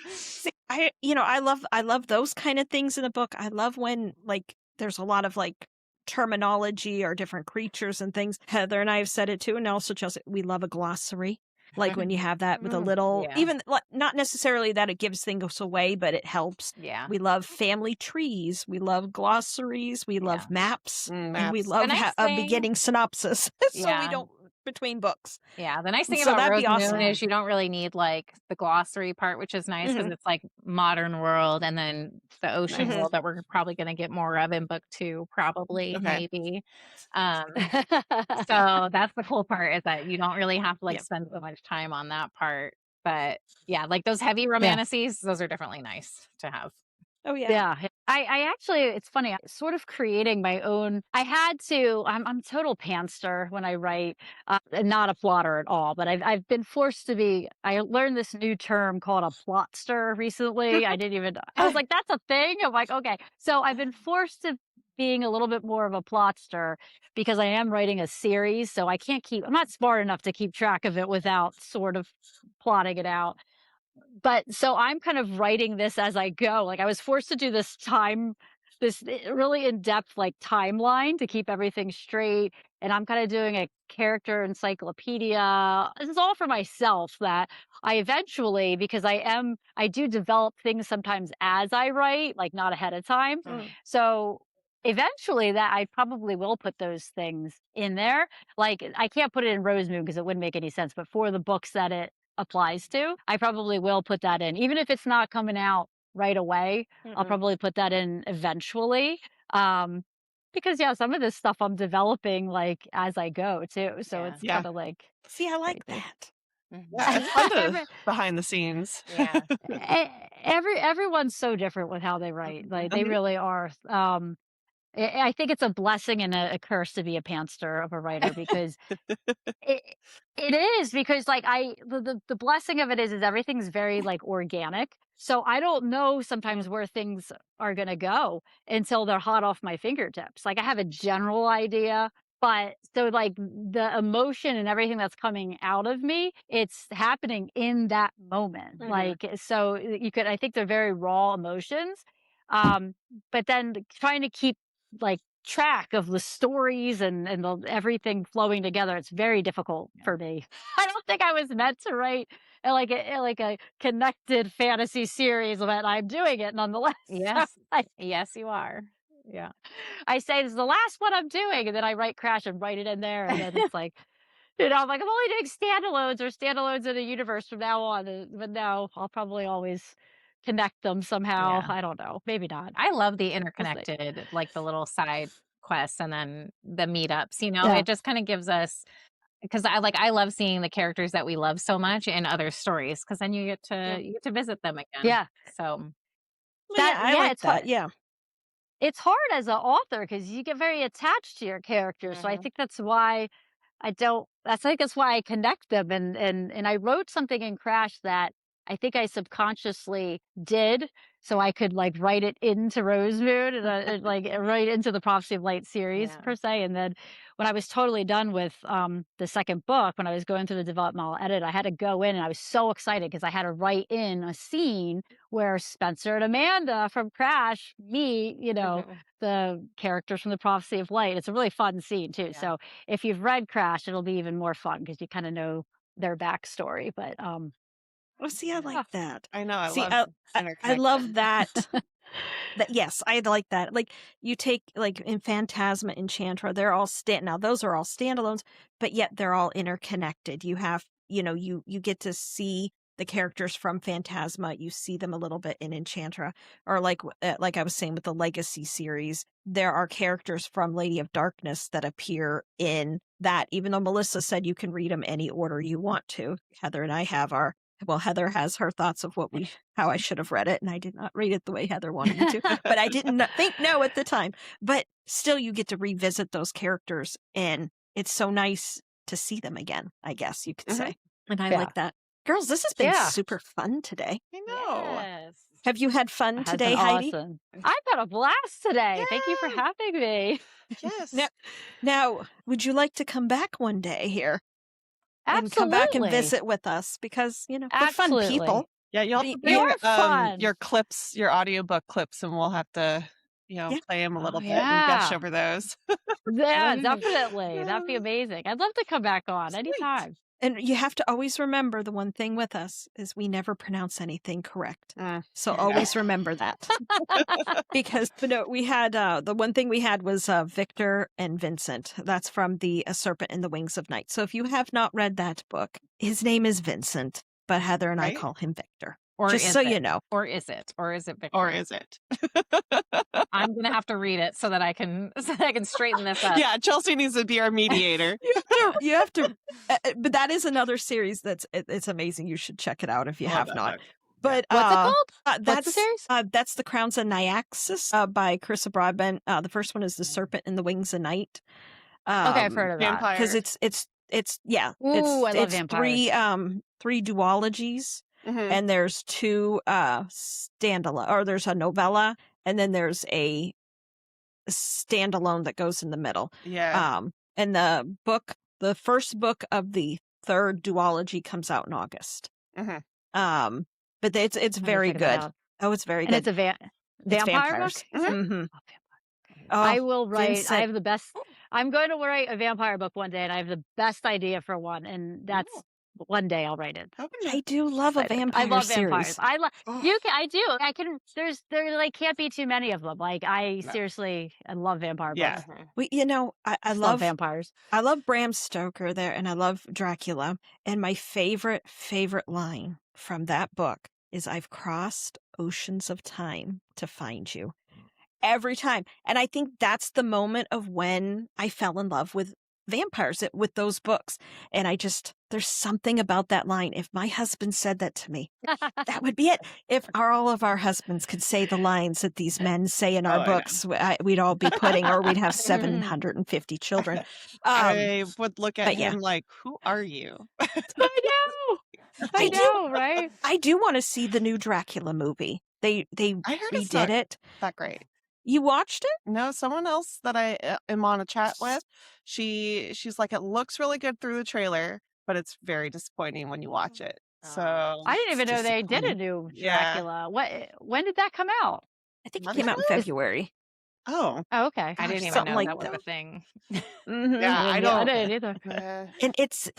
see, I love those kind of things in a book. I love when like there's a lot of like terminology or different creatures and things. Heather and I have said it too, and also Chelsea. We love a glossary. Like when you have that with a little, Yeah. even not necessarily that it gives things away, but it helps. Yeah. We love family trees. We love glossaries. We love Yeah. maps. And we Maps. love The nice a thing, beginning synopsis. So we yeah. don't between books. Yeah, the nice thing So about that'd be Rosemoon awesome. is you don't really need like the glossary part, which is nice because Mhm. it's like modern world and then the ocean Nice. Mhm. world that we're probably going to get more of in book 2, probably, Okay. maybe. Um, so that's the cool part is that you don't really have to like Yep. spend so much time on that part. But yeah, like those heavy Yeah. romantasies, those are definitely nice to have. Oh yeah. Yeah. I actually, it's funny, sort of creating my own. I'm total pantster when I write, and not a plotter at all, but I've been forced to be. I learned this new term called a plotster recently. I was like, that's a thing. I'm like, okay. So I've been forced to being a little bit more of a plotster because I am writing a series. So I'm not smart enough to keep track of it without sort of plotting it out. But so I'm kind of writing this as I go. Like I was forced to do this really in-depth like timeline to keep everything straight. And I'm kind of doing a character encyclopedia. This is all for myself that I eventually, because I do develop things sometimes as I write, like not ahead of time. Mm. So eventually that I probably will put those things in there. Like I can't put it in Rosemoon because it wouldn't make any sense, but for the books that it applies to, I probably will put that in. Even if it's not coming out right away, I'll Mm-mm. probably put that in eventually. Because yeah, some of this stuff I'm developing like as I go too. So Yeah. it's Yeah. kind of like See, I like crazy. that. Yeah. It's fun to Every- behind the scenes. Yeah. everyone's so different with how they write. Like they Mhm. really are. I think it's a blessing and a curse to be a pantster of a writer because it it is because like the blessing of it is everything's very like organic. So I don't know sometimes where things are gonna go until they're hot off my fingertips. Like I have a general idea, but so like the emotion and everything that's coming out of me, it's happening in that moment. Mhm. Like so I think they're very raw emotions. Um, but then trying to keep like track of the stories and everything flowing together. It's very difficult for me. I don't think I was meant to write like a connected fantasy series, but I'm doing it nonetheless. Yes. I, Yes, you are. Yeah. I say this is the last one I'm doing, and then I write Crash and write it in there, and then it's like. I'm like, I'm only doing standalones in a universe from now on. But no, I'll probably always connect them somehow. Yeah. I don't know. Maybe not. I love the We'll see. interconnected, like the little side quests and then the meetups, Yeah. it just kind of gives us because I love seeing the characters that we love so much in other stories because then you get to visit them again. Yeah. So Well, yeah, I like it's that. hard. Yeah. It's hard as an author because you get very attached to your characters. So I Mhm. think that's why I don't. That's I think that's why I connect them, and I wrote something in Crash that I think I subconsciously did, so I could like write it into Rosemoon and like write into the Prophecy of Light series Yeah. per se. And then when I was totally done with the second book, when I was going through the developmental edit, I had to go in and I was so excited because I had to write in a scene where Spencer and Amanda from Crash meet, the characters from the Prophecy of Light. It's a really fun scene too. Yeah. So if you've read Crash, it'll be even more fun because you kind of know their backstory. But Oh, see, I like that. I know. I See, love I love interconnection. that. Yes, I like that. Like you take like in Phantasma, Enchantra, they're all now those are all standalones, but yet they're all interconnected. You have, you get to see the characters from Phantasma. You see them a little bit in Enchantra, or like I was saying with the Legacy series, there are characters from Lady of Darkness that appear in that. Even though Melissa said you can read them any order you want to, Heather and I have Heather has her thoughts of how I should have read it, and I did not read it the way Heather wanted me to, but I didn't think no at the time. But still, you get to revisit those characters, and it's so nice to see them again, I guess you could say. And I like that. Girls, this has been super fun today. I know. Yes. Have you had fun it has today, been Heidi? awesome. I've had a blast today. Thank you for Yeah. having me. Yes. Now, would you like to come back one day here? Absolutely. And come back and visit with us because, we're fun people. Yeah, you'll have to They are bring fun. your clips, your audiobook clips, and we'll have to, play them a little bit and gush over those. Yeah, definitely. That'd be amazing. I'd love to come back on anytime. And you have to always remember the one thing with us is we never pronounce anything correct. So always remember that. Because we had, the one thing we had was Victor and Vincent. That's from the A Serpent in the Wings of Night. So if you have not read that book, his name is Vincent, but Heather and I call him Victor. Or just is so it? you know. Or is it? Or is it Victor? Or is it? I'm gonna have to read it so that I can straighten this up. Yeah, Chelsea needs to be our mediator. You have to, but that is another series it's amazing. You should check it out if you have not. But what's it called? That's What's the series? That's The Crowns of Nyaxis by Carissa Broadbent. The first one is The Serpent in the Wings of Night. Okay, I've heard of that. Vampire. Because it's Ooh, I love it's vampires. three duologies. And there's two standalone, or there's a novella, and then there's a standalone that goes in the middle. Yeah. And the first book of the third duology comes out in August. But it's very good. Oh, it's very good. And it's a vampire book? I will write. Vincent. I have the best. I'm going to write a vampire book one day, and I have the best idea for one, and that's one day I'll write it. I do love a vampire I love series. vampires. I do. I can. There like can't be too many of them. Like I love vampire books. Well, I love vampires. I love Bram Stoker there, and I love Dracula. And my favorite line from that book is, "I've crossed oceans of time to find you." Every time. And I think that's the moment of when I fell in love with vampires, with those books. And there's something about that line. If my husband said that to me, that would be it. If all of our husbands could say the lines that these men say in our books, we'd all be pudding, or we'd have 750 children. I would look at him like, who are you? I know, right? I do want to see the new Dracula movie. They redid it. Not great. You watched it? No, someone else that I am on a chat with, she's like, it looks really good through the trailer, but it's very disappointing when you watch it. So I didn't even know they did a new Dracula. When did that come out? I think it came out in February. Oh, okay. I didn't even something know like that was that. a thing. Yeah, I I didn't either. And it's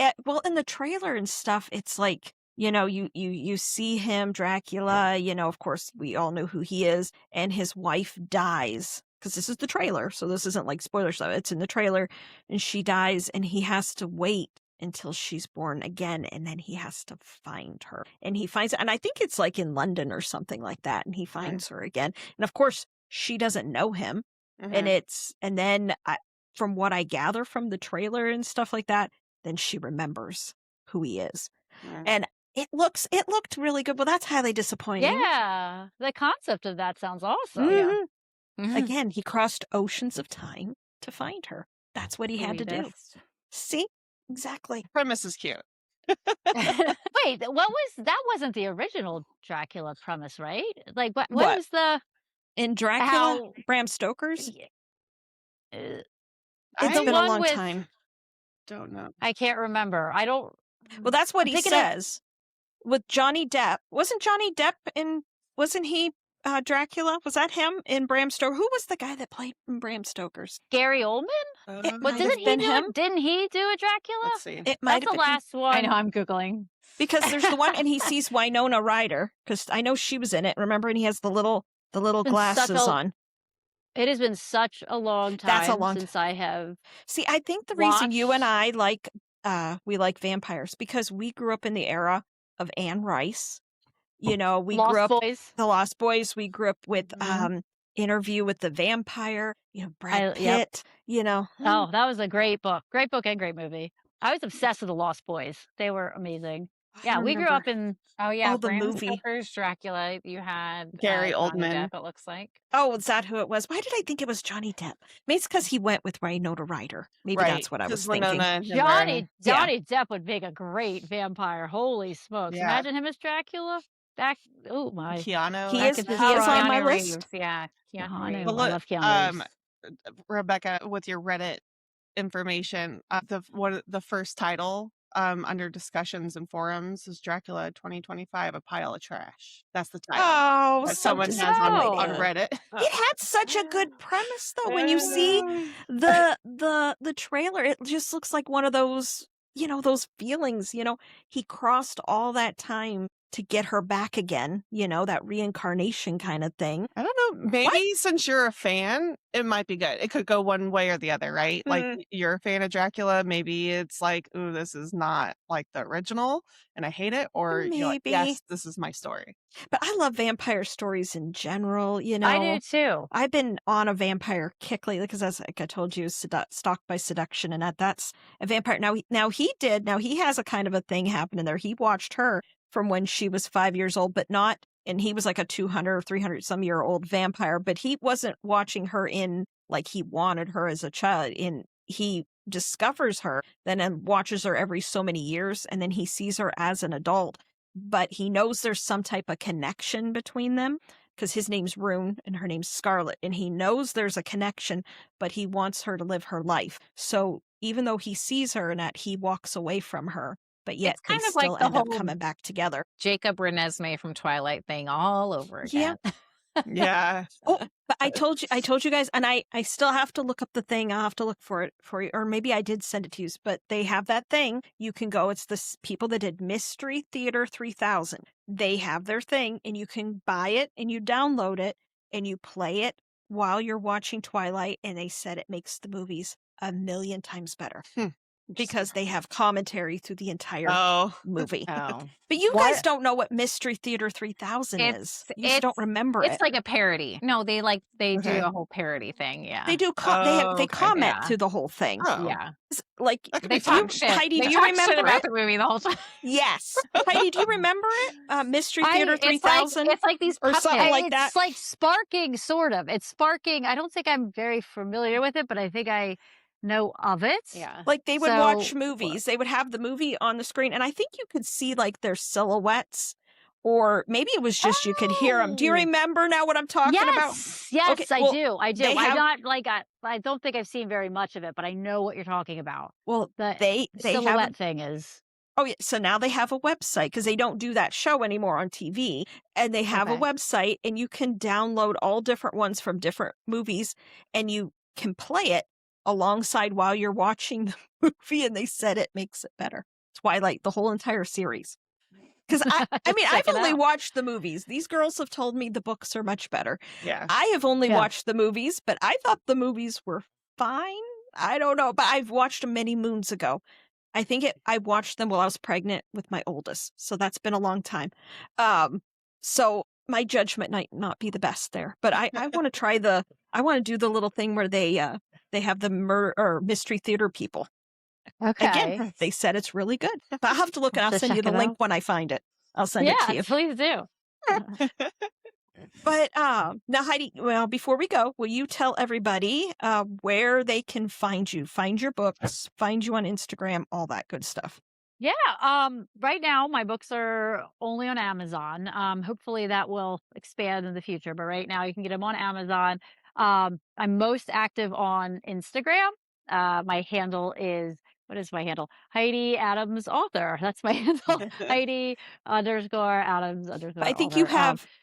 in the trailer and stuff, it's like, you see him, Dracula, of course we all know who he is, and his wife dies, because this is the trailer, so this isn't like spoiler stuff. It's in the trailer, and she dies, and he has to wait until she's born again, and then he has to find her, and he finds, and I think it's like in London or something like that, and he finds her again, and of course she doesn't know him, and then from what I gather from the trailer and stuff like that, then she remembers who he is, and it looked really good, but that's highly disappointing. Yeah, the concept of that sounds awesome. Again, he crossed oceans of time to find her. That's what he had to do. See? Exactly. Premise is cute. Wait, that wasn't the original Dracula premise, right? Like what What? was the In Dracula, how Bram Stoker's? uh, It's the been a one long with time. Don't know. I can't remember. I don't Well, that's what I'm he thinking of says with Johnny Depp. Wasn't Johnny Depp wasn't he Dracula? Was that him in Bram Stoker? Who was the guy that played in Bram Stoker's? Gary Oldman? It But might have been him. Didn't he do a Dracula? Let's see. It might That's have the been him. last one. I know, I'm Googling. Because there's the one and he sees Winona Ryder, because I know she was in it, remember? And he has the little Been glasses on. It has been such a long That's a time long since I have See, I think the reason you and watched I we like vampires, because we grew up in the era of Anne Rice. You know, we grew Lost up Boys. the Lost Boys. We grew up with Mhm. Interview with the Vampire. You know, Brad Pitt. Yep. You know, Oh, that was a great book and great movie. I was obsessed with the Lost Boys. They were amazing. I Yeah, we grew remember- up in Oh yeah, the Bram movie. Stoker's Dracula. You had Gary Johnny Oldman. Depp, it looks like. Oh, is that who it was? Why did I think it was Johnny Depp? Maybe it's because he went with Winona Ryder. Maybe Right. that's what I was 'cause thinking. Winona and him Johnny are- Yeah. Depp would make a great vampire. Holy smokes. Yeah. Imagine him as Dracula. Oh my. Keanu. He I is- could he just is on try. my Keanu list. Reeves, yeah, Keanu Keanu. Reeves. But I look, love Keanu Reeves. Rebecca, with your Reddit information, the first title under discussions and forums is Dracula 2025, a pile of trash. That's the title Oh, that so someone has on disappointing. Reddit. It had such a good premise, though. When you see the trailer, it just looks like one of those, you know, those feelings. You know, he crossed all that time to get her back again. You know, that reincarnation kind of thing. I don't know. Maybe since you're a fan, it might be good. It could go one way or the other, right? Like you're a fan of Dracula. Maybe it's like, ooh, this is not like the original and I hate it. Or you're like, Maybe. yes, this is my story. But I love vampire stories in general. You know, I do too. I've been on a vampire kick lately because, as like I told you, Stalked by Seduction, and that's a vampire. Now he has a kind of a thing happening there. He watched her from when she was 5 years old, but not, and he was like a 200 or 300 some year old vampire, but he wasn't watching her in like he wanted her as a child. He discovers her, then and watches her every so many years, and then he sees her as an adult, but he knows there's some type of connection between them because his name's Rune and her name's Scarlet, and he knows there's a connection, but he wants her to live her life. So even though he sees her and that, he walks away from her, but yet It's kind they of like still the end up whole coming back together. Jacob Renesmee from Twilight thing all over Yeah. again. Yeah. Oh, but I told you guys, and I still have to look up the thing. I'll have to look for it for you, or maybe I did send it to you. But they have that thing. You can go. It's the people that did Mystery Theater 3000. They have their thing, and you can buy it, and you download it, and you play it while you're watching Twilight. And they said it makes the movies 1,000,000 times better because they have commentary through the entire movie. Oh. But you guys don't know what Mystery Theater 3000 is. You just don't remember it. It's like a parody. No, they do Okay. a whole parody thing. Yeah. They do. They comment through the whole thing. Oh. Yeah. Like They talk shit. Heidi, They do you talk shit remember about it? the movie the whole time. Yes. Heidi, do you remember it? Mystery Theater 3000? It's like these or puppets. something like that. It's like sparking, sort of. It's sparking. I don't think I'm very familiar with it, but I think I know of it. Yeah. Like they would So- watch movies. They would have the movie on the screen, and I think you could see like their silhouettes, or maybe it was just you could hear them. Do you Oh. remember now what I'm talking about? Yes, Okay, I well, do. I do. they have- I'm not like I don't think I've seen very much of it, but I know what you're talking about. Well, The they silhouette have. thing is. Oh yeah, so now they have a website because they don't do that show anymore on TV, and they have a Okay. website, and you can download all different ones from different movies, and you can play it alongside while you're watching the movie. And they said it makes it better. Twilight, the whole entire series. Because I mean, I've Check it only out. watched the movies. These girls have told me the books are much better. Yeah. I have only Yeah. watched the movies, but I thought the movies were fine. I don't know, but I've watched them many moons ago. I think I watched them while I was pregnant with my oldest, so that's been a long time. So my judgment might not be the best there, but I want to try I want to do the little thing where they have the Mystery Theater people. Okay. Again, they said it's really good. But I'll have to look, and I'll To send you check the it link out. when I find it. I'll send it to you. Please do. But now, Heidi, well, before we go, will you tell everybody where they can find you, find your books, find you on Instagram, all that good stuff? Yeah. Right now my books are only on Amazon. Hopefully that will expand in the future, but right now you can get them on Amazon. I'm most active on Instagram. My handle is, what is my handle? Heidi Adams author. That's my handle. Heidi underscore Adams I underscore think author.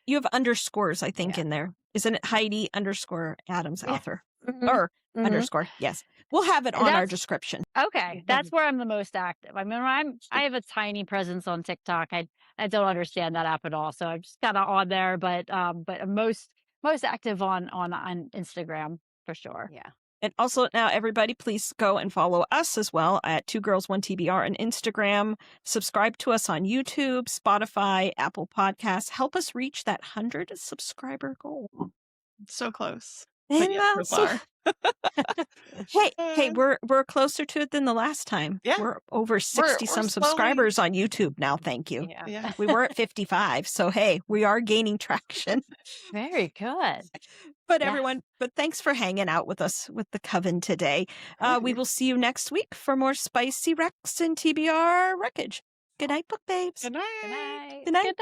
you have underscores, I think, Yeah. in there. Isn't it Heidi underscore Adams Yeah. author? Mhm. Or Mhm. underscore, yes. We'll have it on our That's description. okay. That's where I'm the most active. I mean, I have a tiny presence on TikTok. I don't understand that app at all. So I'm just kind of on there, but I'm most active on Instagram for sure. Yeah. And also now, everybody, please go and follow us as well at 2girls1TBR on Instagram. Subscribe to us on YouTube, Spotify, Apple Podcasts. Help us reach that 100 subscriber goal. So close. And But yeah, so far. hey, we're closer to it than the last time. Yeah. We're over 60 we're some slowly- subscribers on YouTube now. Thank you. Yeah. Yeah. We were at 55, so hey, we are gaining traction. Very good. But Yes. everyone, but thanks for hanging out with us with the Coven today. We will see you next week for more spicy Rex and TBR wreckage. Good night, book babes. Good night. Good night. Good night.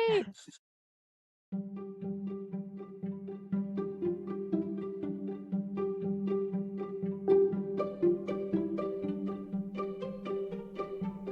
Good night.